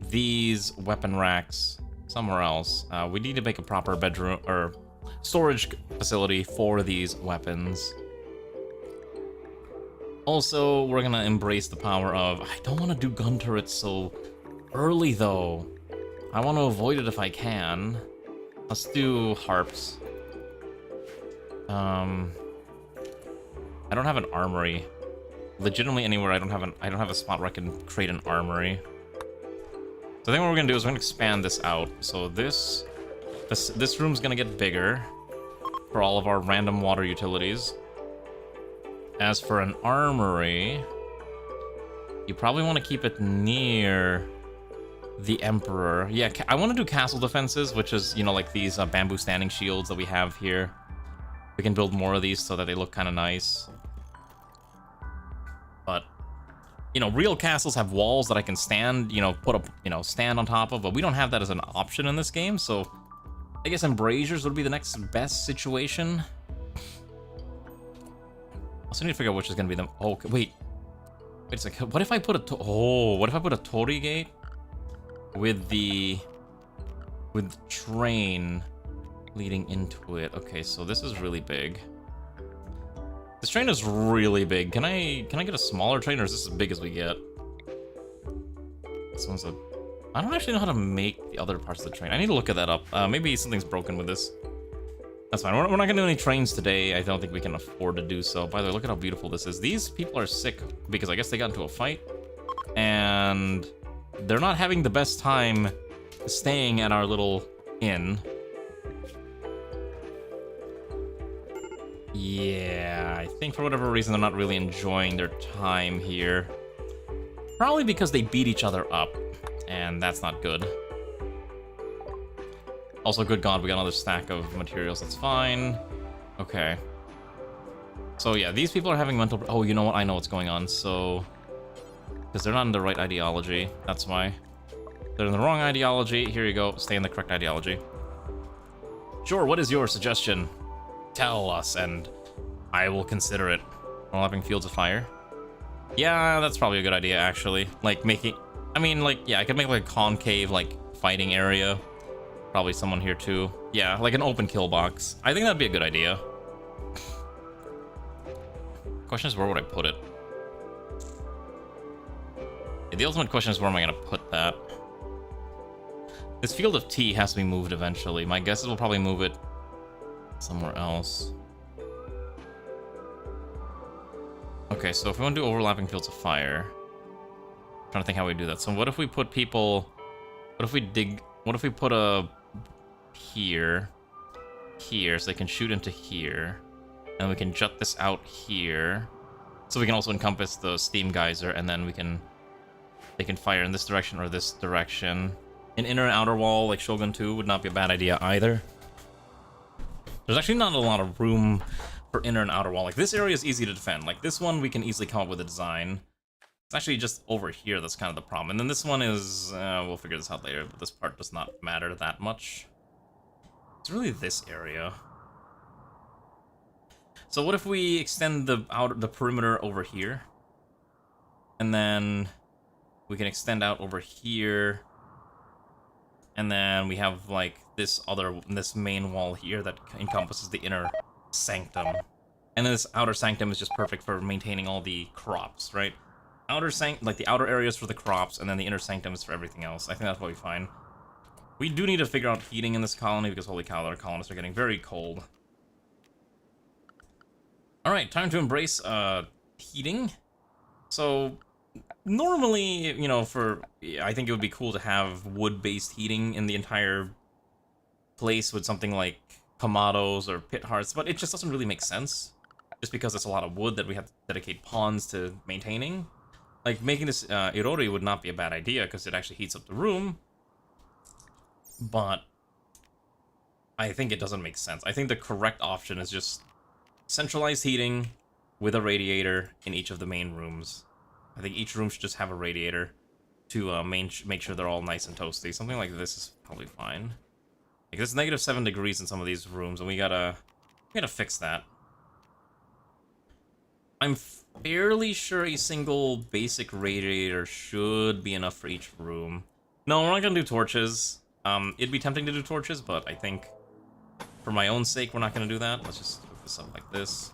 these weapon racks somewhere else. We need to make a proper bedroom or storage facility for these weapons. Also, we're gonna embrace the power of... I don't want to do gun turrets so early, though. I want to avoid it if I can. Let's do harps. I don't have an armory. Legitimately anywhere I don't have a spot where I can create an armory. So I think what we're gonna do is we're gonna expand this out. So this room's gonna get bigger for all of our random water utilities. As for an armory, you probably want to keep it near the Emperor. Yeah, I want to do castle defenses, which is, you know, like these bamboo standing shields that we have here. We can build more of these so that they look kind of nice. But, you know, real castles have walls that I can stand, you know, stand on top of, but we don't have that as an option in this game, so I guess embrasures would be the next best situation. Also need to figure out which is going to be the... Oh, wait a second. What if I put a Torii gate with the train leading into it? Okay, so this is really big. This train is really big. Can I get a smaller train, or is this as big as we get? This one's a... I don't actually know how to make the other parts of the train. I need to look at that up. Maybe something's broken with this. That's fine. We're not gonna do any trains today. I don't think we can afford to do so. By the way, look at how beautiful this is. These people are sick because I guess they got into a fight, and they're not having the best time staying at our little inn. Yeah, I think for whatever reason they're not really enjoying their time here. Probably because they beat each other up, and that's not good. Also, good God, we got another stack of materials. That's fine. Okay. So yeah, these people are having mental... Oh, you know what? I know what's going on. So... Because they're not in the right ideology. That's why. They're in the wrong ideology. Here you go. Stay in the correct ideology. Sure, what is your suggestion? Tell us, and I will consider it. Overlapping fields of fire. Yeah, that's probably a good idea, actually. Like, making... I mean, like, yeah, I could make, like, a concave, like, fighting area. Probably someone here too. Yeah, like an open kill box. I think that'd be a good idea. Question is, where would I put it? Yeah, the ultimate question is, where am I gonna put that? This field of tea has to be moved eventually. My guess is we'll probably move it somewhere else. Okay, so if we want to do overlapping fields of fire, I'm trying to think how we do that. So what if we put people... What if we put a... here, so they can shoot into here, and we can jut this out here, so we can also encompass the steam geyser, and then they can fire in this direction or this direction. An inner and outer wall like Shogun 2 would not be a bad idea either. There's actually not a lot of room for inner and outer wall. Like, this area is easy to defend. Like, this one we can easily come up with a design. It's actually just over here that's kind of the problem. And then this one is, we'll figure this out later, but this part does not matter that much. It's really this area. So what if we extend the perimeter over here? And then we can extend out over here. And then we have, like, this main wall here that encompasses the inner sanctum. And then this outer sanctum is just perfect for maintaining all the crops, right? The outer areas for the crops, and then the inner sanctum is for everything else. I think that's probably fine. We do need to figure out heating in this colony, because holy cow, our colonists are getting very cold. Alright, time to embrace heating. So, normally, you know, I think it would be cool to have wood-based heating in the entire place with something like Kamados or pit hearths, but it just doesn't really make sense. Just because it's a lot of wood that we have to dedicate pawns to maintaining. like, making this Irori would not be a bad idea, because it actually heats up the room. But I think it doesn't make sense. I think the correct option is just centralized heating with a radiator in each of the main rooms. I think each room should just have a radiator to make sure they're all nice and toasty. Something like this is probably fine. Like, it's -7 degrees in some of these rooms, and we gotta fix that. I'm fairly sure a single basic radiator should be enough for each room. No, we're not gonna do torches. It'd be tempting to do torches, but I think for my own sake, we're not gonna do that. Let's just hook this up like this.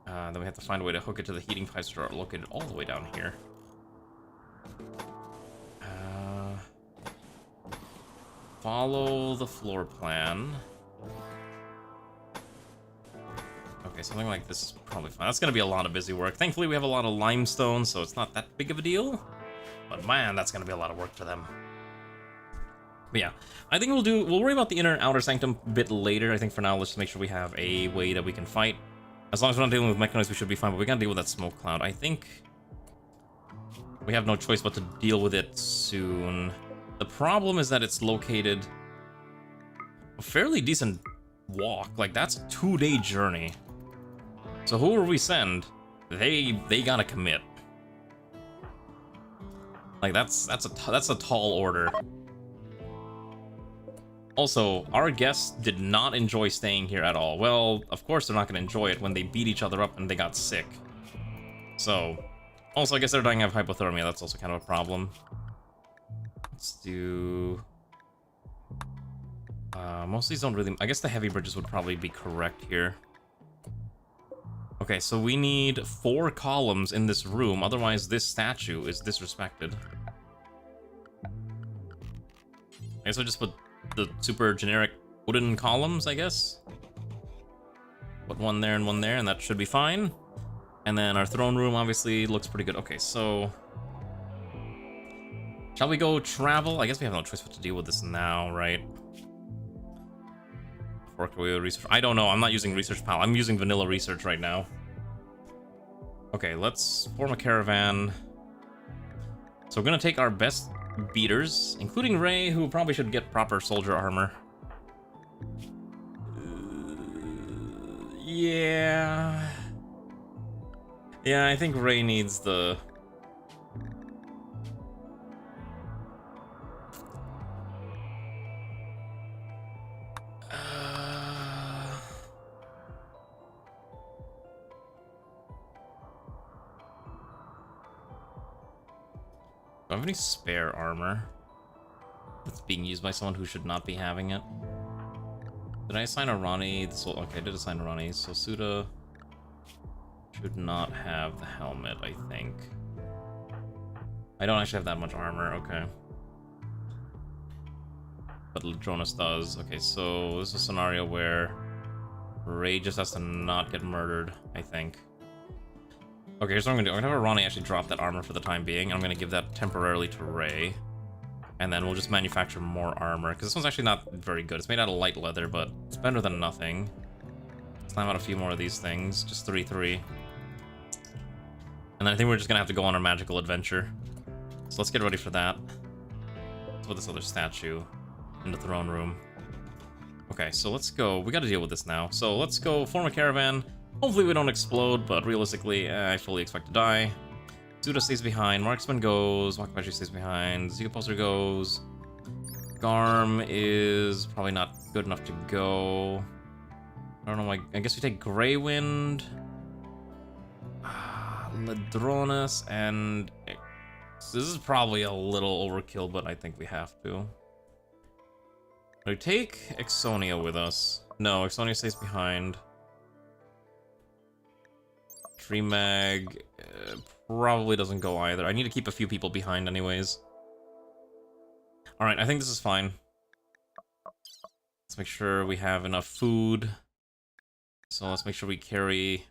Then we have to find a way to hook it to the heating pipes that are located all the way down here. Follow the floor plan. Okay, something like this is probably fine. That's gonna be a lot of busy work. Thankfully, we have a lot of limestone, so it's not that big of a deal. But man, that's gonna be a lot of work for them. But yeah, I think we'll worry about the inner and outer sanctum a bit later. I think for now, let's just make sure we have a way that we can fight. As long as we're not dealing with mechanoids, we should be fine, but we gotta deal with that smoke cloud. I think we have no choice but to deal with it soon. The problem is that it's located a fairly decent walk. Like, that's a 2-day journey. So whoever we send, they gotta commit. Like, that's a tall order. Also, our guests did not enjoy staying here at all. Well, of course they're not gonna enjoy it when they beat each other up and they got sick. So, also, I guess they're dying of hypothermia. That's also kind of a problem. Let's do... most of these don't really... I guess the heavy bridges would probably be correct here. Okay, so we need 4 columns in this room, otherwise this statue is disrespected. I guess I'll just put the super generic wooden columns, I guess. Put one there, and that should be fine. And then our throne room obviously looks pretty good. Okay, so... shall we go travel? I guess we have no choice but to deal with this now, right? Research. I don't know. I'm not using Research Pal. I'm using vanilla research right now. Okay, let's form a caravan. So we're gonna take our best beaters, including Ray, who probably should get proper soldier armor. Yeah. Yeah, I think Ray needs the... Do I have any spare armor that's being used by someone who should not be having it? Did I assign a Ronnie? Okay, I did assign a Ronnie. So Suda should not have the helmet, I think. I don't actually have that much armor, okay. But Ladronis does. Okay, so this is a scenario where Ray just has to not get murdered, I think. Okay, here's what I'm gonna do. I'm gonna have Ronnie actually drop that armor for the time being. I'm gonna give that temporarily to Ray. And then we'll just manufacture more armor, because this one's actually not very good. It's made out of light leather, but it's better than nothing. Let's slam out a few more of these things. Just 3-3. And then I think we're just gonna have to go on our magical adventure. So let's get ready for that. Let's put this other statue in the throne room. Okay, so let's go. We gotta deal with this now. So let's go form a caravan. Hopefully we don't explode, but realistically, I fully expect to die. Suda stays behind, Marksman goes, Wakabashi stays behind, Zika Pulsar goes. Garm is probably not good enough to go. I don't know why. I guess we take Grey Wind, Ladronis, and... This is probably a little overkill, but I think we have to. We take Exonia with us. No, Exonia stays behind. Tree Mag probably doesn't go either. I need to keep a few people behind anyways. Alright, I think this is fine. Let's make sure we have enough food. So let's make sure we carry...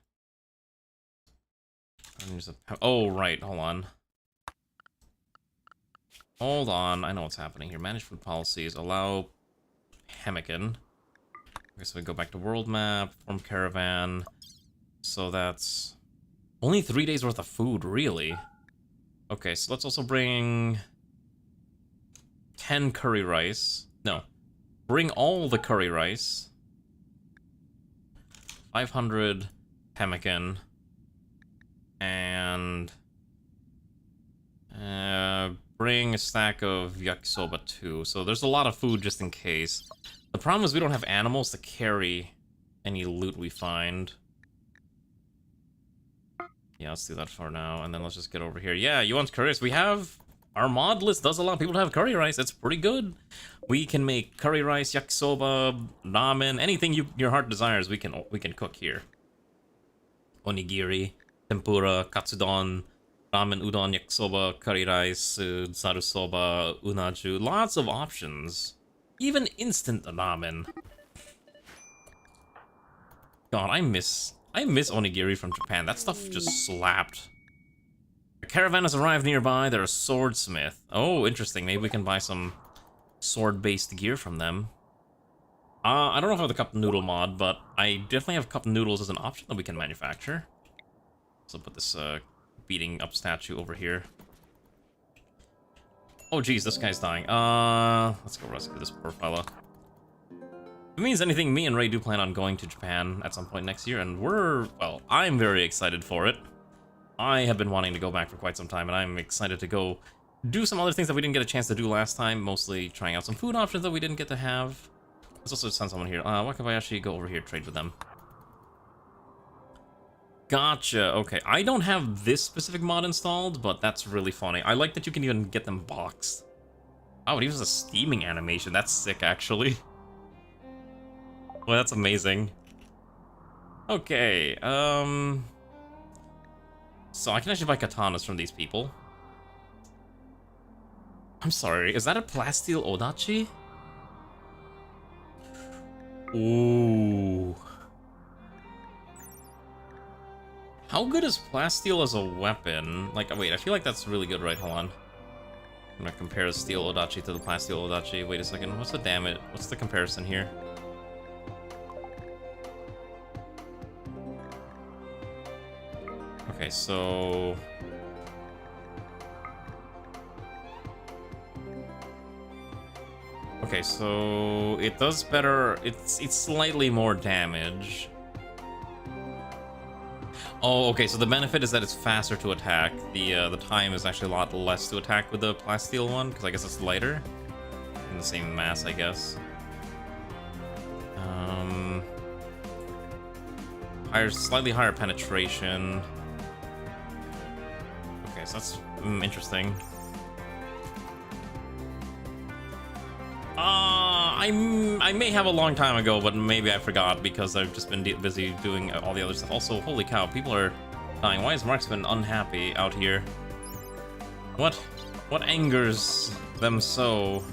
Oh, right, hold on. Hold on, I know what's happening here. Manage food policies, allow pemmican. Okay, so we go back to world map, form caravan. So that's... Only 3 days worth of food, really? Okay, so let's also bring 10 curry rice. No, bring all the curry rice. 500 pemmican. And bring a stack of yakisoba too. So there's a lot of food just in case. The problem is we don't have animals to carry any loot we find. Yeah, let's do that for now, and then let's just get over here. Yeah, you want curry rice? We have... Our mod list does allow people to have curry rice. It's pretty good. We can make curry rice, yakisoba, ramen, anything your heart desires. We can cook here. Onigiri, tempura, katsudon, ramen, udon, yakisoba, curry rice, zarusoba, unaju. Lots of options. Even instant ramen. God, I miss onigiri from Japan. That stuff just slapped. A caravan has arrived nearby. They're a swordsmith. Oh, interesting. Maybe we can buy some sword-based gear from them. I don't know if I have the cup noodle mod, but I definitely have cup noodles as an option that we can manufacture. So put this beating up statue over here. Oh geez, this guy's dying. Let's go rescue this poor fella. If it means anything, me and Ray do plan on going to Japan at some point next year, and well, I'm very excited for it. I have been wanting to go back for quite some time, and I'm excited to go do some other things that we didn't get a chance to do last time, mostly trying out some food options that we didn't get to have. Let's also send someone here. Wakabayashi, go over here, trade with them. Gotcha, okay. I don't have this specific mod installed, but that's really funny. I like that you can even get them boxed. Oh, it uses a steaming animation. That's sick, actually. Well, that's amazing. Okay, so I can actually buy katanas from these people. I'm sorry, is that a plasteel odachi? Ooh. How good is plasteel as a weapon? Like, wait, I feel like that's really good, right? Hold on. I'm gonna compare steel odachi to the plasteel odachi. Wait a second, what's the damage? What's the comparison here? Okay, so... Okay, so it does better. It's slightly more damage. Oh, okay. So the benefit is that it's faster to attack. The time is actually a lot less to attack with the plasteel one because I guess it's lighter, in the same mass, I guess. Slightly higher penetration. Okay, so that's interesting. I may have a long time ago, but maybe I forgot because I've just been busy doing all the other stuff. Also, holy cow, people are dying. Why is Marksman unhappy out here? What angers them so?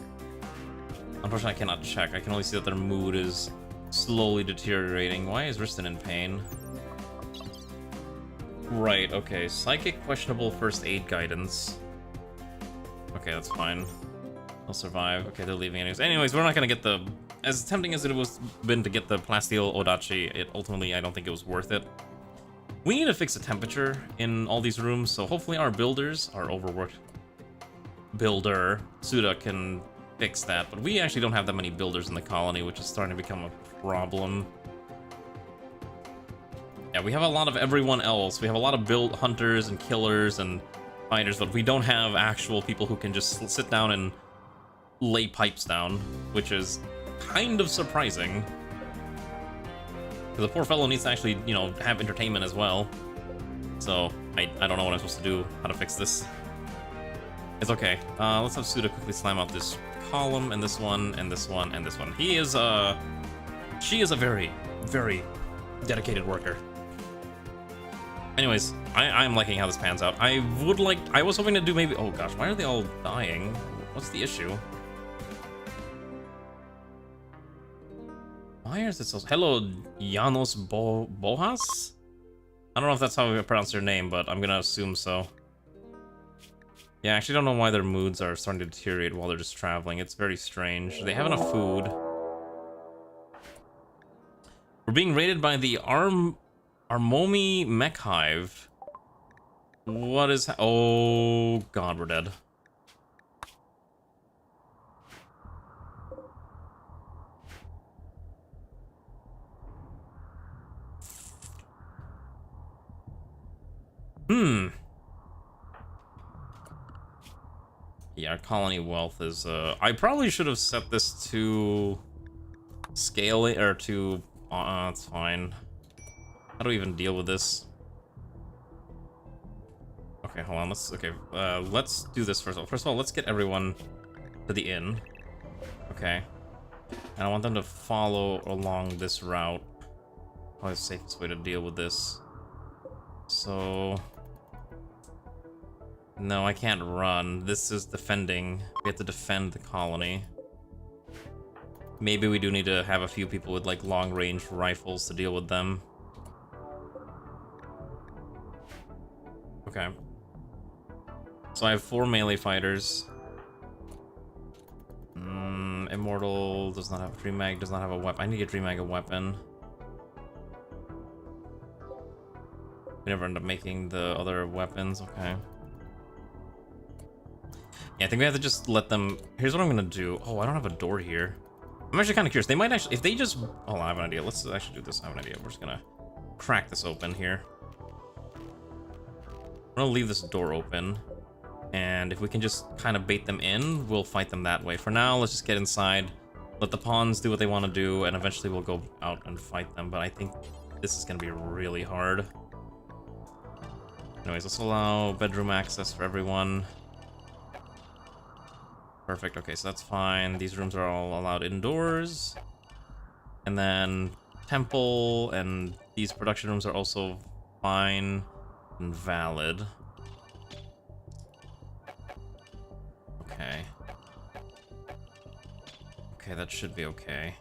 Unfortunately, I cannot check. I can only see that their mood is slowly deteriorating. Why is Riston in pain? Right, okay. Psychic questionable first aid guidance. Okay, that's fine. I'll survive. Okay, they're leaving anyways. Anyways, we're not gonna get the... As tempting as it was been to get the plasteel odachi, it ultimately, I don't think it was worth it. We need to fix the temperature in all these rooms, so hopefully our builders, our overworked builder, Suda, can fix that. But we actually don't have that many builders in the colony, which is starting to become a problem. Yeah, we have a lot of everyone else. We have a lot of build hunters and killers and fighters, but we don't have actual people who can just sit down and lay pipes down, which is kind of surprising. Because the poor fellow needs to actually, you know, have entertainment as well. So, I don't know what I'm supposed to do, how to fix this. It's okay. Let's have Suda quickly slam out this column, and this one, and this one, and this one. She is a very, very dedicated worker. Anyways, I'm liking how this pans out. I was hoping to do maybe... Oh gosh, why are they all dying? What's the issue? Why is it so... Hello, Janos Bohas? I don't know if that's how we pronounce your name, but I'm gonna assume so. Yeah, I actually don't know why their moods are starting to deteriorate while they're just traveling. It's very strange. They have enough food. We're being raided by the Armomi Mech Hive. What is... Oh, God, we're dead. Yeah, our colony wealth is, I probably should have set this to... Scaling, or to... it's fine. How do we even deal with this? Okay, hold on, let's do this first of all. First of all, let's get everyone to the inn. Okay. And I want them to follow along this route. Probably the safest way to deal with this. So... No, I can't run. This is defending. We have to defend the colony. Maybe we do need to have a few people with, like, long-range rifles to deal with them. Okay. So I have 4 melee fighters. Immortal does not have a Dream Mag, does not have a weapon. I need to get Dream Mag a weapon. We never end up making the other weapons, okay. Yeah, I think we have to just let them... Here's what I'm gonna do. Oh, I don't have a door here. I'm actually kind of curious. They might actually... If they just... Oh, I have an idea. Let's actually do this. I have an idea. We're just gonna crack this open here. I'm gonna leave this door open. And if we can just kind of bait them in, we'll fight them that way. For now, let's just get inside. Let the pawns do what they want to do. And eventually we'll go out and fight them. But I think this is gonna be really hard. Anyways, let's allow bedroom access for everyone. Perfect, okay, so that's fine. These rooms are all allowed indoors. And then temple and these production rooms are also fine and valid. Okay. Okay, that should be okay.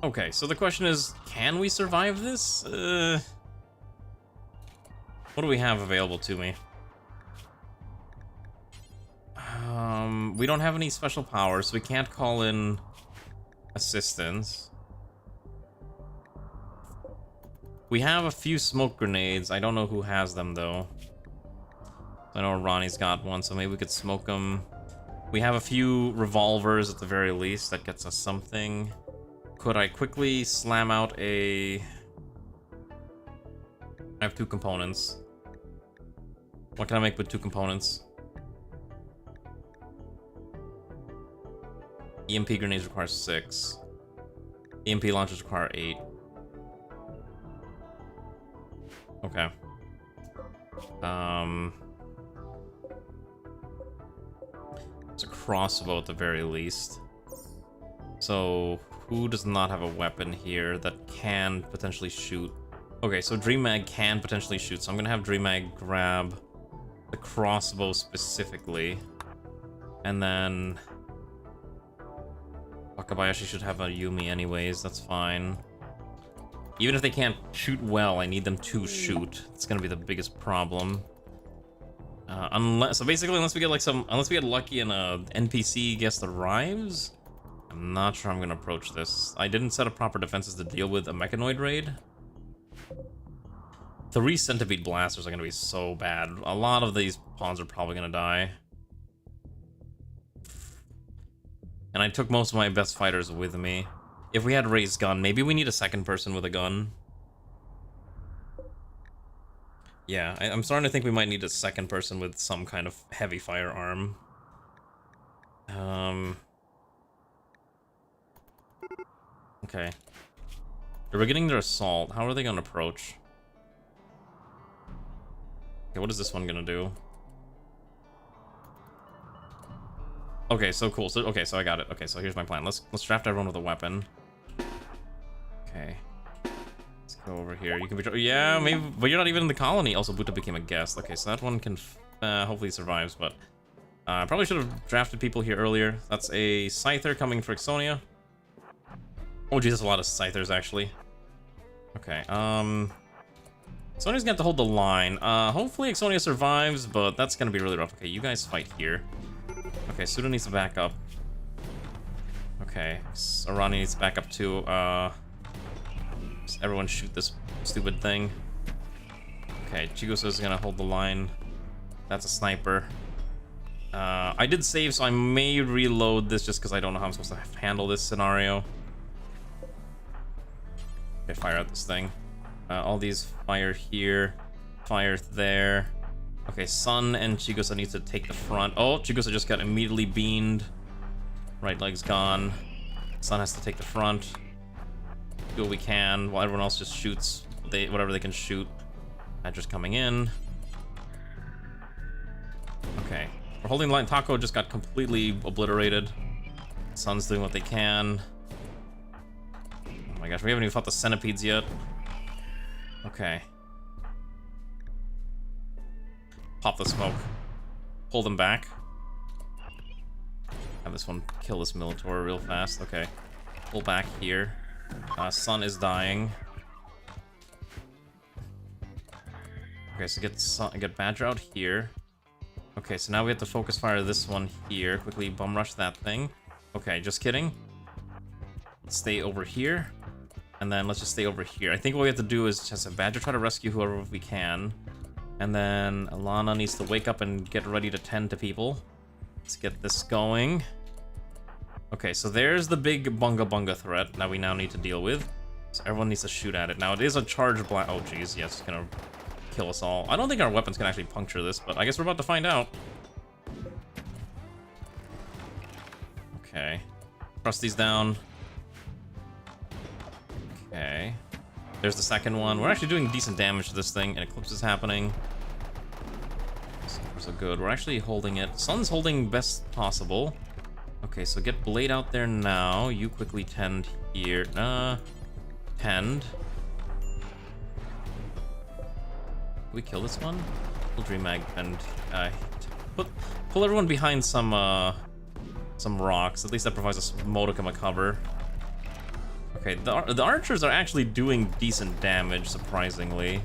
Okay, so the question is, can we survive this? What do we have available to me? We don't have any special powers, so we can't call in assistance. We have a few smoke grenades. I don't know who has them, though. I know Ronnie's got one, so maybe we could smoke them. We have a few revolvers at the very least. That gets us something. Could I quickly slam out a... I have 2 components. What can I make with 2 components? EMP grenades require 6. EMP launchers require 8. Okay. It's a crossbow at the very least. So, who does not have a weapon here that can potentially shoot? Okay, so Dream Mag can potentially shoot, so I'm gonna have Dream Mag grab the crossbow specifically. And then... Wakabayashi should have a Yumi anyways, that's fine. Even if they can't shoot well, I need them to shoot. It's gonna be the biggest problem. Unless we get like unless we get lucky and a NPC guest arrives, I'm not sure I'm gonna approach this. I didn't set up proper defenses to deal with a mechanoid raid. 3 centipede blasters are gonna be so bad. A lot of these pawns are probably gonna die. And I took most of my best fighters with me. If we had raised gun, maybe we need a second person with a gun. Yeah, I'm starting to think we might need a second person with some kind of heavy firearm. Okay. They're beginning their assault. How are they gonna approach? Okay, what is this one gonna do? Okay, so cool. So I got it. Okay, so here's my plan. Let's draft everyone with a weapon. Okay. Let's go over here. You can be... Yeah, maybe... But you're not even in the colony. Also, Buta became a guest. Okay, so that one can... hopefully survives, but... I probably should have drafted people here earlier. That's a Scyther coming for Ixonia. Oh, geez, that's a lot of Scythers, actually. Okay, Ixonia's gonna have to hold the line. Hopefully Ixonia survives, but that's gonna be really rough. Okay, you guys fight here. Okay, Suda needs to back up. Okay, Arani needs to back up too. Just everyone shoot this stupid thing. Okay, Chigusa's gonna hold the line. That's a sniper. I did save, so I may reload this just because I don't know how I'm supposed to handle this scenario. Okay, fire out this thing. All these fire here, fire there. Okay, Sun and Chigusa needs to take the front. Oh, Chigusa just got immediately beamed. Right leg's gone. Sun has to take the front. Do what we can while everyone else just shoots whatever they can shoot. Badger's coming in. Okay. We're holding the line. Taco just got completely obliterated. Sun's doing what they can. Oh my gosh, we haven't even fought the centipedes yet. Okay. Pop the smoke. Pull them back. Have this one kill this Minotaur real fast. Okay. Pull back here. Sun is dying. Okay, so get Badger out here. Okay, so now we have to focus fire this one here. Quickly bum rush that thing. Okay, just kidding. Let's stay over here. And then let's just stay over here. I think what we have to do is just have Badger try to rescue whoever we can. And then Alana needs to wake up and get ready to tend to people. Let's get this going. Okay, so there's the big bunga bunga threat that we now need to deal with. So everyone needs to shoot at it. Now it is a charged black. Oh geez, yes, it's gonna kill us all. I don't think our weapons can actually puncture this, but I guess we're about to find out. Okay. Press these down. Okay. There's the second one. We're actually doing decent damage to this thing. An eclipse is happening. So good. We're actually holding it. Sun's holding best possible. Okay, so get Blade out there now. You quickly tend here. Tend. Can we kill this one? Dream Mag and pull everyone behind some rocks. At least that provides a modicum of cover. Okay, the archers are actually doing decent damage, surprisingly.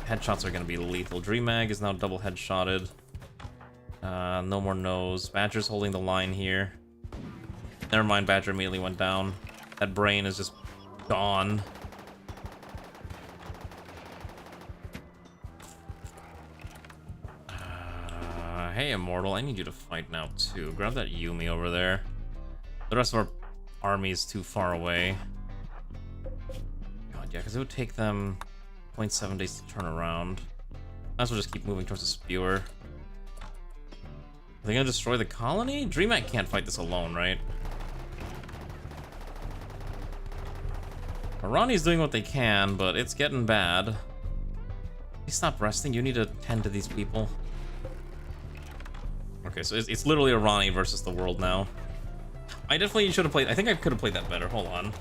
Headshots are going to be lethal. Dream Mag is now double headshotted. No more nose. Badger's holding the line here. Never mind, Badger immediately went down. That brain is just gone. Hey, Immortal, I need you to fight now, too. Grab that Yumi over there. The rest of our army is too far away. God, yeah, because it would take them 0.7 days to turn around. Might as well just keep moving towards the Spewer. Are they gonna destroy the colony? DreamHack can't fight this alone, right? Arani's doing what they can, but it's getting bad. Please stop resting. You need to tend to these people. Okay, so it's literally Arani versus the world now. I definitely should have played. I think I could have played that better. Hold on.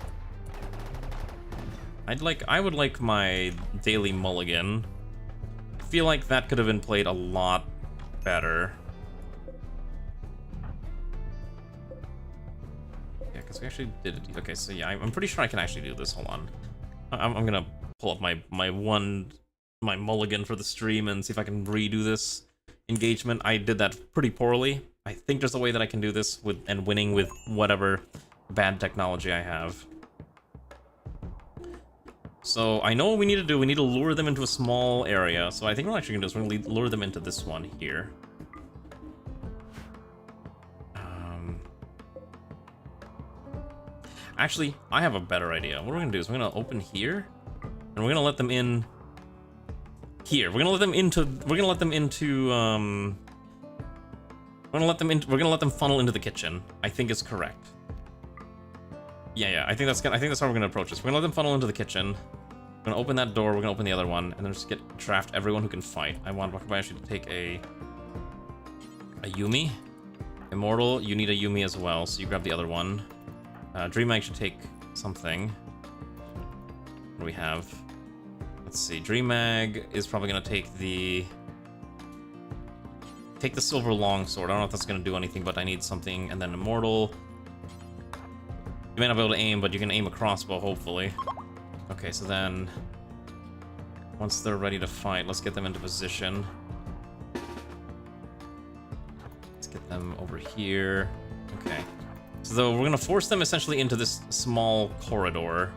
I would like my daily mulligan. I feel like that could have been played a lot better. Yeah, because we actually did it. Okay, so yeah, I'm pretty sure I can actually do this. Hold on. I'm gonna pull up my mulligan for the stream and see if I can redo this engagement. I did that pretty poorly. I think there's a way that I can do this and winning with whatever bad technology I have. So I know what we need to do. We need to lure them into a small area. So I think what we're actually gonna do is we're gonna lure them into this one here. Actually, I have a better idea. What we're gonna do is we're gonna open here, and we're gonna let them in here. We're gonna let them into. We're gonna let them funnel into the kitchen. I think is correct. Yeah. I think that's how we're gonna approach this. We're gonna let them funnel into the kitchen. We're gonna open that door. We're gonna open the other one, and then just draft everyone who can fight. I want Wakabayashi to take a Yumi. Immortal, you need a Yumi as well, so you grab the other one. DreamMag should take something. What do we have? Let's see. DreamMag is probably gonna take the silver longsword. I don't know if that's gonna do anything, but I need something. And then Immortal. You may not be able to aim, but you can aim a crossbow, hopefully. Okay, so then once they're ready to fight, let's get them into position. Let's get them over here. Okay. So we're gonna force them essentially into this small corridor.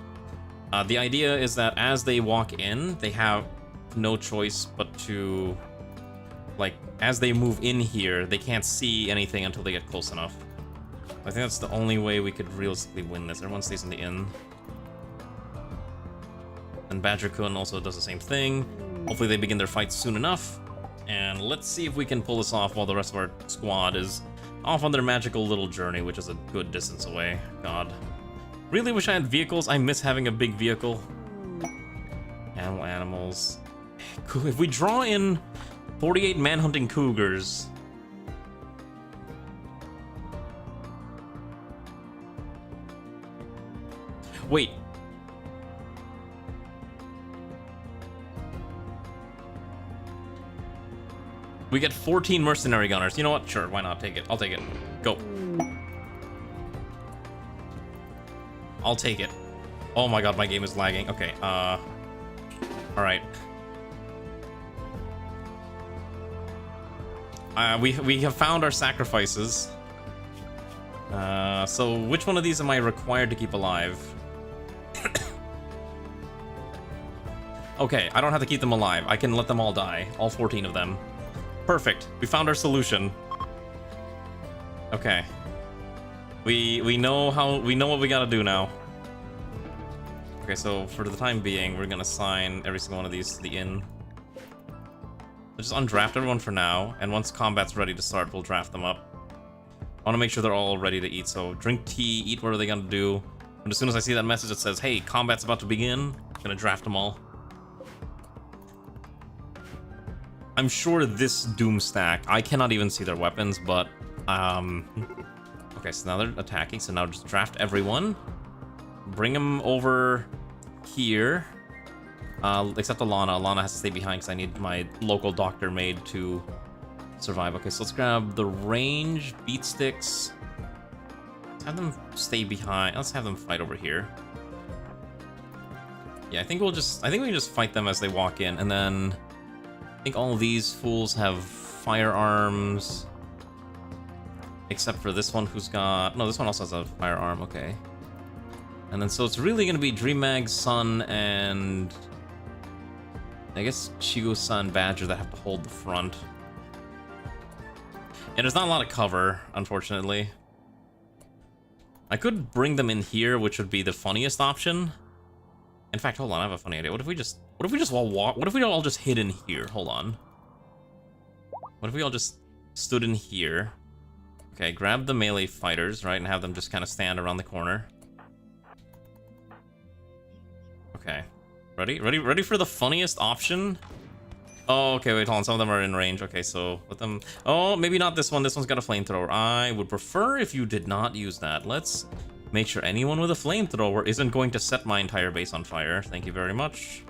The idea is that as they walk in, they have no choice but to, like, as they move in here, they can't see anything until they get close enough. I think that's the only way we could realistically win this. Everyone stays in the inn. And Badger-kun also does the same thing. Hopefully they begin their fight soon enough. And let's see if we can pull this off while the rest of our squad is off on their magical little journey, which is a good distance away. God. Really wish I had vehicles. I miss having a big vehicle. Animals. If we draw in 48 manhunting cougars... Wait. We get 14 mercenary gunners. You know what? Sure, why not? Take it. I'll take it. Go. I'll take it. Oh my god, my game is lagging. Okay, alright. We have found our sacrifices. So which one of these am I required to keep alive? Okay, I don't have to keep them alive. I can let them all die. All 14 of them. Perfect. We found our solution. Okay. We know what we gotta do now. Okay, so for the time being, we're gonna assign every single one of these to the inn. We'll just undraft everyone for now, and once combat's ready to start, we'll draft them up. I want to make sure they're all ready to eat, so drink tea, eat what are they gonna do. And as soon as I see that message that says, hey, combat's about to begin, I'm gonna draft them all. I'm sure this Doom stack, I cannot even see their weapons, but, okay, so now they're attacking, so now just draft everyone. Bring them over here, except Alana. Alana has to stay behind because I need my local doctor maid to survive. Okay, so let's grab the range, beat sticks. Let's have them stay behind. Let's have them fight over here. Yeah, I think we can just fight them as they walk in, and then I think all of these fools have firearms. Except for this one who's got... No, this one also has a firearm, okay. And then so it's really gonna be Dreammag, Sun, and... I guess Chigo-san, Badger that have to hold the front. And there's not a lot of cover, unfortunately. I could bring them in here, which would be the funniest option. In fact, hold on, I have a funny idea. What if we all walk? What if we all just hid in here? Hold on. What if we all just stood in here? Okay, grab the melee fighters, right, and have them just kind of stand around the corner. Okay. Ready for the funniest option? Oh, okay, wait, hold on. Some of them are in range. Okay, so let them... Oh, maybe not this one. This one's got a flamethrower. I would prefer if you did not use that. Let's make sure anyone with a flamethrower isn't going to set my entire base on fire. Thank you very much.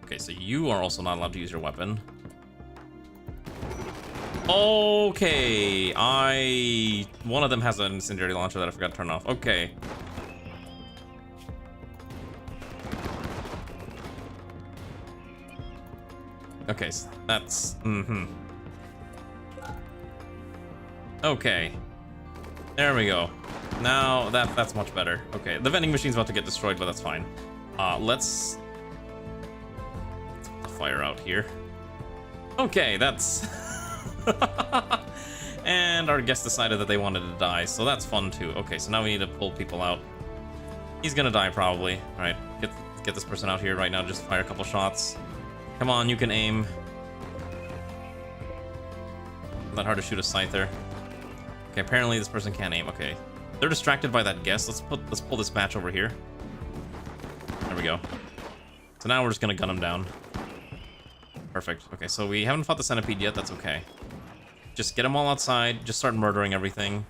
Okay, so you are also not allowed to use your weapon. Okay, one of them has an incendiary launcher that I forgot to turn off. Okay. Okay, so that's... Okay. There we go. Now, that's much better. Okay, the vending machine's about to get destroyed, but that's fine. Let's put the fire out here. Okay, that's... And our guest decided that they wanted to die, so that's fun too. Okay, so now we need to pull people out. He's gonna die probably. Alright, get this person out here right now, just fire a couple shots. Come on, you can aim. Not hard to shoot a scyther. Okay, apparently this person can't aim. Okay, they're distracted by that guess. Let's pull this match over here. There we go. So now we're just gonna gun him down. Perfect. Okay, so we haven't fought the centipede yet. That's okay. Just get them all outside. Just start murdering everything.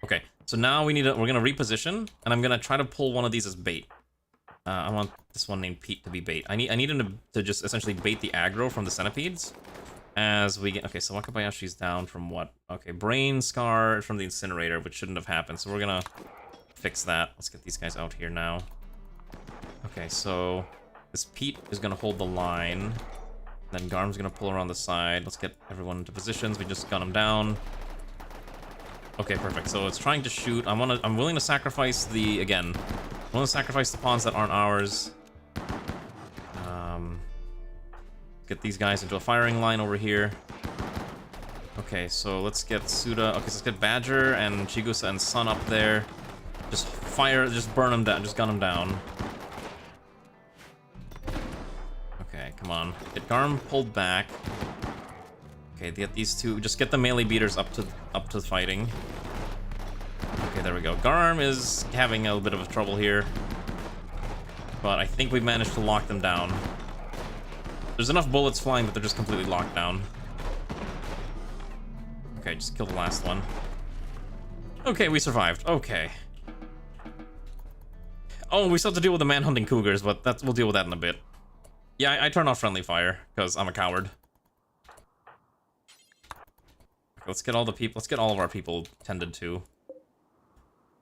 Okay, so now we're gonna reposition, and I'm gonna try to pull one of these as bait. I want this one named Pete to be bait. I need him to just essentially bait the aggro from the centipedes as we get... Okay, so Wakabayashi's down from what? Okay, brain scar from the incinerator, which shouldn't have happened, so we're gonna fix that. Let's get these guys out here now. Okay, so this Pete is gonna hold the line. Then Garm's gonna pull around the side. Let's get everyone into positions. We just gun him down. Okay, perfect. So it's trying to shoot. I'm willing to sacrifice the again. I'm willing to sacrifice the pawns that aren't ours. Get these guys into a firing line over here. Okay, so let's get Suda. Okay, so let's get Badger and Chigusa and Sun up there. Just fire, just burn them down, just gun them down. Okay, come on. Get Garm pulled back. Okay, get these two. Just get the melee beaters up to fighting. Okay, there we go. Garm is having a little bit of trouble here, but I think we've managed to lock them down. There's enough bullets flying, but they're just completely locked down. Okay, just kill the last one. Okay, we survived. Okay. Oh, we still have to deal with the man-hunting cougars, but we'll deal with that in a bit. Yeah, I turned off friendly fire, because I'm a coward. Let's get all the people. Let's get all of our people tended to.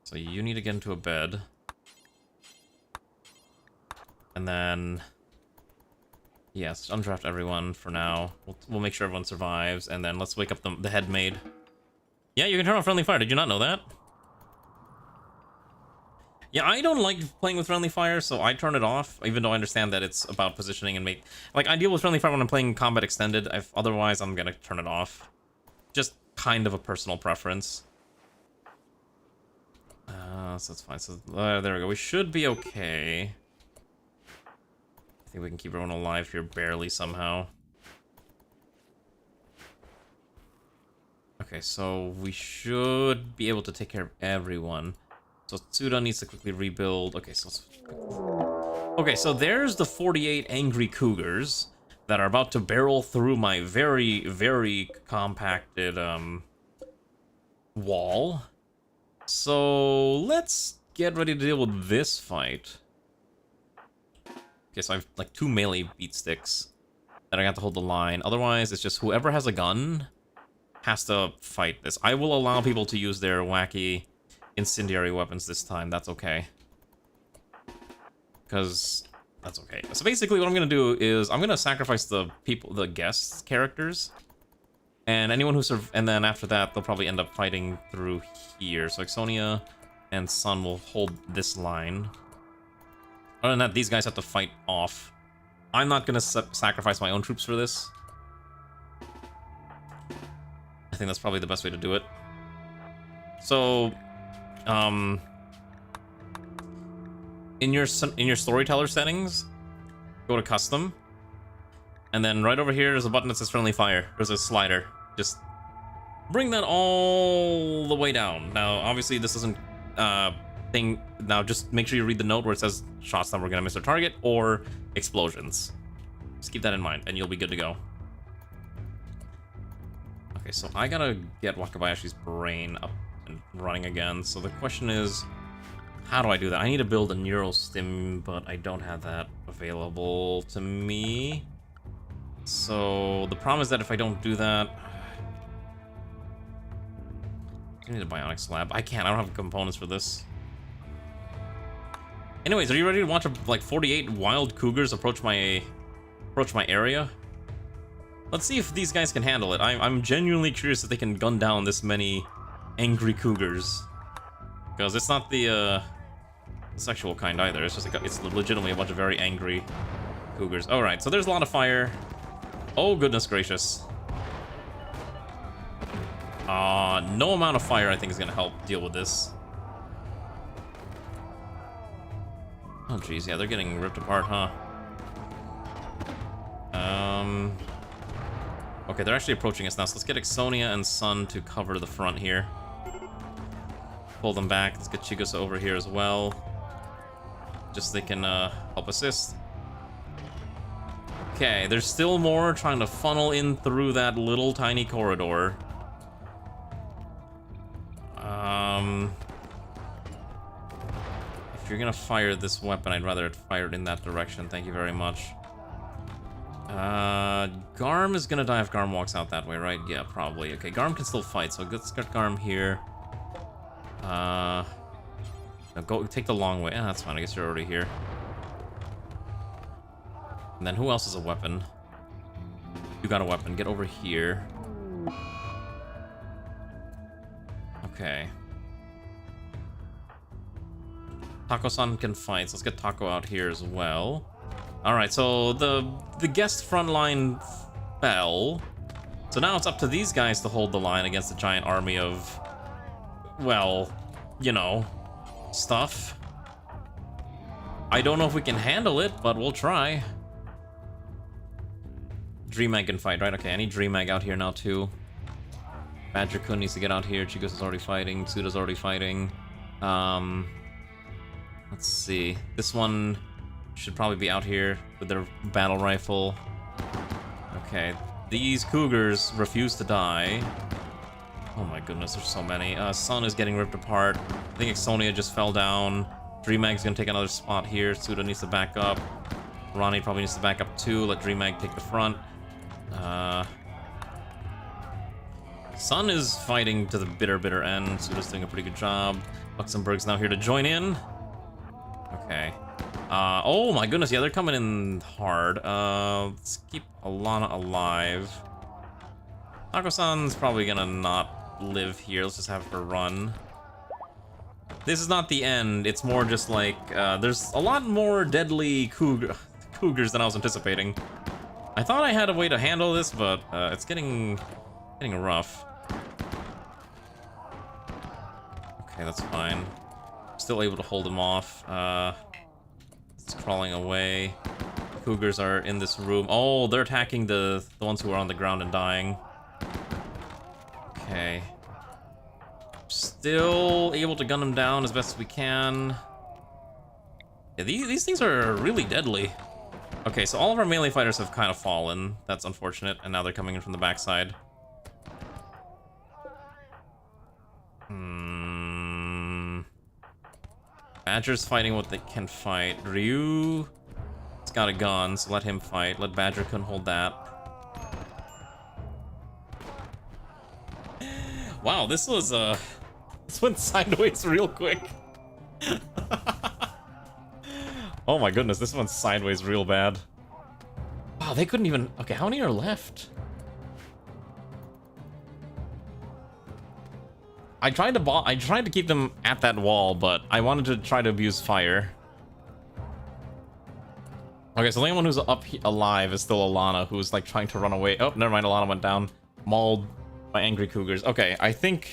So you need to get into a bed. And then... yes, undraft everyone for now. We'll make sure everyone survives, and then let's wake up the head maid. Yeah, you can turn off friendly fire. Did you not know that? Yeah, I don't like playing with friendly fire, so I turn it off, even though I understand that it's about positioning and make... like, I deal with friendly fire when I'm playing combat extended. Otherwise, I'm gonna turn it off. Just kind of a personal preference. So that's fine. So there we go. We should be okay. I think we can keep everyone alive here barely somehow. Okay, so we should be able to take care of everyone. So Tsuda needs to quickly rebuild. Okay, so there's the 48 angry cougars that are about to barrel through my very, very compacted wall. So let's get ready to deal with this fight. Okay, so I have like 2 melee beat sticks that I got to hold the line. Otherwise, it's just whoever has a gun has to fight this. I will allow people to use their wacky incendiary weapons this time. That's okay. Because that's okay. So basically what I'm going to do is I'm going to sacrifice the guest characters. And anyone who and then after that, they'll probably end up fighting through here. So Ixonia and Sun will hold this line. Other than that, these guys have to fight off. I'm not going to sacrifice my own troops for this. I think that's probably the best way to do it. So, in your storyteller settings, go to custom, and then right over here there's a button that says friendly fire. There's a slider. Just bring that all the way down. Now, obviously, this isn't thing. Now, just make sure you read the note where it says shots that we're gonna miss our target or explosions. Just keep that in mind, and you'll be good to go. Okay, so I gotta get Wakabayashi's brain up and running again. So the question is, how do I do that? I need to build a neural stim, but I don't have that available to me. So the problem is that if I don't do that, I need a bionic slab. I can't. I don't have components for this. Anyways, are you ready to watch like 48 wild cougars approach my area? Let's see if these guys can handle it. I'm genuinely curious if they can gun down this many angry cougars, because it's not the sexual kind either. It's just it's legitimately a bunch of very angry cougars. All right, so there's a lot of fire. Oh goodness gracious. No amount of fire I think is gonna help deal with this. Oh geez, yeah, they're getting ripped apart, huh? Okay, they're actually approaching us now, so let's get Ixonia and Sun to cover the front here. Pull them back. Let's get Chigusa over here as well, just so they can help assist. Okay, there's still more trying to funnel in through that little tiny corridor. If you're gonna fire this weapon, I'd rather it fired in that direction. Thank you very much. Garm is gonna die if Garm walks out that way, right? Yeah, probably. Okay, Garm can still fight, so let's get Garm here. No, go take the long way. That's fine. I guess you're already here. And then who else has a weapon? You got a weapon. Get over here. Okay. Taco-san can fight, so let's get Taco out here as well. Alright, so the guest front line fell. So now it's up to these guys to hold the line against the giant army of, well, you know, stuff. I don't know if we can handle it, but we'll try. Dreamag can fight, right? Okay, I need Dreamag out here now too. Badger-kun needs to get out here. Chigos is already fighting. Tsuda's already fighting. Let's see. This one should probably be out here with their battle rifle. Okay. These cougars refuse to die. Oh my goodness, there's so many. Sun is getting ripped apart. I think Ixonia just fell down. Dreamag's gonna take another spot here. Tsuda needs to back up. Ronnie probably needs to back up too. Let Dreamag take the front. Sun is fighting to the bitter end. Tsuda's doing a pretty good job. Luxembourg's now here to join in. Okay. Oh my goodness, yeah, they're coming in hard. Let's keep Alana alive. Taco-san's probably gonna not live here. Let's just have her run. This is not the end. It's more just like, there's a lot more deadly cougars than I was anticipating. I thought I had a way to handle this, but it's getting rough. Okay, that's fine. Still able to hold him off. It's crawling away. Cougars are in this room. Oh, they're attacking the ones who are on the ground and dying. Okay. Still able to gun them down as best as we can. Yeah, these things are really deadly. Okay, so all of our melee fighters have kind of fallen. That's unfortunate, and now they're coming in from the backside. Badger's fighting what they can fight. Ryu has got a gun, so let him fight. Let Badger-kun hold that. Wow, this was this went sideways real quick. Oh my goodness, this went sideways real bad. Wow, they couldn't even. Okay, how many are left? I tried to keep them at that wall, but I wanted to try to abuse fire. Okay, so the only one who's alive is still Alana, who's like trying to run away. Oh, never mind, Alana went down, mauled by angry cougars. Okay, I think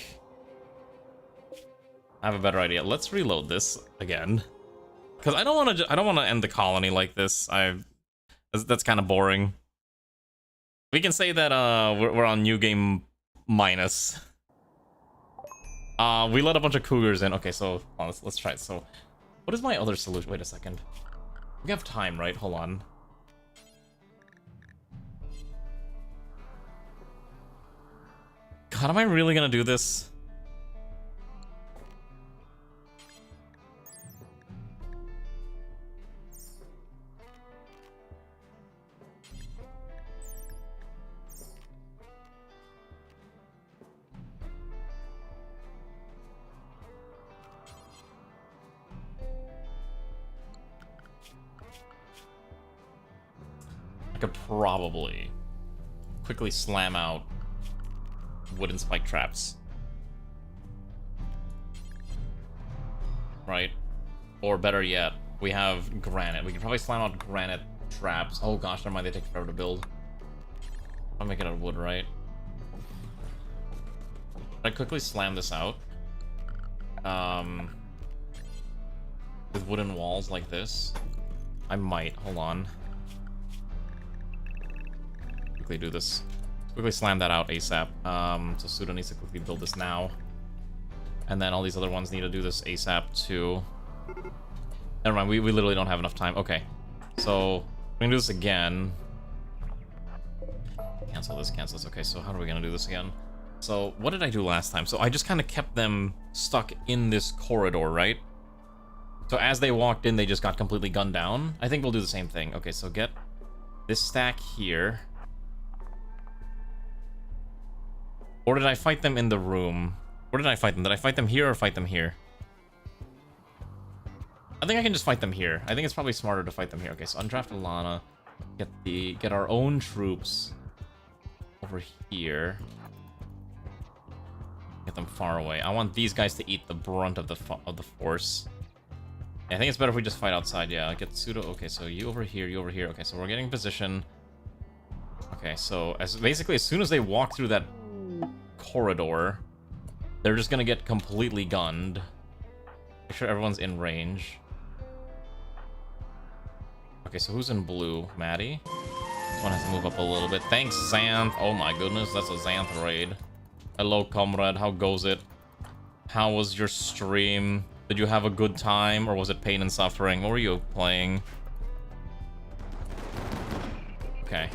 I have a better idea. Let's reload this again, because I don't want to end the colony like this. That's kind of boring. We can say that we're on new game minus. We let a bunch of cougars in. Okay, so let's try it. So, what is my other solution? Wait a second. We have time, right? Hold on. God, am I really gonna do this? I could probably quickly slam out wooden spike traps. Right? Or better yet, we have granite. We can probably slam out granite traps. Oh gosh, never mind, they take forever to build. I'll make it out of wood, right? I quickly slam this out. With wooden walls like this. I might. Hold on. Do this. Quickly slam that out ASAP. So Suda needs to quickly build this now. And then all these other ones need to do this ASAP too. Never mind, we literally don't have enough time. Okay. So we're gonna do this again. Cancel this. Okay, so how are we gonna do this again? So what did I do last time? So I just kind of kept them stuck in this corridor, right? So as they walked in, they just got completely gunned down. I think we'll do the same thing. Okay, so get this stack here. Or did I fight them in the room? Where did I fight them? Did I fight them here or fight them here? I think I can just fight them here. I think it's probably smarter to fight them here. Okay, so undraft Alana. Get our own troops over here. Get them far away. I want these guys to eat the brunt of the force. Yeah, I think it's better if we just fight outside. Yeah, get pseudo. Okay, so you over here, you over here. Okay, so we're getting position. Okay, so basically as soon as they walk through that corridor, they're just gonna get completely gunned. Make sure everyone's in range. Okay, so who's in blue? Maddie? This one has to move up a little bit. Thanks, Xanth. Oh my goodness, that's a Xanth raid. Hello, comrade. How goes it? How was your stream? Did you have a good time, or was it pain and suffering? What were you playing? Okay.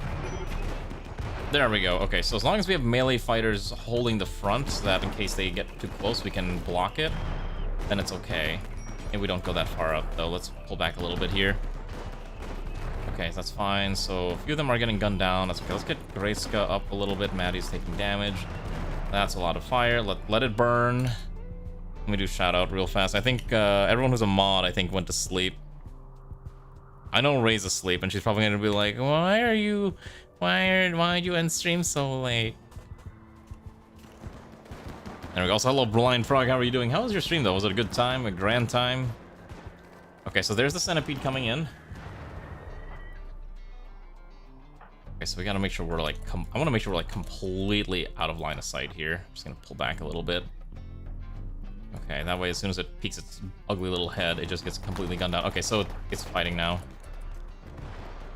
There we go. Okay, so as long as we have melee fighters holding the front, so that in case they get too close, we can block it, then it's okay. And we don't go that far up, though. Let's pull back a little bit here. Okay, that's fine. So a few of them are getting gunned down. That's okay. Let's get Grayska up a little bit. Maddie's taking damage. That's a lot of fire. Let it burn. Let me do shout out real fast. I think everyone who's a mod, I think, went to sleep. I know Ray's asleep, and she's probably gonna be like, why are you end stream so late? There we go. Also, hello, Blind Frog. How are you doing? How was your stream, though? Was it a good time? A grand time? Okay, so there's the centipede coming in. Okay, so we gotta make sure we're like, I want to make sure we're like completely out of line of sight here. I'm just gonna pull back a little bit. Okay, that way as soon as it peeks its ugly little head, it just gets completely gunned down. Okay, so it's fighting now.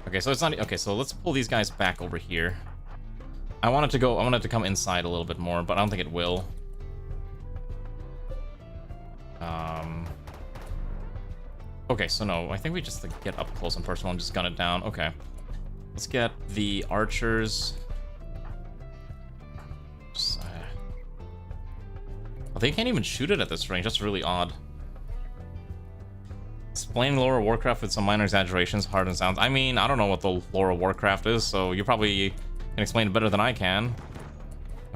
Okay, so it's not, okay, so let's pull these guys back over here. I want it to come inside a little bit more, but I don't think it will. Okay, so no, I think we just like, get up close and personal and just gun it down. Okay. Let's get the archers. Well, they can't even shoot it at this range. That's really odd. Explain lore of Warcraft with some minor exaggerations, hard and sounds. I mean, I don't know what the lore of Warcraft is, so you probably can explain it better than I can.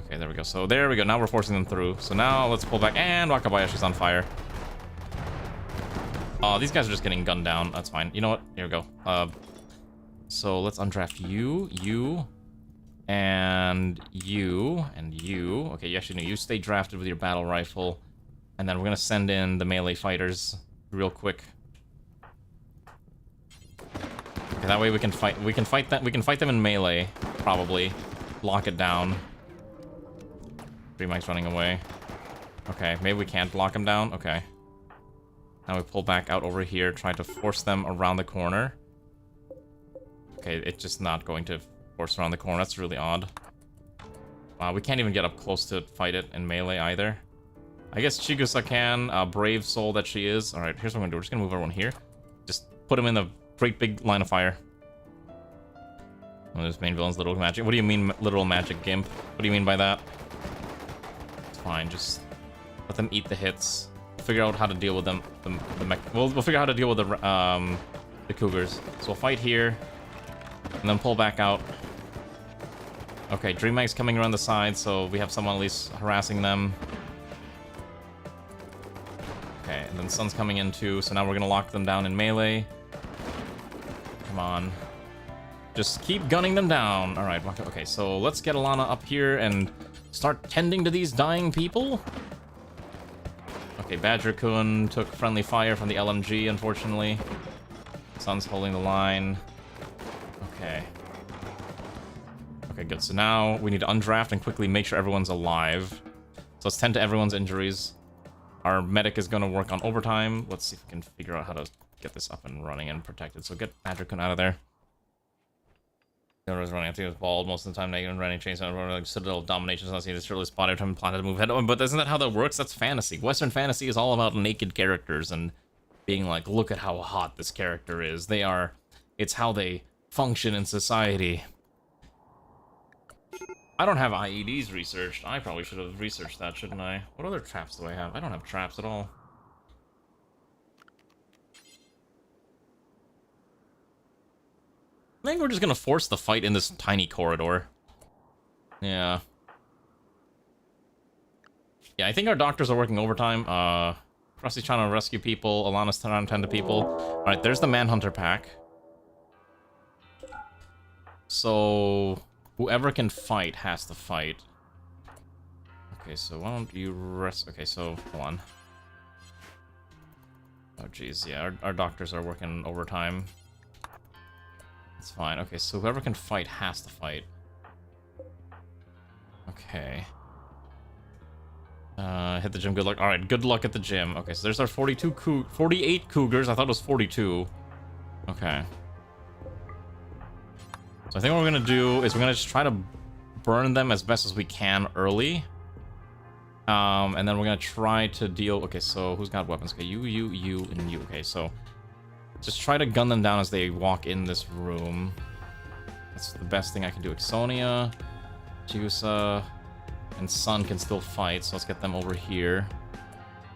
Okay, there we go. So there we go. Now we're forcing them through. So now let's pull back. And Wakabayashi's on fire. Oh, these guys are just getting gunned down. That's fine. You know what? Here we go. So let's undraft you, and you. Okay, you actually know you stay drafted with your battle rifle, and then we're gonna send in the melee fighters real quick. Okay, that way we can fight. We can fight them in melee, probably. Lock it down. Mike's running away. Okay, maybe we can't lock him down. Okay. Now we pull back out over here, try to force them around the corner. Okay, it's just not going to force around the corner. That's really odd. Wow, we can't even get up close to fight it in melee either. I guess Chigusa can, brave soul that she is. Alright, here's what I'm gonna do. We're just gonna move everyone here. Just put them in the great big line of fire. Oh, this main villain's literal magic. What do you mean, literal magic, Gimp? What do you mean by that? It's fine, just let them eat the hits. Figure out how to deal with them. We'll figure out how to deal with the cougars. So we'll fight here. And then pull back out. Okay, Dream Mag's coming around the side, so we have someone at least harassing them. Okay, and then Sun's coming in too, so now we're gonna lock them down in melee. Come on. Just keep gunning them down. Alright, okay, so let's get Alana up here and start tending to these dying people. Okay, Badger-kun took friendly fire from the LMG, unfortunately. Sun's holding the line. Okay. Okay, good. So now we need to undraft and quickly make sure everyone's alive. So let's tend to everyone's injuries. Our medic is going to work on overtime. Let's see if we can figure out how to get this up and running and protected. So get Badger-kun out of there. Was running. I think it was bald most of the time. Now even running chains on like Citadel domination. So I see this shirtless spot every time planted to move head. But isn't that how that works? That's fantasy. Western fantasy is all about naked characters and being like, look at how hot this character is. They are. It's how they function in society. I don't have IEDs researched. I probably should have researched that, shouldn't I? What other traps do I have? I don't have traps at all. I think we're just gonna force the fight in this tiny corridor. Yeah. Yeah, I think our doctors are working overtime. Rusty's trying to rescue people. Alana's trying to tend to people. Alright, there's the Manhunter pack. So whoever can fight has to fight. Okay, so why don't you rest? Okay, so hold on. Oh geez, yeah, our doctors are working overtime. It's fine. Okay, so whoever can fight has to fight. Okay. Hit the gym, good luck. Alright, good luck at the gym. Okay, so there's our 48 cougars. I thought it was 42. Okay. So I think what we're gonna do is we're gonna just try to burn them as best as we can early. And then we're gonna try to deal... Okay, so who's got weapons? Okay, you, and you. Okay, so just try to gun them down as they walk in this room. That's the best thing I can do. Ixonia, Chigusa, and Sun can still fight, so let's get them over here.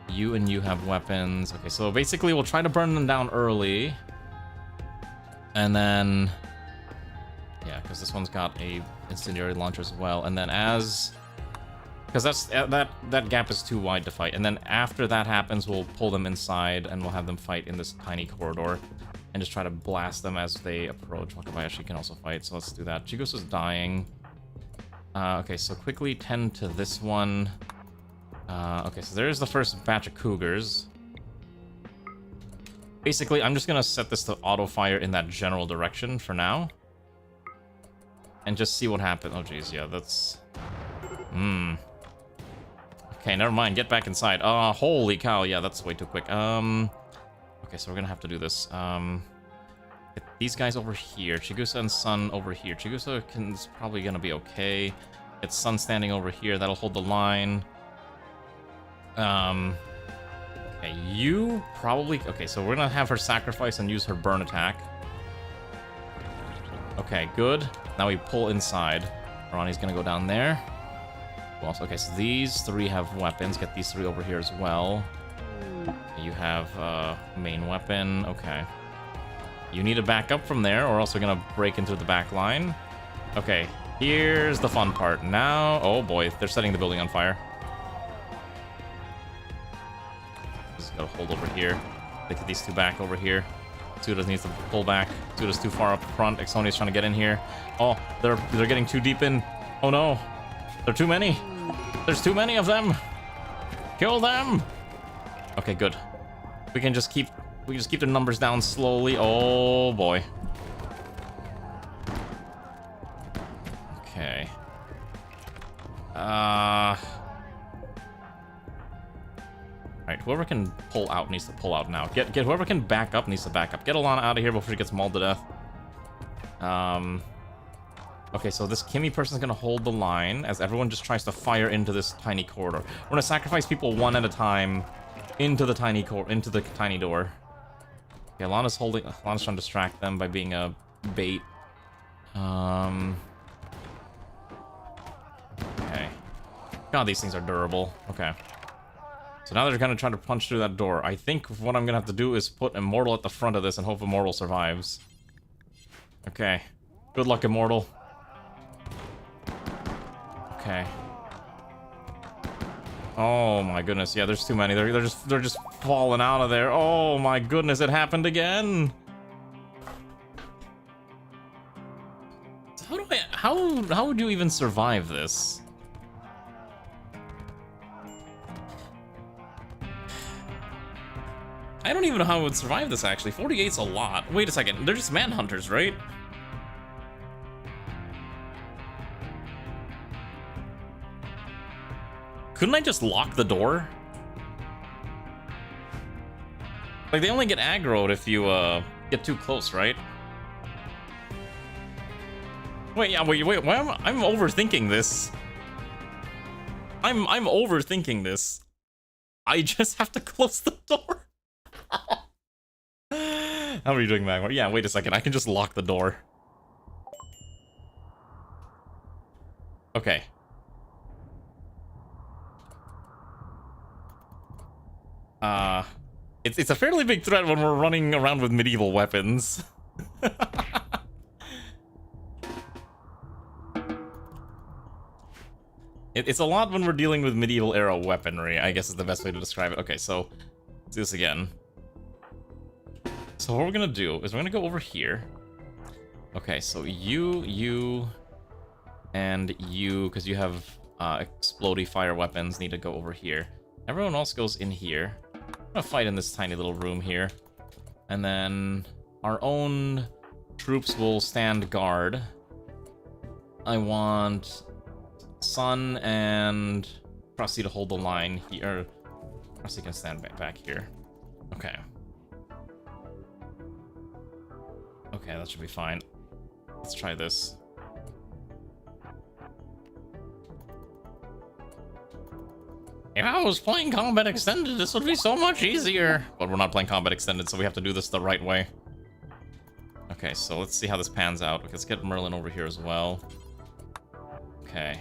You and you have weapons. Okay, so basically we'll try to burn them down early. And then... Yeah, because this one's got a incendiary launcher as well. And then as... Because that gap is too wide to fight. And then after that happens, we'll pull them inside and we'll have them fight in this tiny corridor. And just try to blast them as they approach. Wakabayashi can also fight, so let's do that. Chigusa's dying. Okay, so quickly tend to this one. Okay, so there's the first batch of cougars. Basically, I'm just gonna set this to auto-fire in that general direction for now. And just see what happens. Oh, jeez, yeah, that's... Okay, never mind. Get back inside. Holy cow, yeah, that's way too quick. Okay, so we're gonna have to do this. Get these guys over here. Chigusa and Sun over here. Chigusa is probably gonna be okay. Get Sun standing over here. That'll hold the line. Okay, you probably... Okay, so we're gonna have her sacrifice and use her burn attack. Okay, good. Now we pull inside. Ronnie's gonna go down there. Who else? Okay, so these three have weapons. Get these three over here as well. Okay, you have main weapon. Okay. You need to back up from there, or else we're gonna break into the back line. Okay, here's the fun part. Now... Oh boy, they're setting the building on fire. Just gotta hold over here. Get these two back over here. Suda needs to pull back. Suda's too far up front. Ixonia's trying to get in here. Oh, they're getting too deep in. Oh no. There are too many. There's too many of them. Kill them. Okay, good. We can just keep the numbers down slowly. Oh boy. Okay. Alright, whoever can pull out needs to pull out now. Get whoever can back up needs to back up. Get Alana out of here before she gets mauled to death. Okay, so this Kimmy person's gonna hold the line as everyone just tries to fire into this tiny corridor. We're gonna sacrifice people one at a time into the tiny door. Okay, Alana's trying to distract them by being a bait. Okay. God, these things are durable. Okay. So now they're gonna try to punch through that door. I think what I'm gonna have to do is put Immortal at the front of this and hope Immortal survives. Okay. Good luck, Immortal. Okay. Oh my goodness, yeah, there's too many. They're just falling out of there. Oh my goodness, it happened again. So how would you even survive this? I don't even know how I would survive this, actually. 48's a lot. Wait a second, they're just manhunters, right? Couldn't I just lock the door? Like, they only get aggroed if you, get too close, right? Wait, why am I'm overthinking this. I'm overthinking this. I just have to close the door. How are you doing, Magmar? Yeah, wait a second, I can just lock the door. Okay. It's a fairly big threat when we're running around with medieval weapons. It's a lot when we're dealing with medieval era weaponry, I guess is the best way to describe it. Okay, so let's do this again. So what we're gonna do is we're gonna go over here. Okay, so you, and you, because you have explodey fire weapons need to go over here. Everyone else goes in here. I'm gonna fight in this tiny little room here. And then our own troops will stand guard. I want Sun and Krusty to hold the line here. Krusty can stand back here. Okay. Okay, that should be fine. Let's try this. If I was playing Combat Extended, this would be so much easier. But we're not playing Combat Extended, so we have to do this the right way. Okay, so let's see how this pans out. Okay, let's get Merlin over here as well. Okay.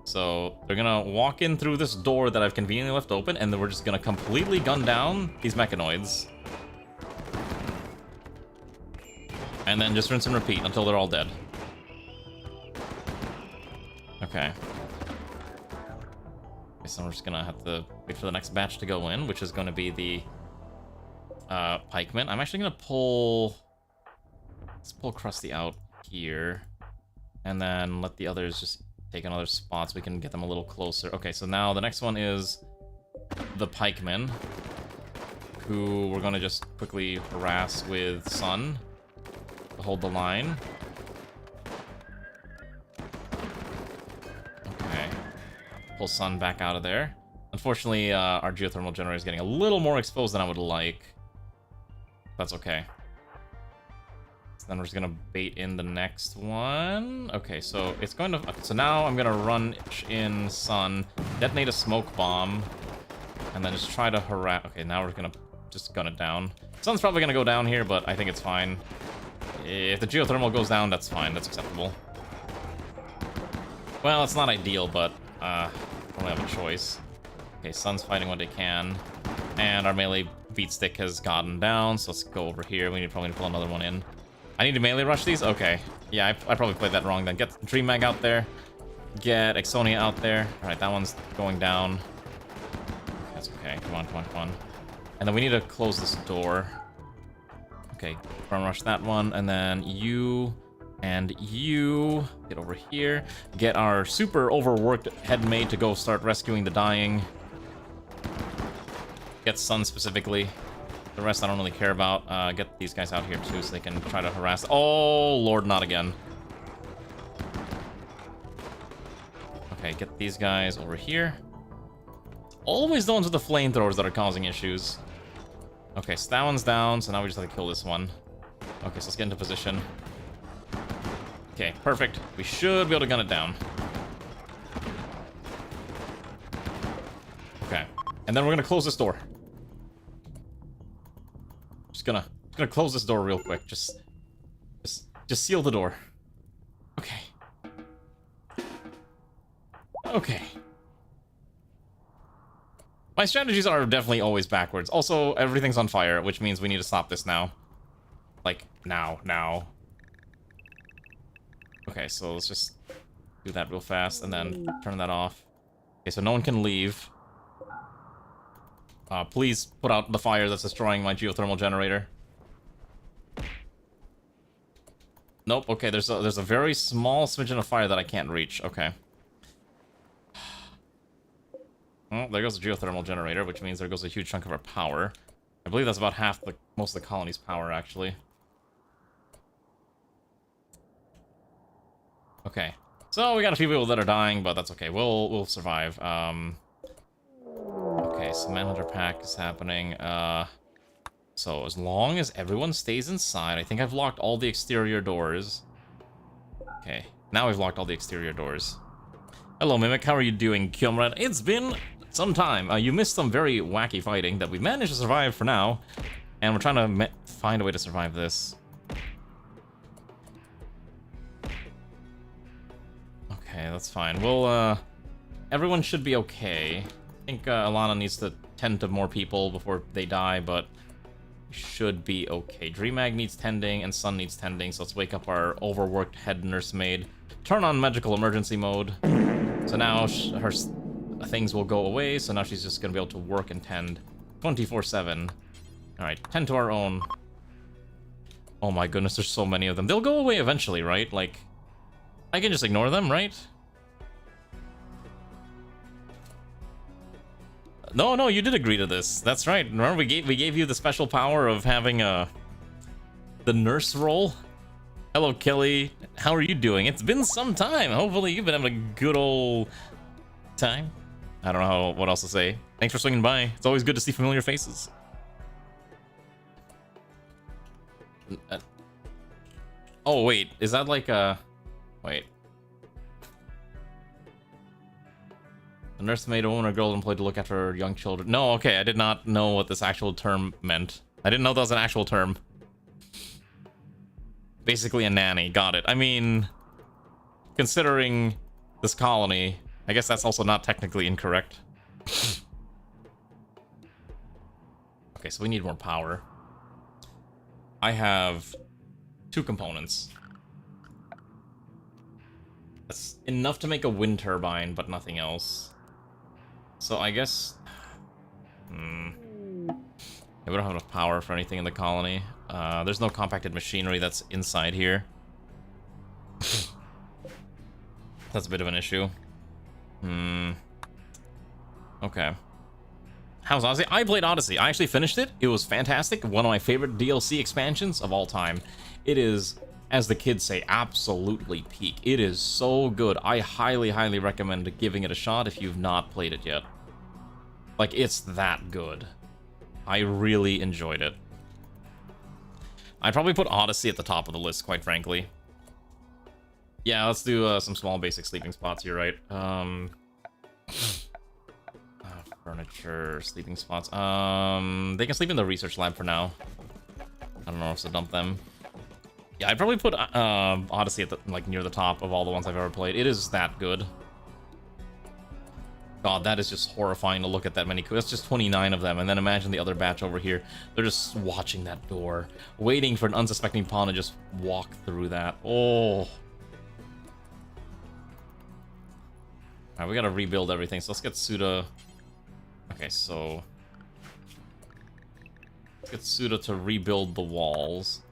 So they're gonna walk in through this door that I've conveniently left open, and then we're just gonna completely gun down these mechanoids. And then just rinse and repeat until they're all dead. Okay. So we're just gonna have to wait for the next batch to go in, which is gonna be the pikemen. I'm actually gonna pull... Let's pull Krusty out here. And then let the others just take another spot so we can get them a little closer. Okay, so now the next one is the pikemen, who we're gonna just quickly harass with Sun to hold the line. Okay. Pull Sun back out of there. Unfortunately, our geothermal generator is getting a little more exposed than I would like. That's okay. So then we're just gonna bait in the next one. Okay, so it's going to... So now I'm gonna run in Sun, detonate a smoke bomb, and then just try to harass... Okay, now we're gonna just gun it down. Sun's probably gonna go down here, but I think it's fine. If the geothermal goes down, that's fine. That's acceptable. Well, it's not ideal, but I don't have a choice. Okay, Sun's fighting what they can. And our melee beat stick has gotten down, so let's go over here. We need probably to pull another one in. I need to melee rush these? Okay. Yeah, I probably played that wrong then. Get Dream Mag out there. Get Exonia out there. Alright, that one's going down. That's okay. Come on, come on, come on. And then we need to close this door. Okay, front rush that one, and then you and you get over here. Get our super overworked headmate to go start rescuing the dying. Get Sun specifically. The rest I don't really care about. Get these guys out here too so they can try to harass. Oh, Lord, not again. Okay, get these guys over here. Always the ones with the flamethrowers that are causing issues. Okay, so that one's down, so now we just have to kill this one. Okay, so let's get into position. Okay, perfect. We should be able to gun it down. Okay, and then we're gonna close this door. Just gonna close this door real quick. Just seal the door. Okay. Okay. My strategies are definitely always backwards. Also, everything's on fire, which means we need to stop this now. Like, now. Okay, so let's just do that real fast, and then turn that off. Okay, so no one can leave. Please put out the fire that's destroying my geothermal generator. Nope, okay, there's a very small smidgen of fire that I can't reach. Okay. Well, there goes the geothermal generator, which means there goes a huge chunk of our power. I believe that's about half most of the colony's power, actually. Okay, so we got a few people that are dying, but that's okay. We'll survive. Okay, so Manhunter Pack is happening. So as long as everyone stays inside, I think I've locked all the exterior doors. Okay, now we've locked all the exterior doors. Hello, Mimic. How are you doing, comrade? It's been some time. You missed some very wacky fighting that we managed to survive for now, and we're trying to find a way to survive this. Okay, that's fine. Well, everyone should be okay. I think Alana needs to tend to more people before they die, but we should be okay. Dream Mag needs tending, and Sun needs tending, so let's wake up our overworked head nursemaid. Turn on magical emergency mode. So now her things will go away, so now she's just going to be able to work and tend 24/7. Alright, tend to our own. Oh my goodness, there's so many of them. They'll go away eventually, right? Like, I can just ignore them, right? No, you did agree to this. That's right. Remember, we gave you the special power of having the nurse role. Hello, Kelly. How are you doing? It's been some time. Hopefully, you've been having a good old time. I don't know what else to say. Thanks for swinging by. It's always good to see familiar faces. Oh wait, is that like a? Wait. A nursemaid, a woman or girl employed to look after young children. No, okay, I did not know what this actual term meant. I didn't know that was an actual term. Basically a nanny, got it. I mean, considering this colony, I guess that's also not technically incorrect. Okay, so we need more power. I have 2 components. That's enough to make a wind turbine, but nothing else. So I guess... Yeah, we don't have enough power for anything in the colony. There's no compacted machinery that's inside here. That's a bit of an issue. Okay. How's Odyssey? I played Odyssey. I actually finished it. It was fantastic. One of my favorite DLC expansions of all time. It is, as the kids say, absolutely peak. It is so good. I highly, highly recommend giving it a shot if you've not played it yet. Like, it's that good. I really enjoyed it. I'd probably put Odyssey at the top of the list, quite frankly. Yeah, let's do some small basic sleeping spots here, right? Furniture, sleeping spots. They can sleep in the research lab for now. I don't know if to dump them. Yeah, I'd probably put Odyssey at the, like, near the top of all the ones I've ever played. It is that good. God, that is just horrifying to look at that many. That's just 29 of them, and then imagine the other batch over here. They're just watching that door, waiting for an unsuspecting pawn to just walk through that. Oh. Alright, we gotta rebuild everything, so let's get Suda. Okay, so... let's get Suda to rebuild the walls.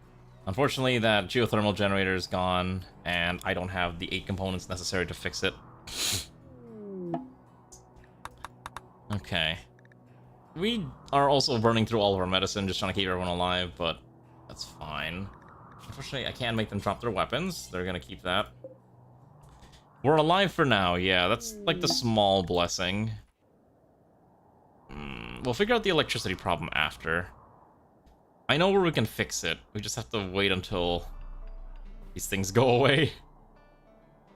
Unfortunately, that geothermal generator is gone, and I don't have the 8 components necessary to fix it. Okay. We are also burning through all of our medicine, just trying to keep everyone alive, but that's fine. Unfortunately, I can't make them drop their weapons. They're gonna keep that. We're alive for now, yeah, that's like the small blessing. We'll figure out the electricity problem after. I know where we can fix it. We just have to wait until these things go away.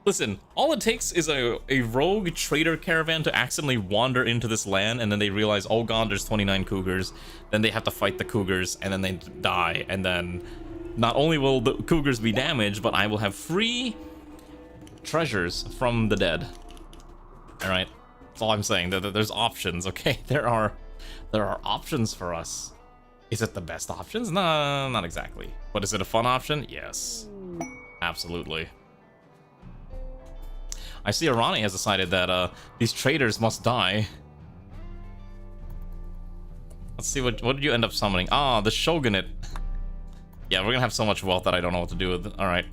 Listen, all it takes is a rogue trader caravan to accidentally wander into this land, and then they realize, oh god, there's 29 cougars. Then they have to fight the cougars, and then they die. And then not only will the cougars be damaged, but I will have free treasures from the dead. Alright, that's all I'm saying. There's options, okay? There are options for us. Is it the best options? No, not exactly. But is it a fun option? Yes. Absolutely. I see Arani has decided that these traders must die. Let's see, what did you end up summoning? Ah, the Shogunate. Yeah, we're gonna have so much wealth that I don't know what to do with it. Alright.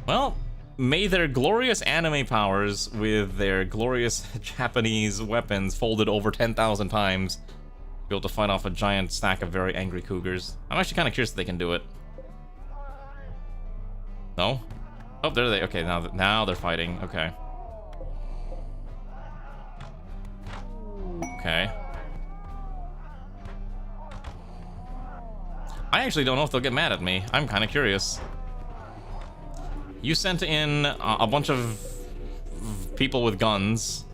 Well, may their glorious anime powers with their glorious Japanese weapons folded over 10,000 times be able to fight off a giant stack of very angry cougars. I'm actually kind of curious if they can do it. No? Oh, there they. Okay, now they're fighting. Okay. Okay. I actually don't know if they'll get mad at me. I'm kind of curious. You sent in a bunch of people with guns,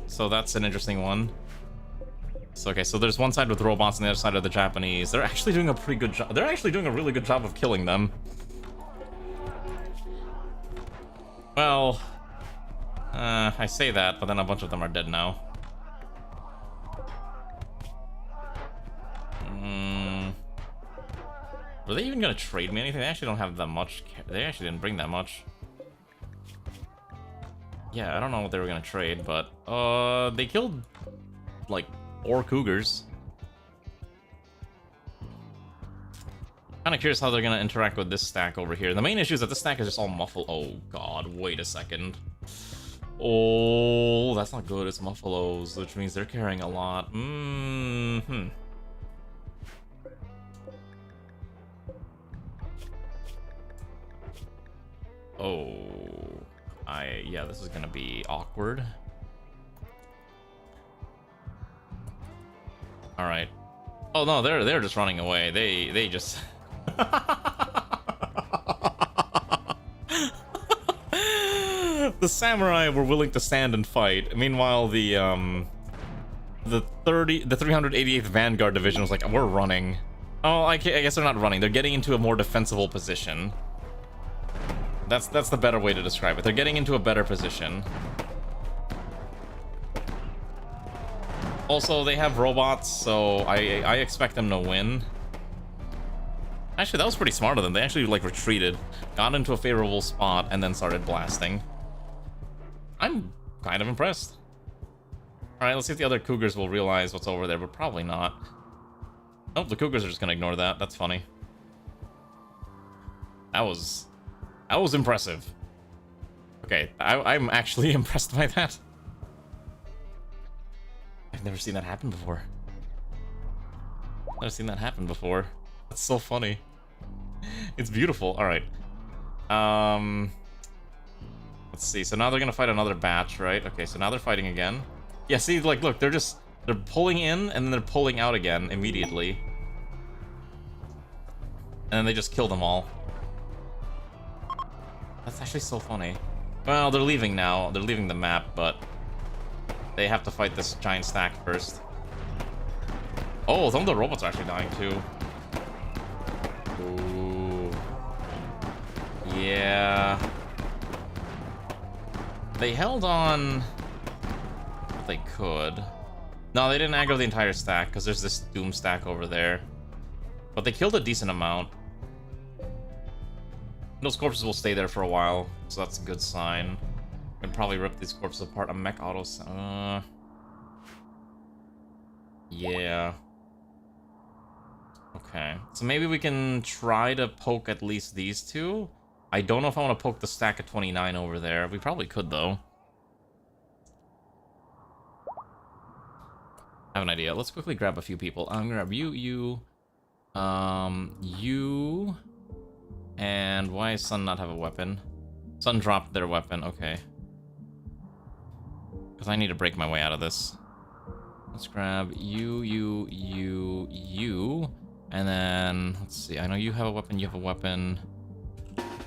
so that's an interesting one. So, okay, so there's one side with robots and the other side of the Japanese. They're actually doing a pretty good job. They're actually doing a really good job of killing them. Well, I say that, but then a bunch of them are dead now. Were they even gonna trade me anything? They actually don't have that much. They actually didn't bring that much. Yeah, I don't know what they were gonna trade, but they killed like 4 cougars. Kind of curious how they're gonna interact with this stack over here. The main issue is that this stack is just all muffled. Oh god, wait a second. Oh, that's not good. It's Muffalos, which means they're carrying a lot. Oh, yeah, this is gonna be awkward. All right. Oh no, they're just running away. They just. The samurai were willing to stand and fight. Meanwhile, the 388th Vanguard Division was like, we're running. Oh, I guess they're not running. They're getting into a more defensible position. That's the better way to describe it. They're getting into a better position. Also, they have robots, so I expect them to win. Actually, that was pretty smart of them. They actually like retreated, got into a favorable spot, and then started blasting. I'm kind of impressed. Alright, let's see if the other Cougars will realize what's over there, but probably not. Oh, the Cougars are just gonna ignore that. That's funny. That was impressive. Okay, I'm actually impressed by that. I've never seen that happen before. Never seen that happen before. That's so funny. It's beautiful. Alright. Let's see. So now they're gonna fight another batch, right? Okay, so now they're fighting again. Yeah, see, like, look, they're pulling in and then they're pulling out again immediately. And then they just kill them all. That's actually so funny. Well, they're leaving now. They're leaving the map, but they have to fight this giant stack first. Oh, some of the robots are actually dying too. Ooh. Yeah. They held on if they could. No, they didn't aggro the entire stack because there's this Doom stack over there. But they killed a decent amount. Those corpses will stay there for a while, so that's a good sign. I can probably rip these corpses apart. A mech auto. Yeah. Okay. So maybe we can try to poke at least these two. I don't know if I want to poke the stack at 29 over there. We probably could, though. I have an idea. Let's quickly grab a few people. I'm gonna grab you, you, and why does Sun not have a weapon? Sun dropped their weapon. Okay. Because I need to break my way out of this. Let's grab you, you, and then let's see. I know you have a weapon. You have a weapon.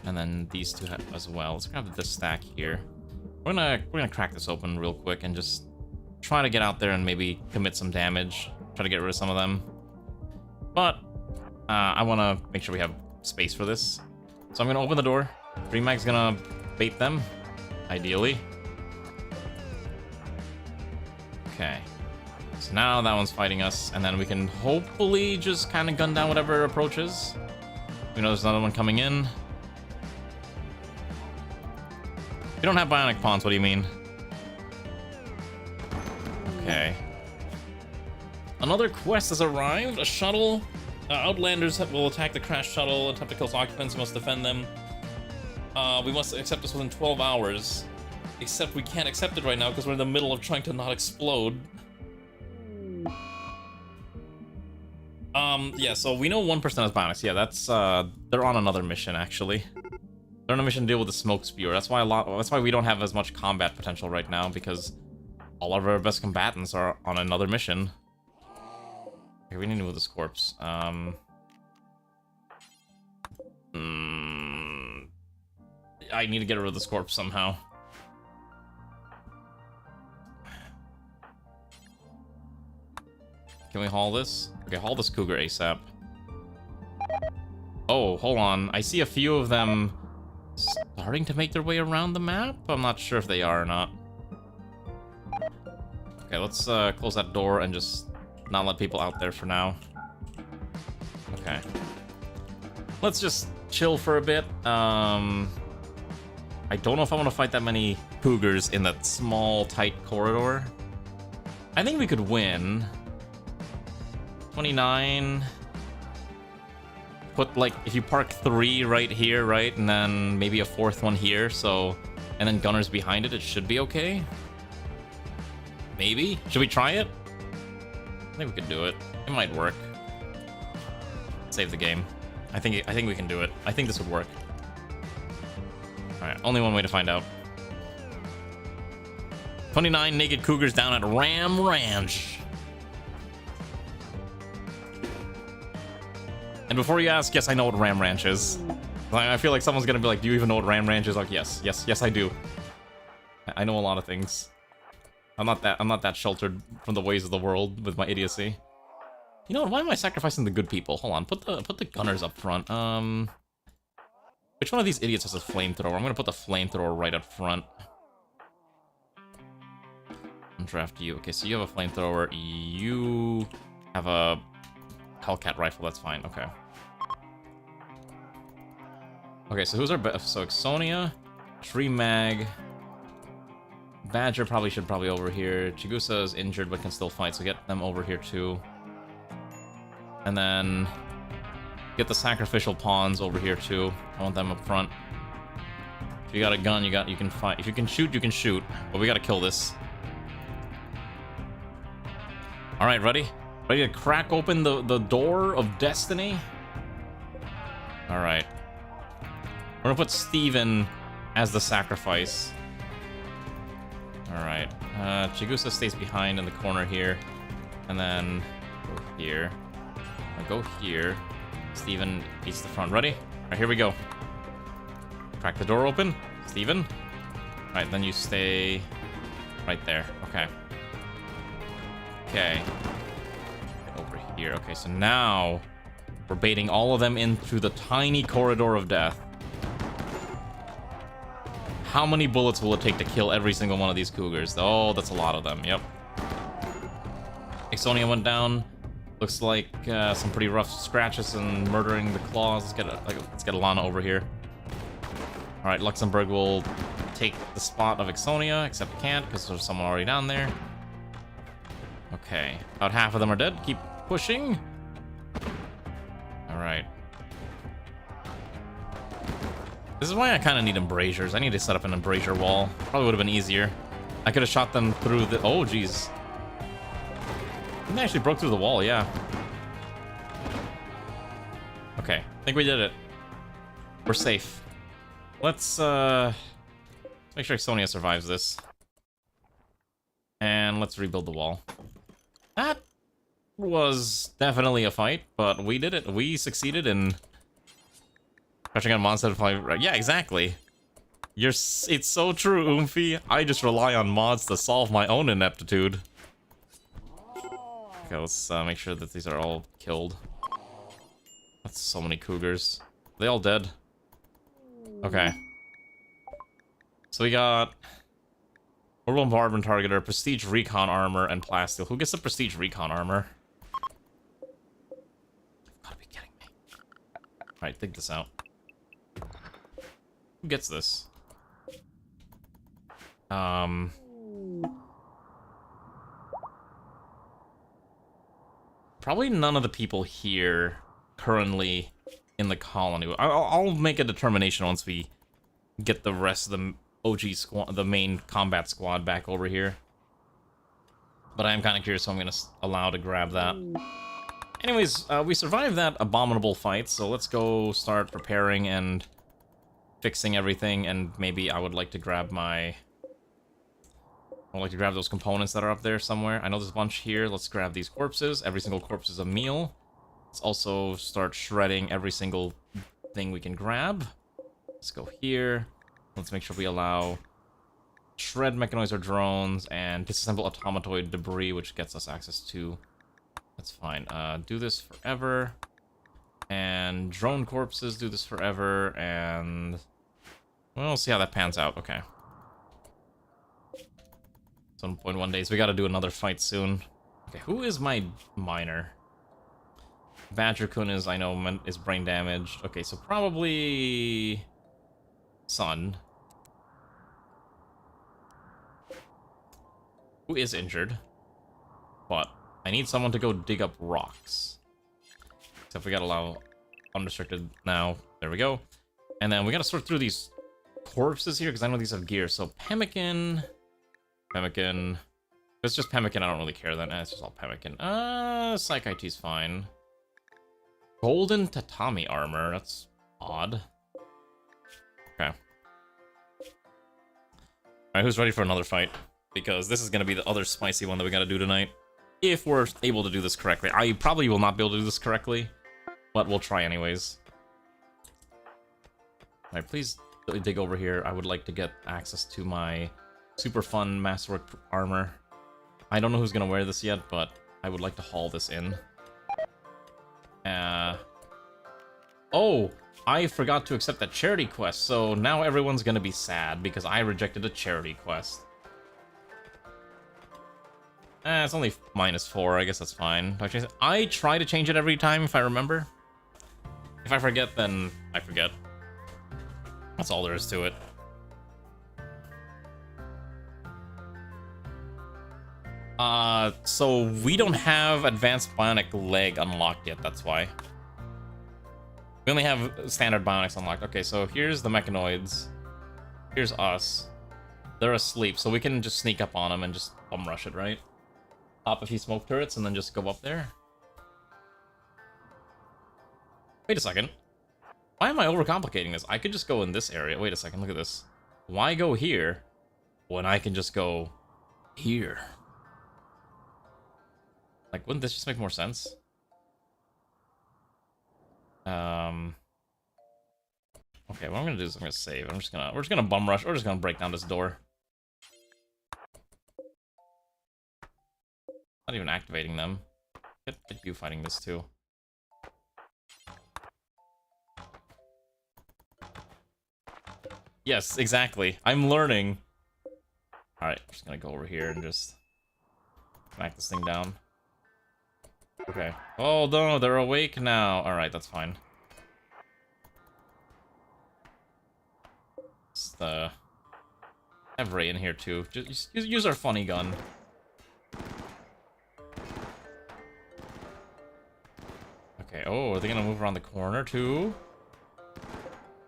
And then these two have as well. Let's grab this stack here. We're gonna crack this open real quick and just try to get out there and maybe commit some damage. Try to get rid of some of them. But I want to make sure we have space for this. So I'm gonna open the door. Remag's gonna bait them, ideally. Okay. So now that one's fighting us, and then we can hopefully just kind of gun down whatever approaches. We know there's another one coming in. You don't have bionic pawns, what do you mean? Okay. Another quest has arrived. A shuttle. Outlanders will attack the crashed shuttle, attempt to kill its occupants. We must defend them. We must accept this within 12 hours. Except we can't accept it right now because we're in the middle of trying to not explode. Yeah, so we know 1% has bionics. Yeah, that's, they're on another mission, actually. They're on a mission to deal with the smoke spewer. That's why we don't have as much combat potential right now, because all of our best combatants are on another mission. Okay, we need to move this corpse. I need to get rid of this corpse somehow. Can we haul this? Okay, haul this cougar ASAP. Oh, hold on. I see a few of them starting to make their way around the map. I'm not sure if they are or not. Okay, let's close that door and just not let people out there for now. Okay. Let's just chill for a bit. I don't know if I want to fight that many cougars in that small, tight corridor. I think we could win. 29. Put, like, if you park 3 right here, right? And then maybe a 4th one here, so... and then gunners behind it, it should be okay. Maybe? Should we try it? I think we could do it. It might work. Save the game. I think we can do it. I think this would work. Alright, only one way to find out. 29 naked cougars down at Ram Ranch. And before you ask, yes, I know what Ram Ranch is. I feel like someone's gonna be like, do you even know what Ram Ranch is? Like, yes, I do. I know a lot of things. I'm not that sheltered from the ways of the world with my idiocy. You know what? Why am I sacrificing the good people? Hold on, put the gunners up front. Which one of these idiots has a flamethrower? I'm gonna put the flamethrower right up front. And draft you. Okay, so you have a flamethrower. You have a Hellcat rifle. That's fine. Okay. Okay, so who's our best? So Ixonia, Tree Mag, Badger should probably over here. Chigusa is injured but can still fight, so get them over here too. And then get the sacrificial pawns over here too. I want them up front. If you got a gun, you can fight. If you can shoot, you can shoot. But we gotta kill this. All right, ready? Ready to crack open the door of destiny? All right. We're gonna put Steven as the sacrifice. Alright. Chigusa stays behind in the corner here. And then go here. I'll go here. Steven beats the front. Ready? Alright, here we go. Crack the door open. Steven. Alright, then you stay right there. Okay. Okay. Get over here. Okay, so now we're baiting all of them in through the tiny corridor of death. How many bullets will it take to kill every single one of these cougars? Oh, that's a lot of them. Yep. Ixonia went down. Looks like some pretty rough scratches and murdering the claws. Let's get Alana over here. All right, Luxembourg will take the spot of Ixonia, except it can't because there's someone already down there. Okay, about half of them are dead. Keep pushing. All right. This is why I kind of need embrasures. I need to set up an embrasure wall. Probably would have been easier. I could have shot them through the... Oh, jeez. They actually broke through the wall, yeah. Okay, I think we did it. We're safe. Let's make sure Ixonia survives this. And let's rebuild the wall. That was definitely a fight, but we did it. We succeeded in... Crushing on mods that fly. Yeah, exactly. It's so true, Oomphy. I just rely on mods to solve my own ineptitude. Okay, let's make sure that these are all killed. That's so many cougars. Are they all dead? Okay. So we got Orbital Bombardment Targeter, Prestige Recon Armor, and Plasteel. Who gets the Prestige Recon Armor? You've gotta be kidding me. Alright, think this out. Who gets this? Probably none of the people here currently in the colony. I'll make a determination once we get the rest of the OG squad, the main combat squad, back over here. But I am kind of curious, so I'm gonna allow to grab that. Anyways, we survived that abominable fight, so let's go start preparing and fixing everything, and maybe I would like to grab those components that are up there somewhere. I know there's a bunch here. Let's grab these corpses. Every single corpse is a meal. Let's also start shredding every single thing we can grab. Let's go here. Let's make sure we allow shred mechanizer drones and disassemble automatoid debris, which gets us access to... That's fine. Do this forever. And drone corpses do this forever, and... Well, we'll see how that pans out. Okay. 7.1 days. We gotta do another fight soon. Okay, who is my miner? Badger-kun is, I know, is brain damaged. Okay, so probably... Sun. Who is injured. But I need someone to go dig up rocks. Except we gotta allow unrestricted now. There we go. And then we gotta sort through these corpses here? Because I know these have gear. So pemmican. Pemmican. If it's just pemmican, I don't really care then. It's just all pemmican. Psychite's fine. Golden tatami armor. That's odd. Okay. Alright, who's ready for another fight? Because this is going to be the other spicy one that we got to do tonight. If we're able to do this correctly. I probably will not be able to do this correctly, but we'll try anyways. Alright, please dig over here. I would like to get access to my super fun masterwork armor. I don't know who's going to wear this yet, but I would like to haul this in. Oh, I forgot to accept that charity quest, so now everyone's going to be sad because I rejected a charity quest. It's only -4, I guess that's fine. I try to change it every time if I remember. If I forget, then I forget. That's all there is to it. So we don't have advanced bionic leg unlocked yet, that's why. We only have standard bionics unlocked. Okay, so here's the mechanoids. Here's us. They're asleep, so we can just sneak up on them and just bum rush it, right? Pop a few smoke turrets and then just go up there. Wait a second. Why am I overcomplicating this? I could just go in this area. Wait a second, look at this. Why go here when I can just go here? Like, wouldn't this just make more sense? Okay, what I'm gonna do is I'm gonna save. We're just gonna bum rush. We're just gonna break down this door. Not even activating them. Get you fighting this too. Yes, exactly. I'm learning. Alright, I'm just gonna go over here and just smack this thing down. Okay. Oh no, they're awake now. Alright, that's fine. Just have Ray in here too. Just use our funny gun. Okay, oh, are they gonna move around the corner too?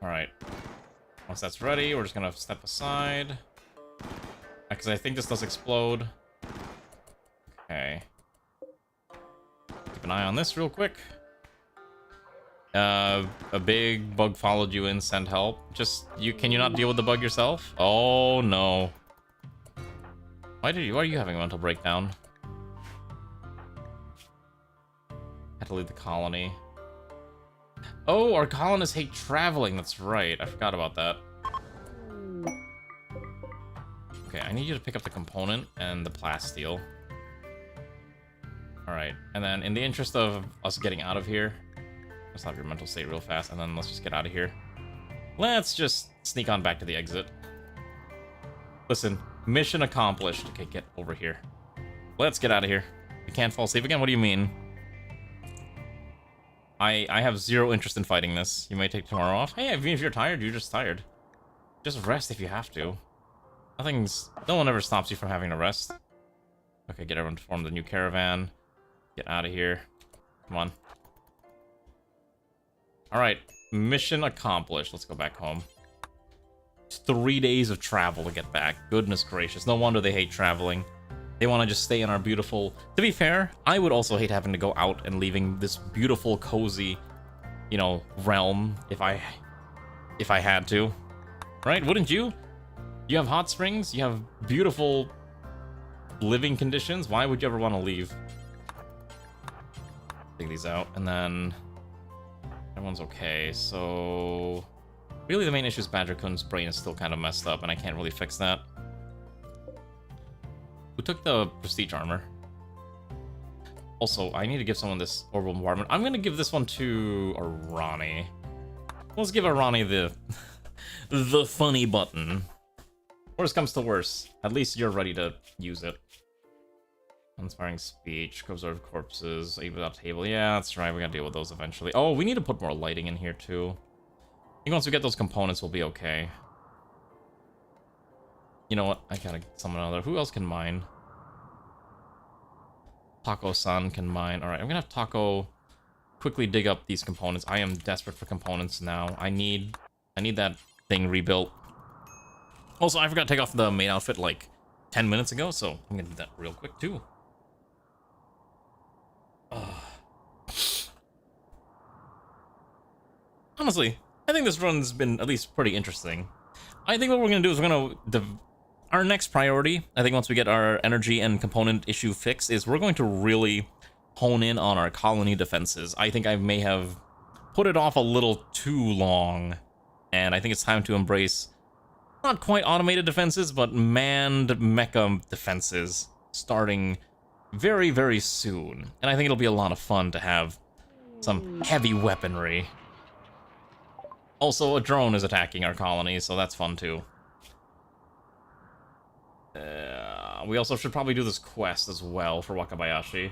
Alright. Once that's ready, we're just gonna step aside. Because I think this does explode. Okay. Keep an eye on this real quick. A big bug followed you in, send help. Can you not deal with the bug yourself? Oh no. Why are you having a mental breakdown? Had to leave the colony. Oh, our colonists hate traveling, that's right. I forgot about that. Okay, I need you to pick up the component and the plasteel. Alright, and then in the interest of us getting out of here, let's have your mental state real fast, and then let's just get out of here. Let's just sneak on back to the exit. Listen, mission accomplished. Okay, get over here. Let's get out of here. I can't fall asleep again? What do you mean? I have zero interest in fighting this. You may take tomorrow off. Hey, even if you're tired, you're just tired. Just rest if you have to. No one ever stops you from having to rest. Okay, get everyone to form the new caravan. Get out of here. Come on. Alright, mission accomplished. Let's go back home. It's 3 days of travel to get back. Goodness gracious. No wonder they hate traveling. They want to just stay in our beautiful... To be fair, I would also hate having to go out and leaving this beautiful, cozy, you know, realm if I had to. Right? Wouldn't you? You have hot springs, you have beautiful living conditions. Why would you ever want to leave? Take these out, and then everyone's okay. So really the main issue is Badger-kun's brain is still kind of messed up, and I can't really fix that. Who took the prestige armor? Also, I need to give someone this orbital bombardment. I'm gonna give this one to Arani. Let's give Arani the funny button. Worst comes to worst. At least you're ready to use it. Inspiring speech, observe corpses, even without table. Yeah, that's right. We gotta deal with those eventually. Oh, we need to put more lighting in here too. I think once we get those components, we'll be okay. You know what? I gotta summon another. Who else can mine? Taco-san can mine. Alright, I'm gonna have Taco quickly dig up these components. I am desperate for components now. I need that thing rebuilt. Also, I forgot to take off the main outfit like 10 minutes ago, so I'm gonna do that real quick too. Honestly, I think this run's been at least pretty interesting. I think what we're gonna do is we're gonna... Our next priority, I think once we get our energy and component issue fixed, is we're going to really hone in on our colony defenses. I think I may have put it off a little too long, and I think it's time to embrace not quite automated defenses, but manned mecha defenses starting very, very soon. And I think it'll be a lot of fun to have some heavy weaponry. Also, a drone is attacking our colony, so that's fun too. We also should probably do this quest as well for Wakabayashi.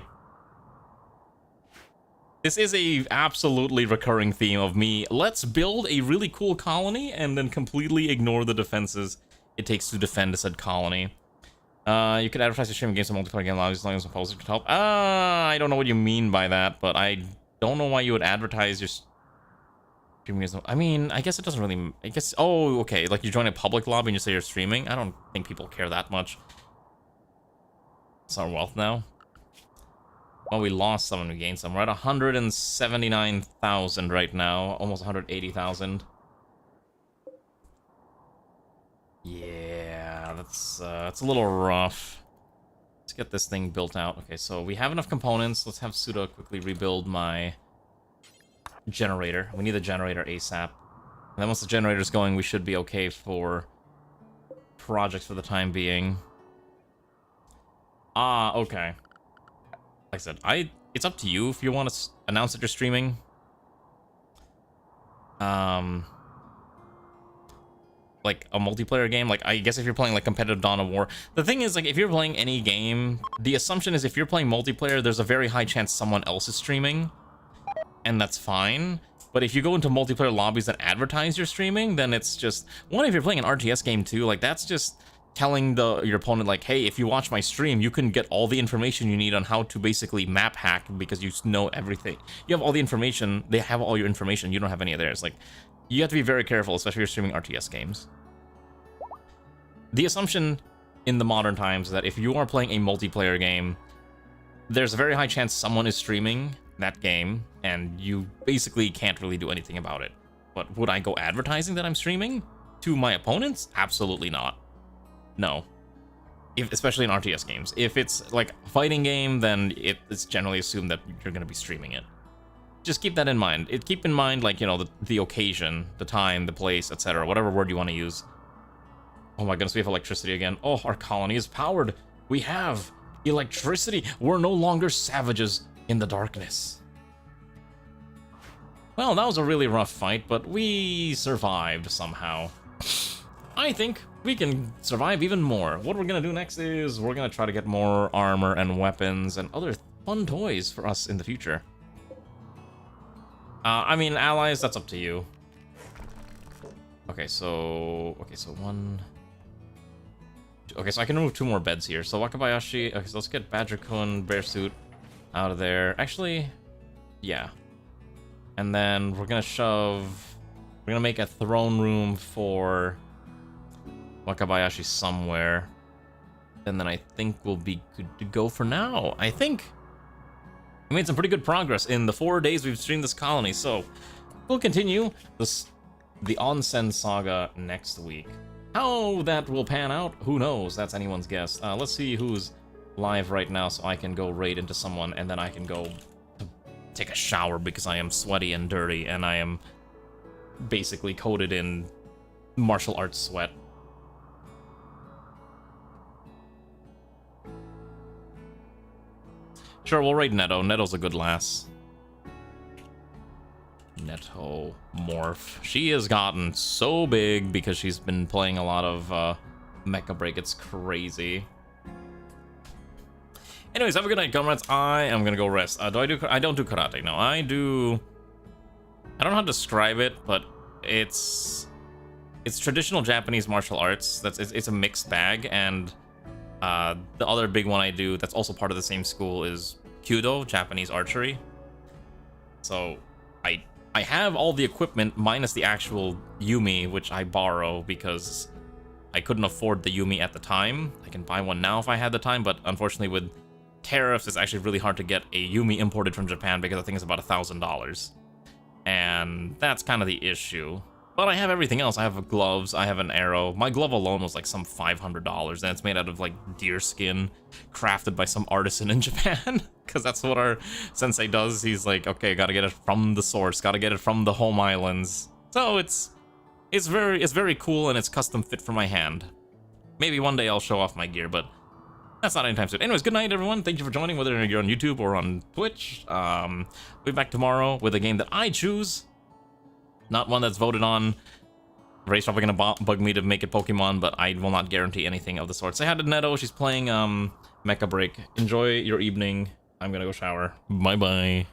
This is a absolutely recurring theme of me. Let's build a really cool colony and then completely ignore the defenses it takes to defend said colony. You could advertise your streaming games and multiplayer game as long as opposers could help. I don't know what you mean by that, but I don't know why you would advertise your streaming games. I mean, I guess it doesn't really... I guess... Oh, okay. Like you join a public lobby and you say you're streaming. I don't think people care that much. It's our wealth now. Well, we lost some and we gained some. We're at 179,000 right now. Almost 180,000. Yeah, that's a little rough. Let's get this thing built out. Okay, so we have enough components. Let's have Suda quickly rebuild my generator. We need the generator ASAP. And then once the generator's going, we should be okay for projects for the time being. Okay. Like I said, it's up to you if you want to announce that you're streaming. Like a multiplayer game, like I guess if you're playing like competitive Dawn of War, the thing is like if you're playing any game, the assumption is if you're playing multiplayer, there's a very high chance someone else is streaming, and that's fine. But if you go into multiplayer lobbies that advertise you're streaming, then it's just one. If you're playing an RTS game too, like that's just telling your opponent like, hey, if you watch my stream, you can get all the information you need on how to basically map hack because you know everything. You have all the information. They have all your information. You don't have any of theirs. Like, you have to be very careful, especially if you're streaming RTS games. The assumption in the modern times is that if you are playing a multiplayer game, there's a very high chance someone is streaming that game, and you basically can't really do anything about it. But would I go advertising that I'm streaming to my opponents? Absolutely not. No. Especially in RTS games. If it's like a fighting game, then it's generally assumed that you're going to be streaming it. Just keep that in mind. Keep in mind, like, you know, the occasion, the time, the place, etc. Whatever word you want to use. Oh my goodness, we have electricity again. Oh, our colony is powered. We have electricity. We're no longer savages in the darkness. Well, that was a really rough fight, but we survived somehow. I think we can survive even more. What we're gonna do next is we're gonna try to get more armor and weapons and other fun toys for us in the future. I mean, allies, that's up to you. Okay, so one... Okay, so I can remove 2 more beds here. So Wakabayashi... Okay, so let's get Badger-kun, Bearsuit out of there. Actually, yeah. And then we're gonna shove... We're gonna make a throne room for Wakabayashi somewhere. And then I think we'll be good to go for now. I think we made some pretty good progress in the 4 days we've streamed this colony. So we'll continue the Onsen saga next week. How that will pan out, who knows? That's anyone's guess. Let's see who's live right now so I can go raid into someone, and then I can go take a shower because I am sweaty and dirty, and I am basically coated in martial arts sweat. Sure, we'll raid Netto. Netto's a good lass. Netto Morph. She has gotten so big because she's been playing a lot of Mecha Break. It's crazy. Anyways, have a good night, comrades. I am gonna go rest. I don't do karate. No, I don't know how to describe it, but it's traditional Japanese martial arts. It's a mixed bag, and the other big one I do that's also part of the same school is Kyudo, Japanese archery. So I have all the equipment minus the actual Yumi, which I borrow because I couldn't afford the Yumi at the time. I can buy one now if I had the time, but unfortunately with tariffs, it's actually really hard to get a Yumi imported from Japan because I think it's about $1,000. And that's kind of the issue. But I have everything else. I have gloves, I have an arrow. My glove alone was like some $500, and it's made out of like deer skin, crafted by some artisan in Japan. Because that's what our sensei does. He's like, okay, gotta get it from the source, gotta get it from the home islands. So it's very cool, and it's custom fit for my hand. Maybe one day I'll show off my gear, but that's not anytime soon. Anyways, good night, everyone. Thank you for joining, whether you're on YouTube or on Twitch. We'll be back tomorrow with a game that I choose. Not one that's voted on. Ray's probably gonna bug me to make it Pokemon, but I will not guarantee anything of the sort. Say hi to Netto. She's playing Mecha Break. Enjoy your evening. I'm gonna go shower. Bye-bye.